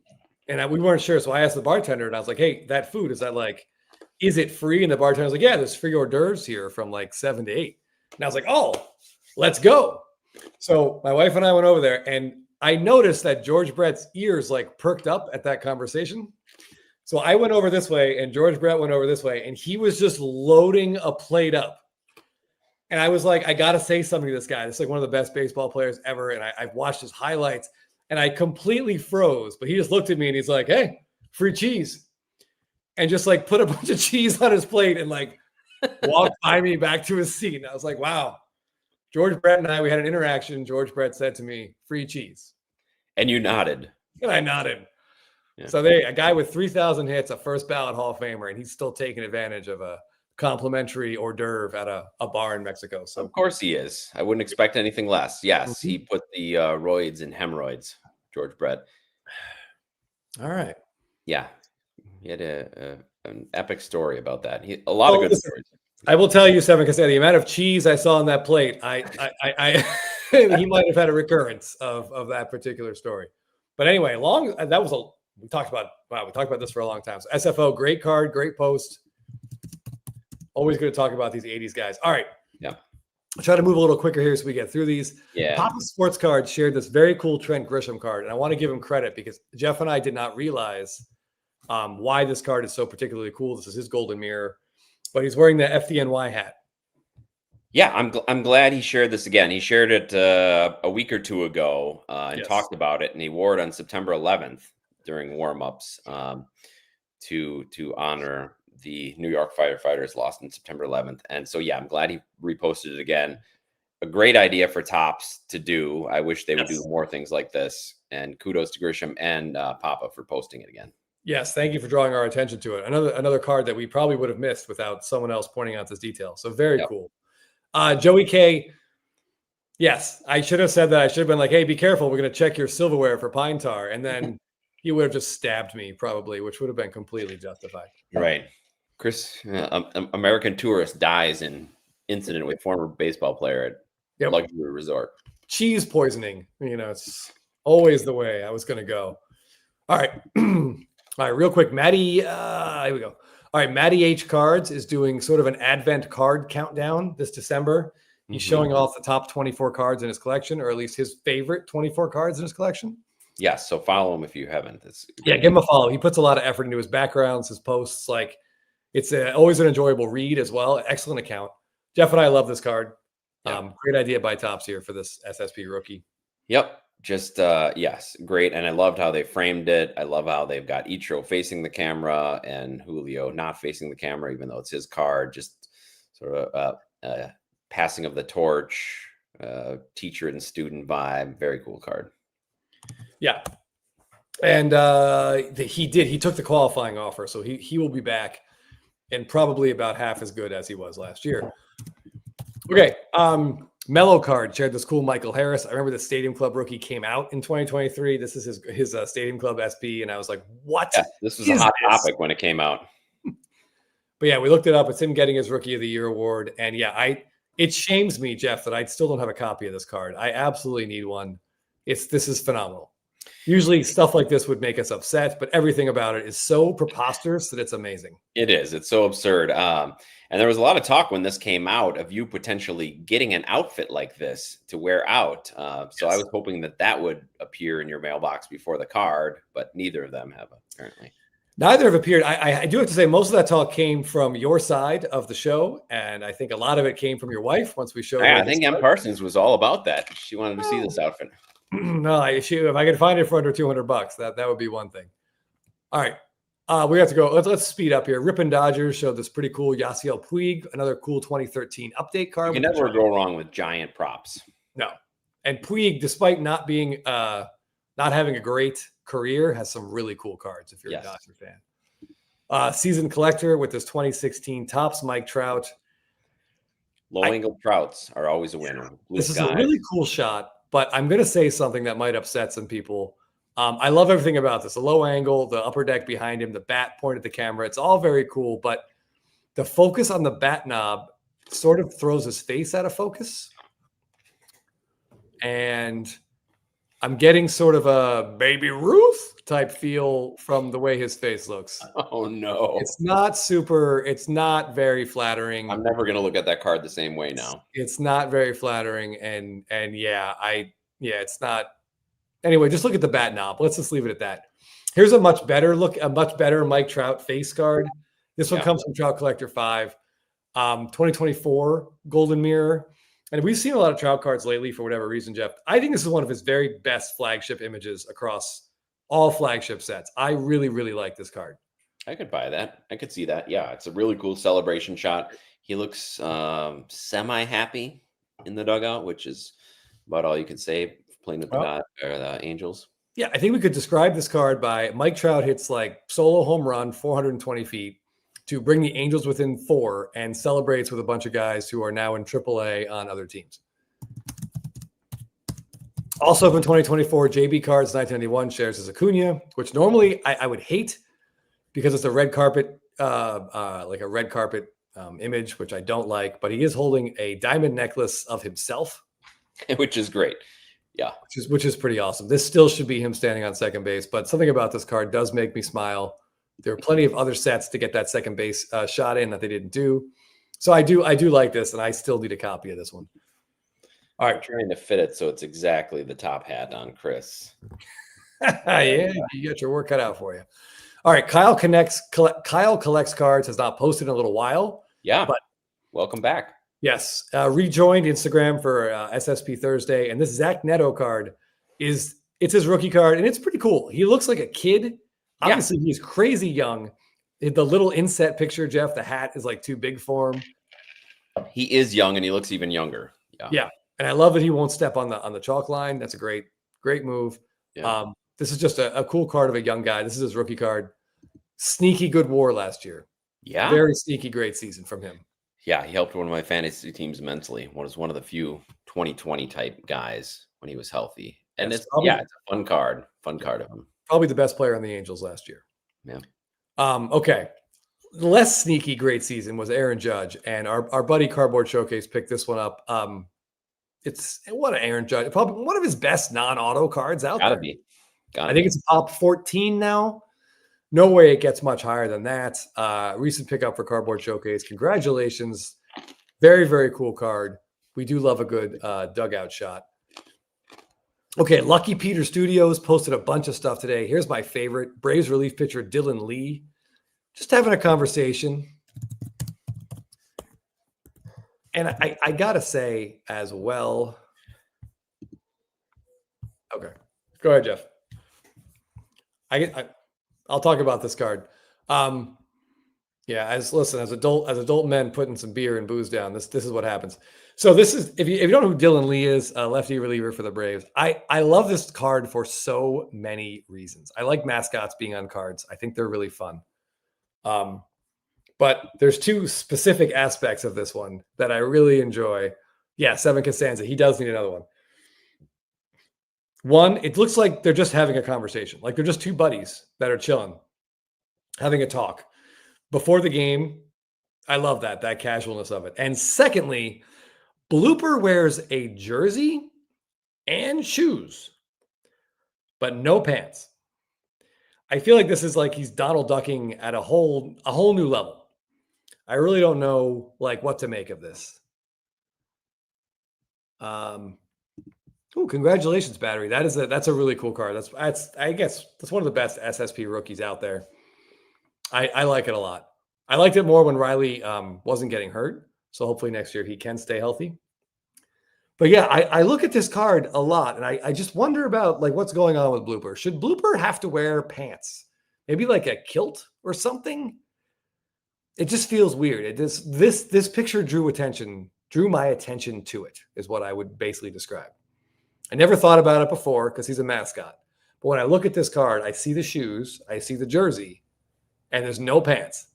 and we weren't sure. So I asked the bartender and I was like, hey, that food, is it free? And the bartender was like, yeah, there's free hors d'oeuvres here from like 7 to 8. And I was like, oh, let's go. So my wife and I went over there and I noticed that George Brett's ears like perked up at that conversation. So I went over this way and George Brett went over this way and he was just loading a plate up. And I was like, I got to say something to this guy. This is like one of the best baseball players ever. And I've watched his highlights and I completely froze, but he just looked at me and he's like, hey, free cheese. And just like put a bunch of cheese on his plate and like walked by me back to his seat. And I was like, wow. George Brett and I, we had an interaction. George Brett said to me, free cheese. And you nodded. And I nodded. Yeah. So a guy with 3,000 hits, a first ballot Hall of Famer, and he's still taking advantage of a complimentary hors d'oeuvre at a bar in Mexico. So of course he is. I wouldn't expect anything less. Yes, he put the roids in hemorrhoids, George Brett. All right. Yeah. He had an epic story about that. A lot of good stories. I will tell you, Seven Casetta, the amount of cheese I saw on that plate, he might have had a recurrence of that particular story. But anyway, we talked about this for a long time. So SFO, great card, great post. Always going to talk about these 80s guys. All right. Yeah. I'll try to move a little quicker here so we get through these. Yeah. Papa Sports Cards shared this very cool Trent Grisham card, and I want to give him credit because Jeff and I did not realize why this card is so particularly cool. This is his golden mirror, but he's wearing the FDNY hat. Yeah, I'm glad he shared this again. He shared it a week or two ago and talked about it, and he wore it on September 11th during warm-ups to honor the New York firefighters lost on September 11th. And so, yeah, I'm glad he reposted it again. A great idea for Topps to do. I wish they would do more things like this. And kudos to Grisham and Papa for posting it again. Yes, thank you for drawing our attention to it. Another card that we probably would have missed without someone else pointing out this detail. So very cool. Joey K. Yes, I should have said that. I should have been like, hey, be careful. We're going to check your silverware for pine tar. And then he would have just stabbed me probably, which would have been completely justified. Right. Chris, American tourist dies in incident with former baseball player at luxury resort. Cheese poisoning. It's always the way I was going to go. All right. All right, real quick. Maddie, here we go. All right, Matty H Cards is doing sort of an advent card countdown this December. He's showing off the top 24 cards in his collection, or at least his favorite 24 cards in his collection. Yes, so follow him if you haven't. Give him a follow. He puts a lot of effort into his backgrounds, his posts. Like, it's always an enjoyable read as well. Excellent account. Jeff and I love this card. Great idea by Topps here for this SSP rookie. Yep. Just, yes, great. And I loved how they framed it. I love how they've got Ichiro facing the camera and Julio not facing the camera, even though it's his card. Just sort of passing of the torch, teacher and student vibe. Very cool card. Yeah. And he took the qualifying offer. So he will be back and probably about half as good as he was last year. Okay. Mellow card shared this cool Michael Harris. I remember the Stadium Club rookie came out in 2023. This is his Stadium Club SP. And I was like, what? Yeah, this was a hot topic when it came out. But yeah, we looked it up. It's him getting his Rookie of the Year award. And yeah, it shames me, Jeff, that I still don't have a copy of this card. I absolutely need one. This is phenomenal. Usually stuff like this would make us upset, but everything about it is so preposterous that it's amazing. It is. It's so absurd. And there was a lot of talk when this came out of you potentially getting an outfit like this to wear out. So I was hoping that would appear in your mailbox before the card, but neither of them have apparently. Neither have appeared. I do have to say most of that talk came from your side of the show. And I think a lot of it came from your wife once we showed. I think M. Parsons was all about that. She wanted to see this outfit. No, if I could find it for under $200, that would be one thing. All right. We have to go. Let's speed up here. Ripon Dodgers showed this pretty cool Yasiel Puig, another cool 2013 update card. You can never go wrong with giant props. No. And Puig, despite not having a great career, has some really cool cards if you're a Dodger fan. Season collector with this 2016 Topps Mike Trout. Low angle Trouts are always a winner. Blue This is a sky. really cool shot, but I'm going to say something that might upset some people. I love everything about this. The low angle, the upper deck behind him, the bat point at the camera. It's all very cool, but the focus on the bat knob sort of throws his face out of focus. And I'm getting sort of a Baby Ruth type feel from the way his face looks. Oh no. It's not very flattering. I'm never gonna look at that card the same way now. It's not very flattering. And it's not. Anyway, just look at the bat knob. Let's just leave it at that. Here's a much better Mike Trout face card. This one comes from Trout Collector 5. 2024 Golden Mirror. And we've seen a lot of Trout cards lately for whatever reason, Jeff. I think this is one of his very best flagship images across all flagship sets. I really, really like this card. I could buy that. I could see that. Yeah, it's a really cool celebration shot. He looks semi-happy in the dugout, which is about all you can say playing with the Angels. Yeah, I think we could describe this card by Mike Trout hits like solo home run, 420 feet, to bring the Angels within 4 and celebrates with a bunch of guys who are now in AAA on other teams. Also from 2024, JB Cards 1991 shares his Acuna, which normally I would hate because it's a red carpet, image, which I don't like, but he is holding a diamond necklace of himself. Which is great. Yeah. Which is pretty awesome. This still should be him standing on second base, but something about this card does make me smile. There are plenty of other sets to get that second base shot in that they didn't do. So I do like this, and I still need a copy of this one. All right. I'm trying to fit it so it's exactly the top hat on Chris. Yeah, you got your work cut out for you. All right. Kyle collects cards, has not posted in a little while. Yeah, but welcome back. Yes. Rejoined Instagram for SSP Thursday. And this Zach Neto card it's his rookie card, and it's pretty cool. He looks like a kid. Obviously, he's crazy young. The little inset picture, Jeff, the hat is like too big for him. He is young, and he looks even younger. Yeah. And I love that he won't step on the chalk line. That's a great move. Yeah. This is just a cool card of a young guy. This is his rookie card. Sneaky good WAR last year. Yeah. Very sneaky great season from him. Yeah, he helped one of my fantasy teams immensely. Was one of the few 2020 type guys when he was healthy. And it's a fun card of him. Probably the best player on the Angels last year. Yeah. Okay. Less sneaky great season was Aaron Judge, and our buddy Cardboard Showcase picked this one up. It's what an Aaron Judge, probably one of his best non-auto cards out there. I think it's a top 14 now. No way it gets much higher than that. Recent pickup for Cardboard Showcase. Congratulations. Very, very cool card. We do love a good dugout shot. Okay, Lucky Peter Studios posted a bunch of stuff today. Here's my favorite. Braves relief pitcher Dylan Lee. Just having a conversation. And I got to say as well. Okay. Go ahead, Jeff. I'll talk about this card. As adult men putting some beer and booze down, this is what happens. So this is, if you don't know who Dylan Lee is, a lefty reliever for the Braves. I love this card for so many reasons. I like mascots being on cards. I think they're really fun. But there's two specific aspects of this one that I really enjoy. Yeah, Seven Costanza. He does need another one. One, it looks like they're just having a conversation. Like they're just two buddies that are chilling, having a talk before the game. I love that casualness of it. And secondly, Blooper wears a jersey and shoes, but no pants. I feel like this is like he's Donald Ducking at a whole new level. I really don't know like what to make of this. Congratulations, Battery. That's a really cool card. I guess that's one of the best SSP rookies out there. I like it a lot. I liked it more when Riley wasn't getting hurt. So hopefully next year he can stay healthy. But yeah, I look at this card a lot, and I just wonder about like what's going on with Blooper. Should Blooper have to wear pants? Maybe like a kilt or something? It just feels weird. This picture drew my attention to it, is what I would basically describe. I never thought about it before because he's a mascot. But when I look at this card, I see the shoes, I see the jersey, and there's no pants.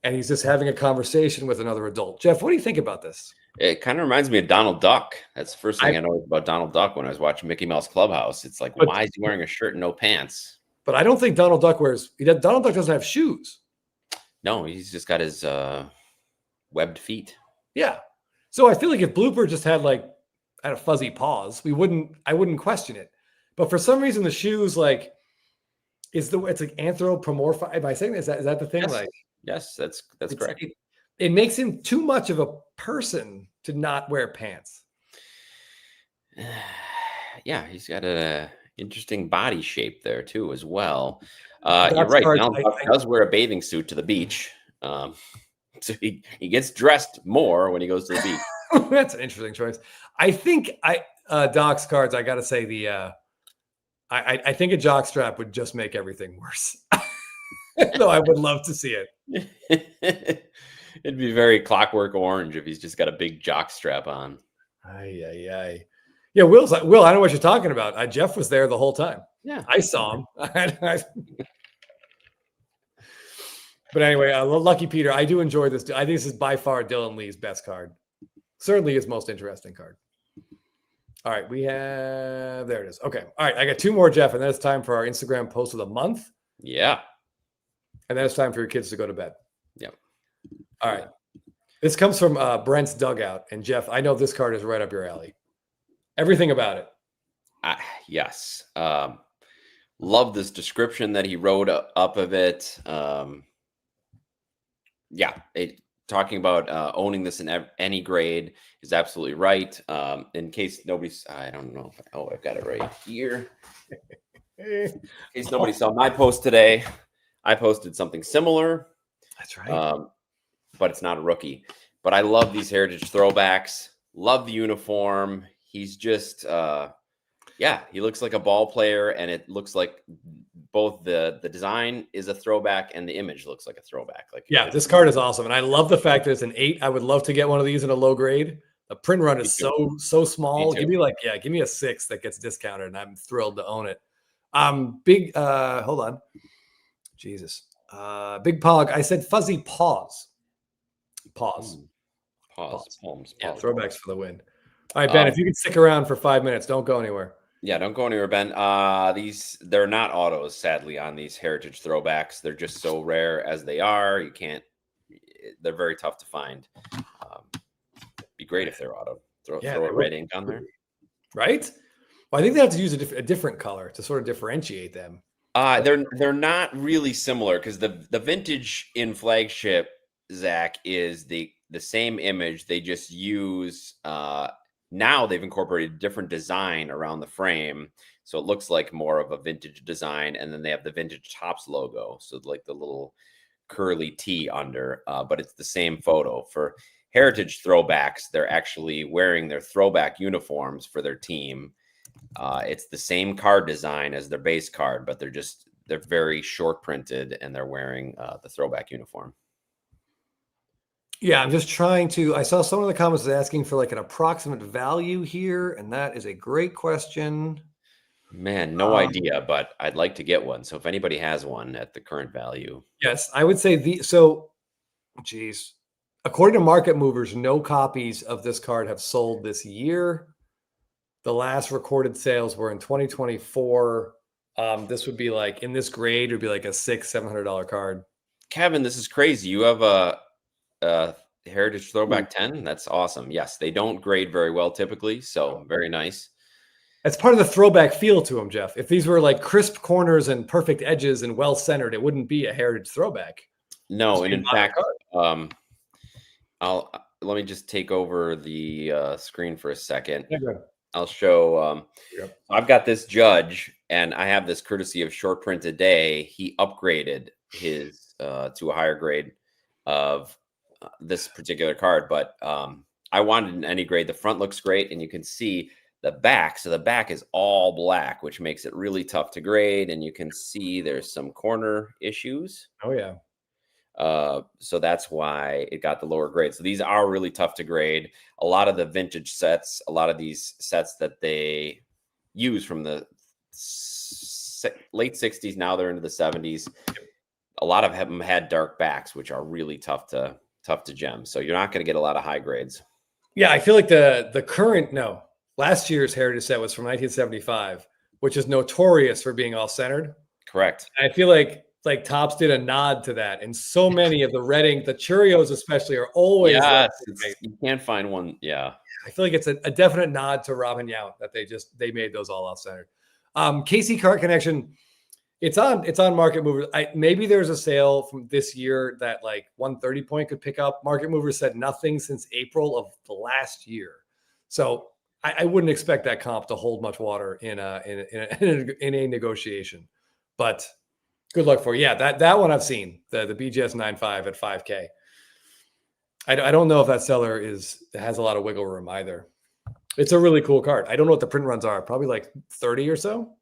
And he's just having a conversation with another adult. Jeff, what do you think about this? It kind of reminds me of Donald Duck. That's the first thing I know about Donald Duck when I was watching Mickey Mouse Clubhouse. It's like, why is he wearing a shirt and no pants? But I don't think Donald Duck Donald Duck doesn't have shoes. No, he's just got his webbed feet. Yeah. So I feel like if Blooper just had a fuzzy paws, I wouldn't question it. But for some reason, the shoes it's like anthropomorphic. Am I saying is that the thing? Yes. Yes, that's correct. It makes him too much of a person to not wear pants. Yeah, he's got a interesting body shape there too, as well. You're right. Donald Duck does wear a bathing suit to the beach, so he gets dressed more when he goes to the beach. That's an interesting choice. I think Doc's cards. I got to say I think a jock strap would just make everything worse. Though I would love to see it. It'd be very Clockwork Orange if he's just got a big jock strap on. Yeah, Will's like, Will, I know what you're talking about. Jeff was there the whole time. Yeah, I saw him. But anyway, Lucky Peter, I do enjoy this. I think this is by far Dylan Lee's best card. Certainly his most interesting card. All right, there it is. Okay. All right, I got two more, Jeff, and then it's time for our Instagram post of the month. Yeah. And then it's time for your kids to go to bed. Yep. All right. This comes from Brent's Dugout. And Jeff, I know this card is right up your alley. Everything about it. Yes. Love this description that he wrote up of it. Talking about owning this in any grade is absolutely right. In case nobody's, I don't know. I've got it right here. In case nobody saw my post today, I posted something similar. That's right. But it's not a rookie. But I love these heritage throwbacks. Love the uniform. He's just, he looks like a ball player, and it looks like both the design is a throwback and the image looks like a throwback. This card is awesome, and I love the fact that it's an 8. I would love to get one of these in a low grade. The print run is so small. Give me a 6 that gets discounted, and I'm thrilled to own it. Hold on. Jesus. Big Pog. I said fuzzy paws. Pause. Palms. Yeah, throwbacks for the win. All right, Ben, if you can stick around for 5 minutes, don't go anywhere. Yeah, don't go anywhere, Ben. They're not autos, sadly, on these heritage throwbacks. They're just so rare as they are. They're very tough to find. Be great if they're auto. Throw a red ink on there. Right? Well, I think they have to use a different color to sort of differentiate them. They're not really similar because the vintage in flagship, Zach, is the same image. They just use now they've incorporated different design around the frame, so it looks like more of a vintage design. And then they have the vintage Topps logo, so like the little curly T under. But it's the same photo. For heritage throwbacks, they're actually wearing their throwback uniforms for their team. It's the same card design as their base card, but they're very short printed, and they're wearing the throwback uniform. Yeah, I'm just trying to. I saw some of the comments asking for an approximate value here, and that is a great question. Man, no idea, but I'd like to get one. So if anybody has one at the current value. Yes, I would say according to Market Movers, no copies of this card have sold this year. The last recorded sales were in 2024. This would be in this grade, it would be like a $600-$700 card. Kevin, this is crazy. You have a heritage throwback 10. That's awesome. Yes, they don't grade very well typically, so very nice. That's part of the throwback feel to them, Jeff. If these were crisp corners and perfect edges and well centered, it wouldn't be a heritage throwback. No, and in fact, let me just take over the screen for a second. Yeah, I'll show. I've got this Judge, and I have this courtesy of Short Print Today. He upgraded his to a higher grade of this particular card, but I wanted in any grade. The front looks great, and you can see the back. So the back is all black, which makes it really tough to grade, and you can see there's some corner issues. Oh yeah. So that's why it got the lower grade. So these are really tough to grade. A lot of the vintage sets, a lot of these sets that they use from the late 60s, now they're into the 70s. a lot of them had dark backs, which are really tough to gem. So you're not going to get a lot of high grades. Yeah, I feel like the current last year's Heritage set was from 1975, which is notorious for being all centered. Correct. I feel like Topps did a nod to that, and so many of the Redding, the Cheerios especially, are always. Yeah, you can't find one. Yeah, I feel like it's a definite nod to Robin Yount that they made those all off centered. KC Cart Connection, it's on Market Movers. Maybe there's a sale from this year that like 130 point could pick up. Market Movers said nothing since April of the last year, so I wouldn't expect that comp to hold much water in a negotiation. But good luck for you. Yeah, that one I've seen, the BGS 9.5 at 5K. I don't know if that seller has a lot of wiggle room either. It's a really cool card. I don't know what the print runs are. Probably like 30 or so.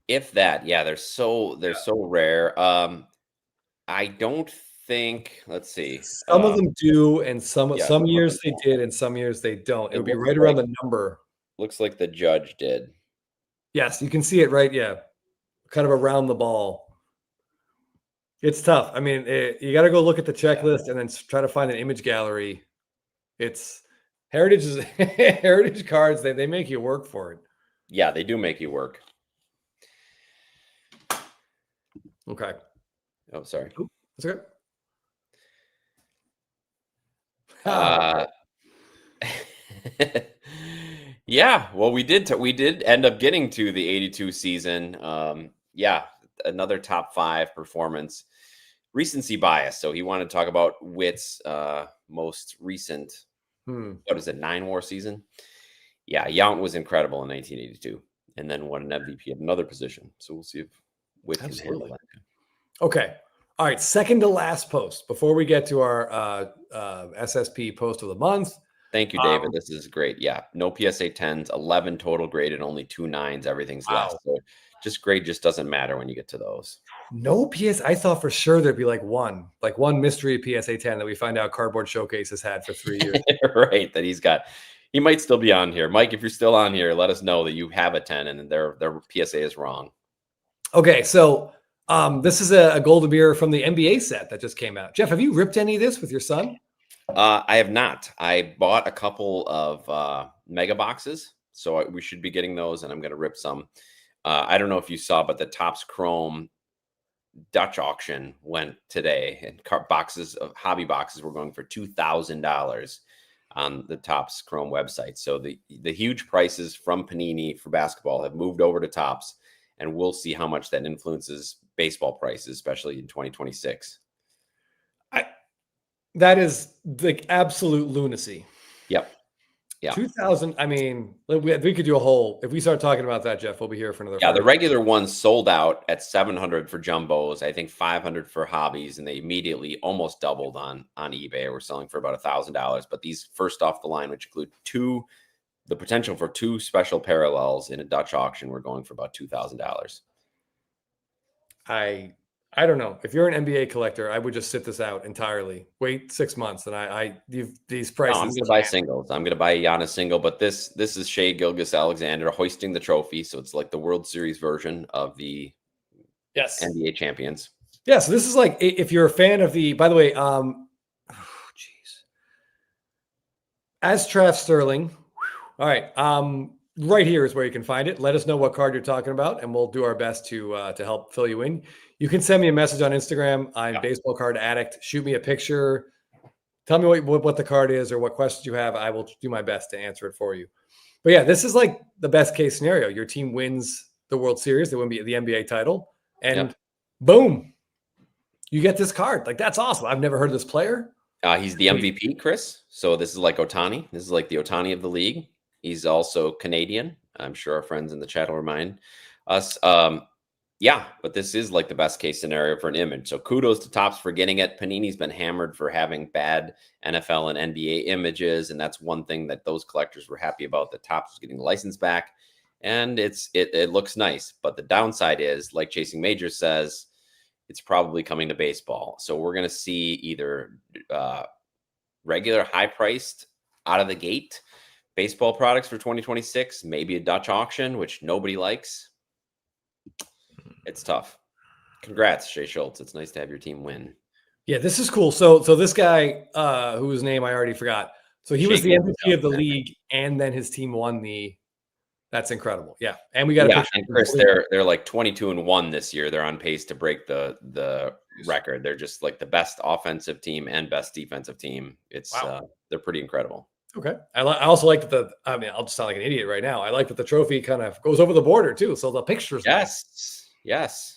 If that, yeah, they're so rare. I don't think. Let's see. Some of them do, and some years they did, and some years they don't. It would be right around the number. Looks like the judge did. Yes, you can see it right. Yeah, kind of around the ball. It's tough. I mean, you got to go look at the checklist and then try to find an image gallery. It's Heritage cards. They make you work for it. Yeah, they do make you work. Okay. Oh, sorry. That's okay. Yeah. Well, we did end up getting to the 82 season. Yeah, another top 5 performance. Recency bias. So he wanted to talk about Witt's most recent. What is it? 9 war season. Yeah, Yount was incredible in 1982, and then won an MVP at another position. So we'll see if Witt can handle that. Okay. All right. Second to last post before we get to our SSP post of the month. Thank you, David. This is great. Yeah. No PSA 10s, 11 total graded, only 2 9s. Everything's less. So grade just doesn't matter when you get to those. No PS. I thought for sure there'd be like one mystery PSA 10 that we find out Cardboard Showcase has had for 3 years. Right. That he's got. He might still be on here. Mike, if you're still on here, let us know that you have a 10 and their PSA is wrong. Okay. So this is a Golden Beer from the NBA set that just came out. Jeff, have you ripped any of this with your son? I have not. I bought a couple of mega boxes, so we should be getting those, and I'm going to rip some. I don't know if you saw, but the Topps Chrome Dutch auction went today, and hobby boxes were going for $2,000 on the Topps Chrome website. So the huge prices from Panini for basketball have moved over to Topps, and we'll see how much that influences baseball prices, especially in 2026. That is the absolute lunacy. Yep. Yeah. 2000. I mean, we could do a whole, if we start talking about that, Jeff, we'll be here for another. Yeah. The regular ones sold out at 700 for jumbos, I think 500 for hobbies. And they immediately almost doubled on eBay. We're selling for about $1,000, but these first off the line, which include the potential for 2 special parallels in a Dutch auction, we're going for about $2,000. I don't know. If you're an NBA collector, I would just sit this out entirely. Wait 6 months, and these prices. No, I'm going to buy singles. I'm going to buy a Giannis single, but this is Shai Gilgeous-Alexander hoisting the trophy, so it's like the World Series version of the NBA champions. Yeah, so this is like, if you're a fan of the. By the way, Astraf Sterling. All right, right here is where you can find it. Let us know what card you're talking about, and we'll do our best to help fill you in. You can send me a message on Instagram. I'm Baseball Card Addict. Shoot me a picture. Tell me what the card is or what questions you have. I will do my best to answer it for you. But yeah, this is like the best case scenario. Your team wins the World Series. They win the NBA title. And boom, you get this card. Like, that's awesome. I've never heard of this player. He's the MVP, Chris. So this is like Ohtani. This is like the Ohtani of the league. He's also Canadian. I'm sure our friends in the chat will remind us. Yeah, but this is like the best case scenario for an image. So kudos to Topps for getting it. Panini's been hammered for having bad NFL and NBA images, and that's one thing that those collectors were happy about. That Topps was getting the license back, and it looks nice. But the downside is, like Chasing Majors says, it's probably coming to baseball. So we're going to see either regular high-priced out of the gate baseball products for 2026, maybe a Dutch auction, which nobody likes. It's tough. Congrats, Shea Schultz. It's nice to have your team win. Yeah, this is cool. So this guy, whose name I already forgot. So he was the MVP of the league, and then his team won the. That's incredible. Yeah, and we got a picture. And Chris, they're like 22-1 this year. They're on pace to break the record. They're just like the best offensive team and best defensive team. It's they're pretty incredible. Okay, I also like that I mean, I'll just sound like an idiot right now. I like that the trophy kind of goes over the border too, so the pictures. Yes.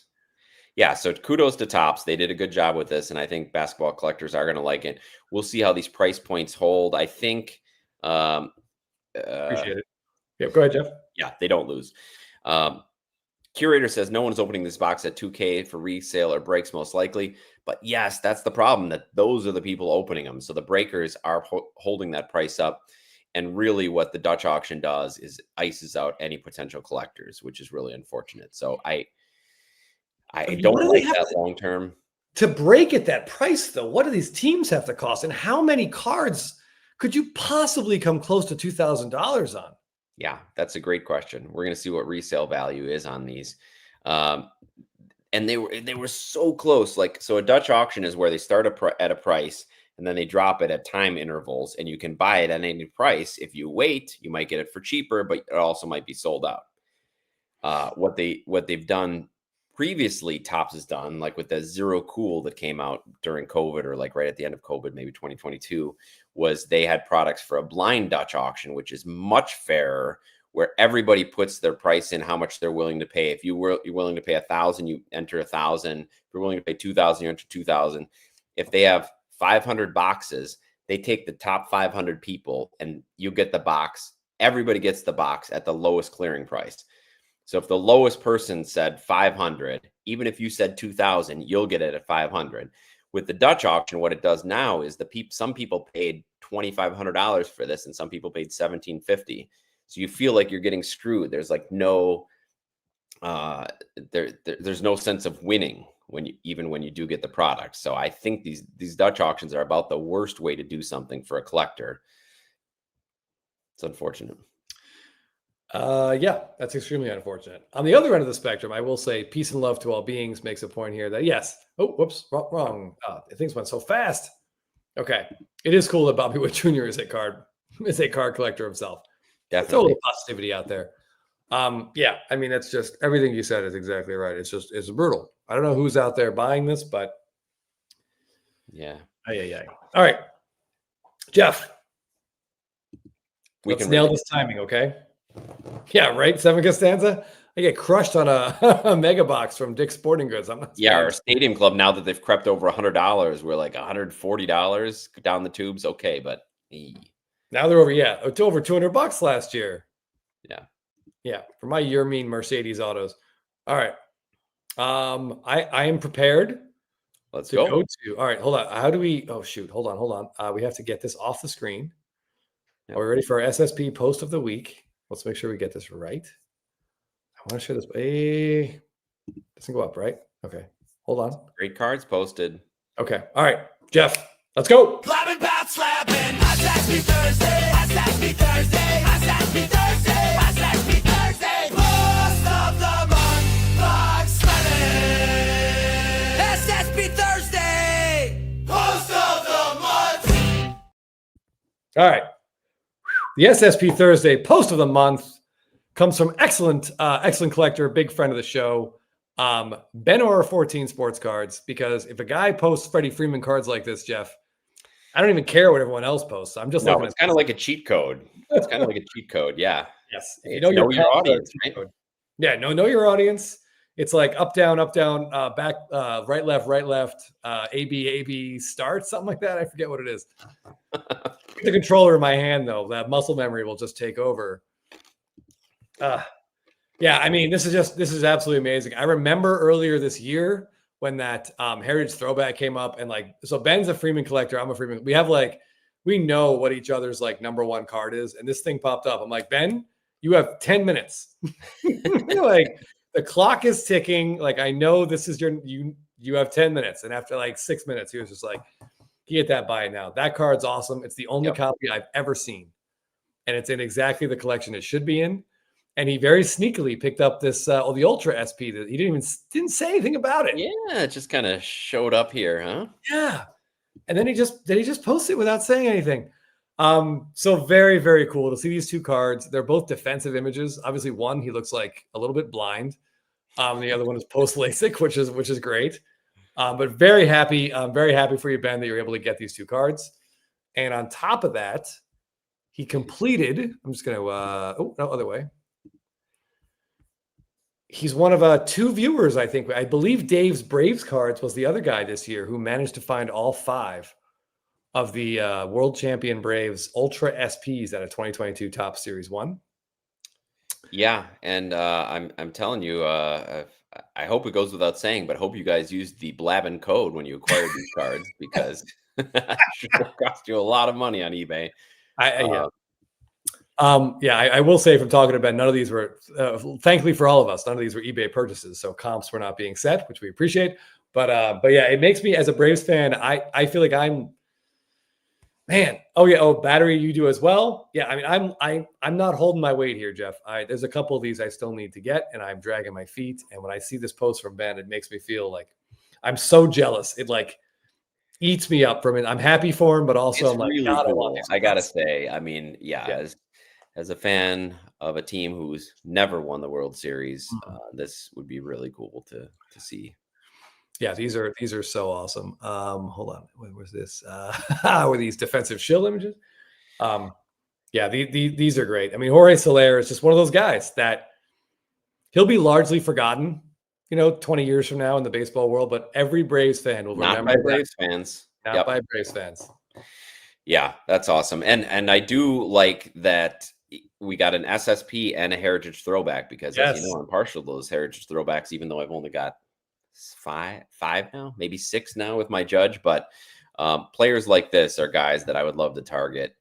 Yeah, so kudos to Topps. They did a good job with this, and I think basketball collectors are going to like it. We'll see how these price points hold. I think. Appreciate it. Yeah, go ahead, Jeff. Yeah, they don't lose. Curator says no one's opening this box at $2K for resale or breaks, most likely. But yes, that's the problem, that those are the people opening them. So the breakers are holding that price up. And really what the Dutch auction does is ices out any potential collectors, which is really unfortunate. So I don't like that long term. To break at that price, though, what do these teams have to cost? And how many cards could you possibly come close to $2,000 on? Yeah, that's a great question. We're going to see what resale value is on these. And they were so close. Like, so a Dutch auction is where they start at a price and then they drop it at time intervals, and you can buy it at any price. If you wait, you might get it for cheaper, but it also might be sold out. What they've done previously, Topps has done, like with the Zero Cool that came out during COVID, or like right at the end of COVID, maybe 2022, was they had products for a blind Dutch auction, which is much fairer, where everybody puts their price in, how much they're willing to pay. If you're willing to pay $1,000, you enter $1,000. If you're willing to pay $2,000, you enter $2,000. If they have 500 boxes, they take the top 500 people and you get the box. Everybody gets the box at the lowest clearing price. So if the lowest person said 500, even if you said 2,000, you'll get it at 500. With the Dutch auction, what it does now is some people paid $2,500 for this, and some people paid $1,750. So you feel like you're getting screwed. There's like no, there's no sense of winning when you do get the product. So I think these Dutch auctions are about the worst way to do something for a collector. It's unfortunate. Yeah, that's extremely unfortunate. On the other end of the spectrum, I will say peace and love to all beings makes a point here that yes. Oh, whoops, wrong. Things went so fast. Okay. It is cool that Bobby Wood Jr. is a card collector himself. Definitely. Total positivity out there. Yeah, I mean, that's just everything you said is exactly right. It's brutal. I don't know who's out there buying this, but yeah. All right. Jeff. We Let's can nail this timing, okay? Yeah, right. 7 Costanza. I get crushed on a mega box from Dick's Sporting Goods. Our Stadium Club, now that they've crept over $100, we're like $140 down the tubes. Okay, but now they're over. Yeah, it's over $200 last year. Yeah, for my year mean Mercedes autos. All right. I am prepared. Let's go. All right, hold on. How do we? Oh shoot! Hold on. We have to get this off the screen. Yep. Are we ready for our SSP post of the week? Let's make sure we get this right. I want to share this. Hey, doesn't go up, right? Okay. Hold on. Great cards posted. Okay. All right. Jeff, let's go. Blabbin, bout slapping. SSP Thursday. SSP Thursday. SSP Thursday. SSP Thursday. Post of the month. Box slapping. SSP Thursday. Post of the month. All right. The SSP Thursday post of the month comes from excellent collector, big friend of the show, Ben Orr 14 Sports Cards. Because if a guy posts Freddie Freeman cards like this, Jeff, I don't even care what everyone else posts. I'm just looking. It's kind of like a cheat code. It's kind of like a cheat code. Yeah. Yes. If you know your audience, right? Yeah. Know your audience. It's like up, down, back, right, left, A, B, start, something like that. I forget what it is. The controller in my hand, though, that muscle memory will just take over. Yeah, I mean, this is absolutely amazing. I remember earlier this year when that Heritage Throwback came up, and so Ben's a Freeman collector, I'm a Freeman. We know what each other's number one card is, and this thing popped up. I'm like, Ben, you have 10 minutes. The clock is ticking. I know this is you have 10 minutes, and after 6 minutes, he was just like, get that buy now. That card's awesome. It's the only copy I've ever seen, and it's in exactly the collection it should be in. and he very sneakily picked up this the Ultra SP that he didn't say anything about it. Yeah, it just kind of showed up here, huh? Yeah, and then he just posted it without saying anything. So very, very cool to see these two cards. They're both defensive images. Obviously, one he looks like a little bit blind. The other one is post LASIK, which is great. But very happy for you, Ben, that you're able to get these two cards. And on top of that, he completed. I'm just gonna. No, other way. He's one of two viewers, I think. I believe Dave's Braves cards was the other guy this year who managed to find all 5 of the world champion Braves Ultra SPs out of 2022 Top Series 1. Yeah, and I'm telling you, I hope it goes without saying, but I hope you guys used the Blabbin code when you acquired these cards, because it should cost you a lot of money on eBay. Yeah. I will say from talking to Ben, none of these were, thankfully for all of us, none of these were eBay purchases. So comps were not being set, which we appreciate. But yeah, it makes me, as a Braves fan, I feel like man. Oh yeah. Oh, battery, you do as well. Yeah. I mean, I'm not holding my weight here, Jeff. There's a couple of these I still need to get, and I'm dragging my feet. And when I see this post from Ben, it makes me feel like I'm so jealous. It like eats me up from it. I'm happy for him, but also It's I'm like, really God, cool. I gotta say, I mean, yeah. As a fan of a team who's never won the World Series, this would be really cool to see. Yeah, these are so awesome. Hold on, where's this? Were these defensive shield images? Yeah, these are great. I mean, Jorge Soler is just one of those guys that he'll be largely forgotten, 20 years from now in the baseball world, but every Braves fan will remember. Not by Braves fans. Not by Braves fans. Yeah, that's awesome. And I do like that we got an SSP and a Heritage Throwback, because as you know, I'm partial to those Heritage Throwbacks, even though I've only got five now, maybe 6 now with my Judge. But players like this are guys that I would love to target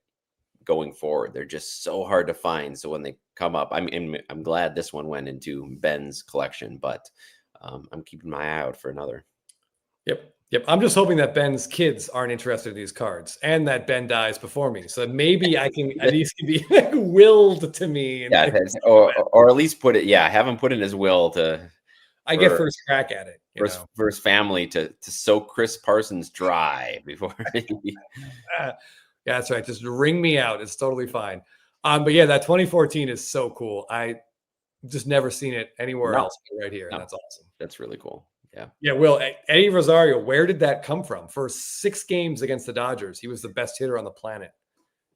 going forward. They're just so hard to find. So when they come up, I'm glad this one went into Ben's collection, but I'm keeping my eye out for another. Yep. I'm just hoping that Ben's kids aren't interested in these cards, and that Ben dies before me, so maybe I can at least be willed to me. Yeah, or at least have him put in his will to. I get first crack at it. For his family to soak Chris Parsons dry before. Yeah, that's right. Just ring me out. It's totally fine. But yeah, that 2014 is so cool. I just never seen it anywhere else but right here. And that's awesome. That's really cool. Yeah. Yeah. Will, Eddie Rosario, where did that come from? For 6 games against the Dodgers, he was the best hitter on the planet.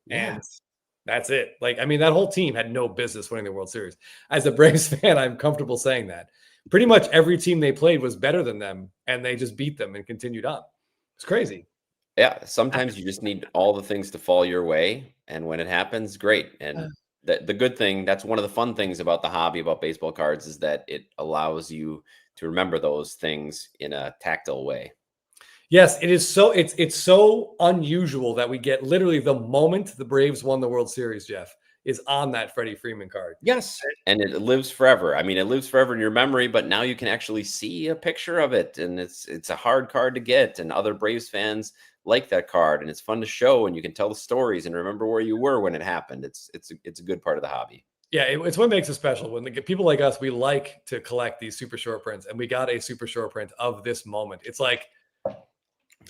And that's it. Like, I mean, that whole team had no business winning the World Series. As a Braves fan, I'm comfortable saying that. Pretty much every team they played was better than them, and they just beat them and continued on. It's crazy. Yeah. Sometimes you just need all the things to fall your way. And when it happens, great. And the good thing, that's one of the fun things about the hobby, about baseball cards, is that it allows you to remember those things in a tactile way. Yes, it is. So it's so unusual that we get literally the moment the Braves won the World Series, Jeff, is on that Freddie Freeman card. Yes. And it lives forever. I mean, it lives forever in your memory, but now you can actually see a picture of it. And it's a hard card to get. And other Braves fans like that card. And it's fun to show. And you can tell the stories and remember where you were when it happened. It's a good part of the hobby. Yeah, it's what makes it special. When people like us, we like to collect these super short prints. And we got a super short print of this moment. It's like,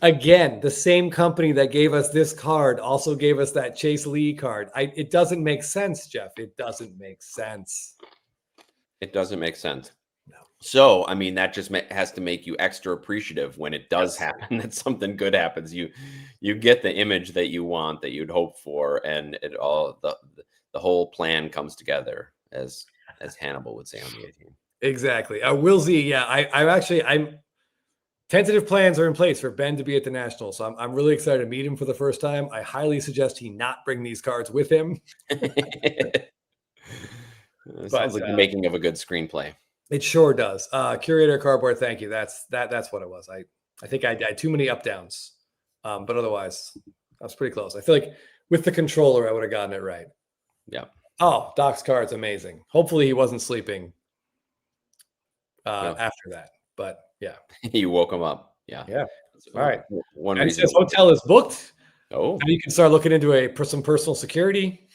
again, the same company that gave us this card also gave us that Chase Lee card. It doesn't make sense, Jeff. It doesn't make sense. It doesn't make sense. No. So, I mean, that just has to make you extra appreciative when it does happen, that something good happens. You get the image that you want, that you'd hope for, and it all the whole plan comes together, as Hannibal would say on the A-Team. Exactly. Will Z, yeah, I'm tentative plans are in place for Ben to be at the Nationals. So I'm really excited to meet him for the first time. I highly suggest he not bring these cards with him. Sounds like the making of a good screenplay. It sure does. Curator Cardboard, thank you. That's what it was. I think I had too many up downs. But otherwise, I was pretty close. I feel like with the controller, I would have gotten it right. Yeah. Oh, Doc's card's amazing. Hopefully he wasn't sleeping after that. But yeah. You woke him up. Yeah. Yeah. All right. One and reason. his hotel is booked. Oh. And you can start looking into some personal security.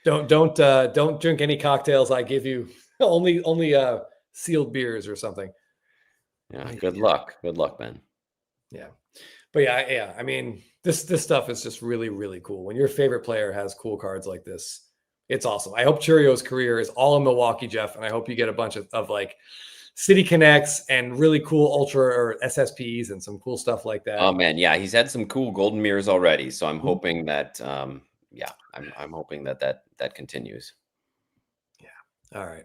Don't drink any cocktails I give you. only sealed beers or something. Yeah. Good luck, Ben. Yeah. But yeah. I mean, this stuff is just really, really cool. When your favorite player has cool cards like this, it's awesome. I hope Churio's career is all in Milwaukee, Jeff, and I hope you get a bunch of like City Connects and really cool Ultra or SSPs and some cool stuff like that. Oh man, yeah, he's had some cool golden mirrors already, so I'm hoping that I'm hoping that continues. Yeah. All right.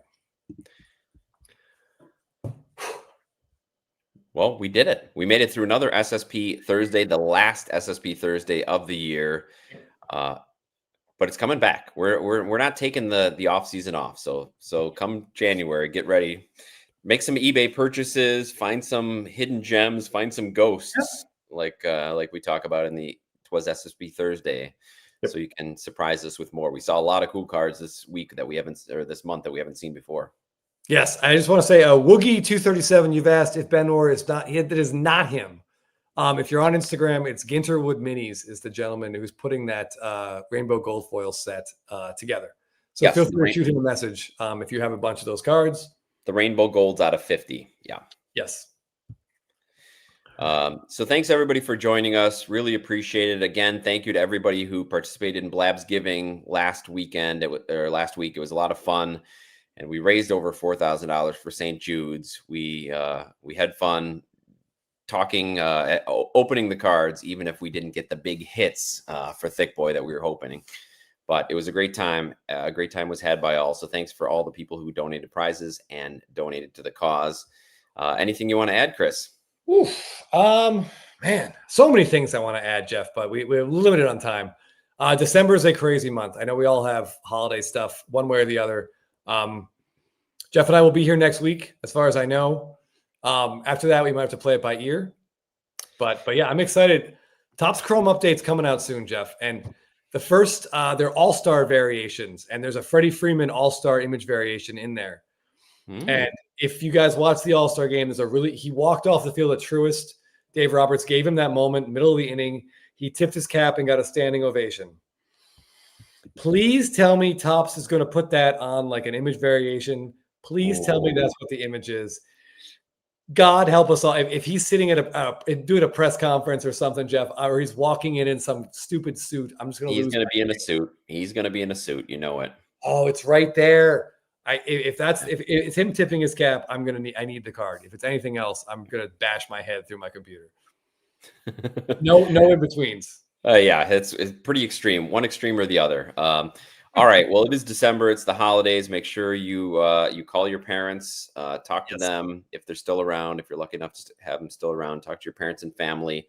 Well, we did it. We made it through another SSP Thursday, the last SSP Thursday of the year. But it's coming back. We're not taking the off season off. So come January, get ready. Make some eBay purchases, find some hidden gems, find some ghosts, like we talk about in the Twas SSP Thursday. Yep. So you can surprise us with more. We saw a lot of cool cards this week that we haven't, or this month that we haven't seen before. Yes, I just want to say, Woogie 237. You've asked if Ben Orr is not. That is not him. If you're on Instagram, it's Ginterwood Minis is the gentleman who's putting that rainbow gold foil set together. So feel free to shoot him a message if you have a bunch of those cards. The rainbow golds out of 50. Yeah. Yes. So thanks everybody for joining us. Really appreciate it. Again, thank you to everybody who participated in Blab's Giving last weekend last week. It was a lot of fun, and we raised over $4,000 for St. Jude's. We had fun talking, opening the cards, even if we didn't get the big hits for Thick Boy that we were hoping. But it was a great time. A great time was had by all. So thanks for all the people who donated prizes and donated to the cause. Anything you want to add, Chris? Oof. Man, so many things I want to add, Jeff, but we're limited on time. December is a crazy month. I know we all have holiday stuff one way or the other. Jeff and I will be here next week, as far as I know. After that, we might have to play it by ear. But yeah, I'm excited. Topps Chrome update's coming out soon, Jeff. And the first, they're all-star variations. And there's a Freddie Freeman all-star image variation in there. And if you guys watch the All-Star game, he walked off the field at Truist. Dave Roberts gave him that moment, middle of the inning. He tipped his cap and got a standing ovation. Please tell me Topps is going to put that on like an image variation. Please tell me that's what the image is. God help us all. If he's sitting at doing a press conference or something, Jeff, or he's walking in some stupid suit, I'm just going to lose. He's going to be in a suit. He's going to be in a suit. You know it. Oh, it's right there. If it's him tipping his cap, I need the card. If it's anything else, I'm going to bash my head through my computer. No in-betweens. Yeah, it's pretty extreme. One extreme or the other. All right. Well, it is December. It's the holidays. Make sure you call your parents, talk to them if they're still around. If you're lucky enough to have them still around, talk to your parents and family.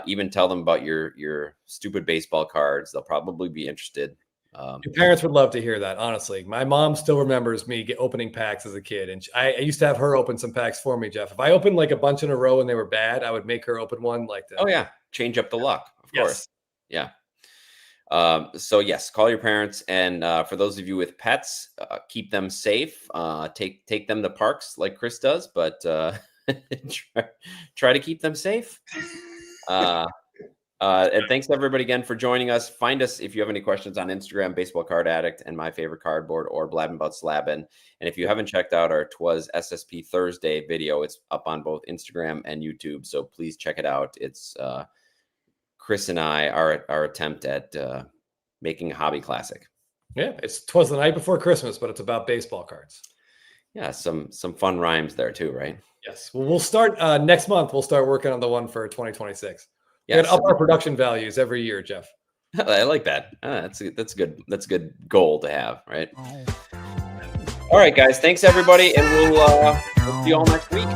Even tell them about your stupid baseball cards. They'll probably be interested. Your parents would love to hear that. Honestly, my mom still remembers me opening packs as a kid, and I used to have her open some packs for me, Jeff. If I opened like a bunch in a row and they were bad, I would make her open one like that. Oh yeah, change up the luck, of course. Yes. Yeah. So yes, call your parents, and for those of you with pets, keep them safe. Take them to parks like Chris does, but try to keep them safe. And thanks to everybody again for joining us. Find us if you have any questions on Instagram, Baseball Card Addict, and My Favorite Cardboard, or Blabbin' About Slabbin'. And if you haven't checked out our Twas SSP Thursday video, it's up on both Instagram and YouTube. So please check it out. It's Chris and I, our attempt at making a hobby classic. Yeah, Twas the night before Christmas, but it's about baseball cards. Yeah, some fun rhymes there too, right? Yes. Well, we'll start next month. We'll start working on the one for 2026. Yeah, we up our production values every year, Jeff. I like that. That's good. That's a good goal to have, right? All right, guys. Thanks everybody, and we'll see you all next week.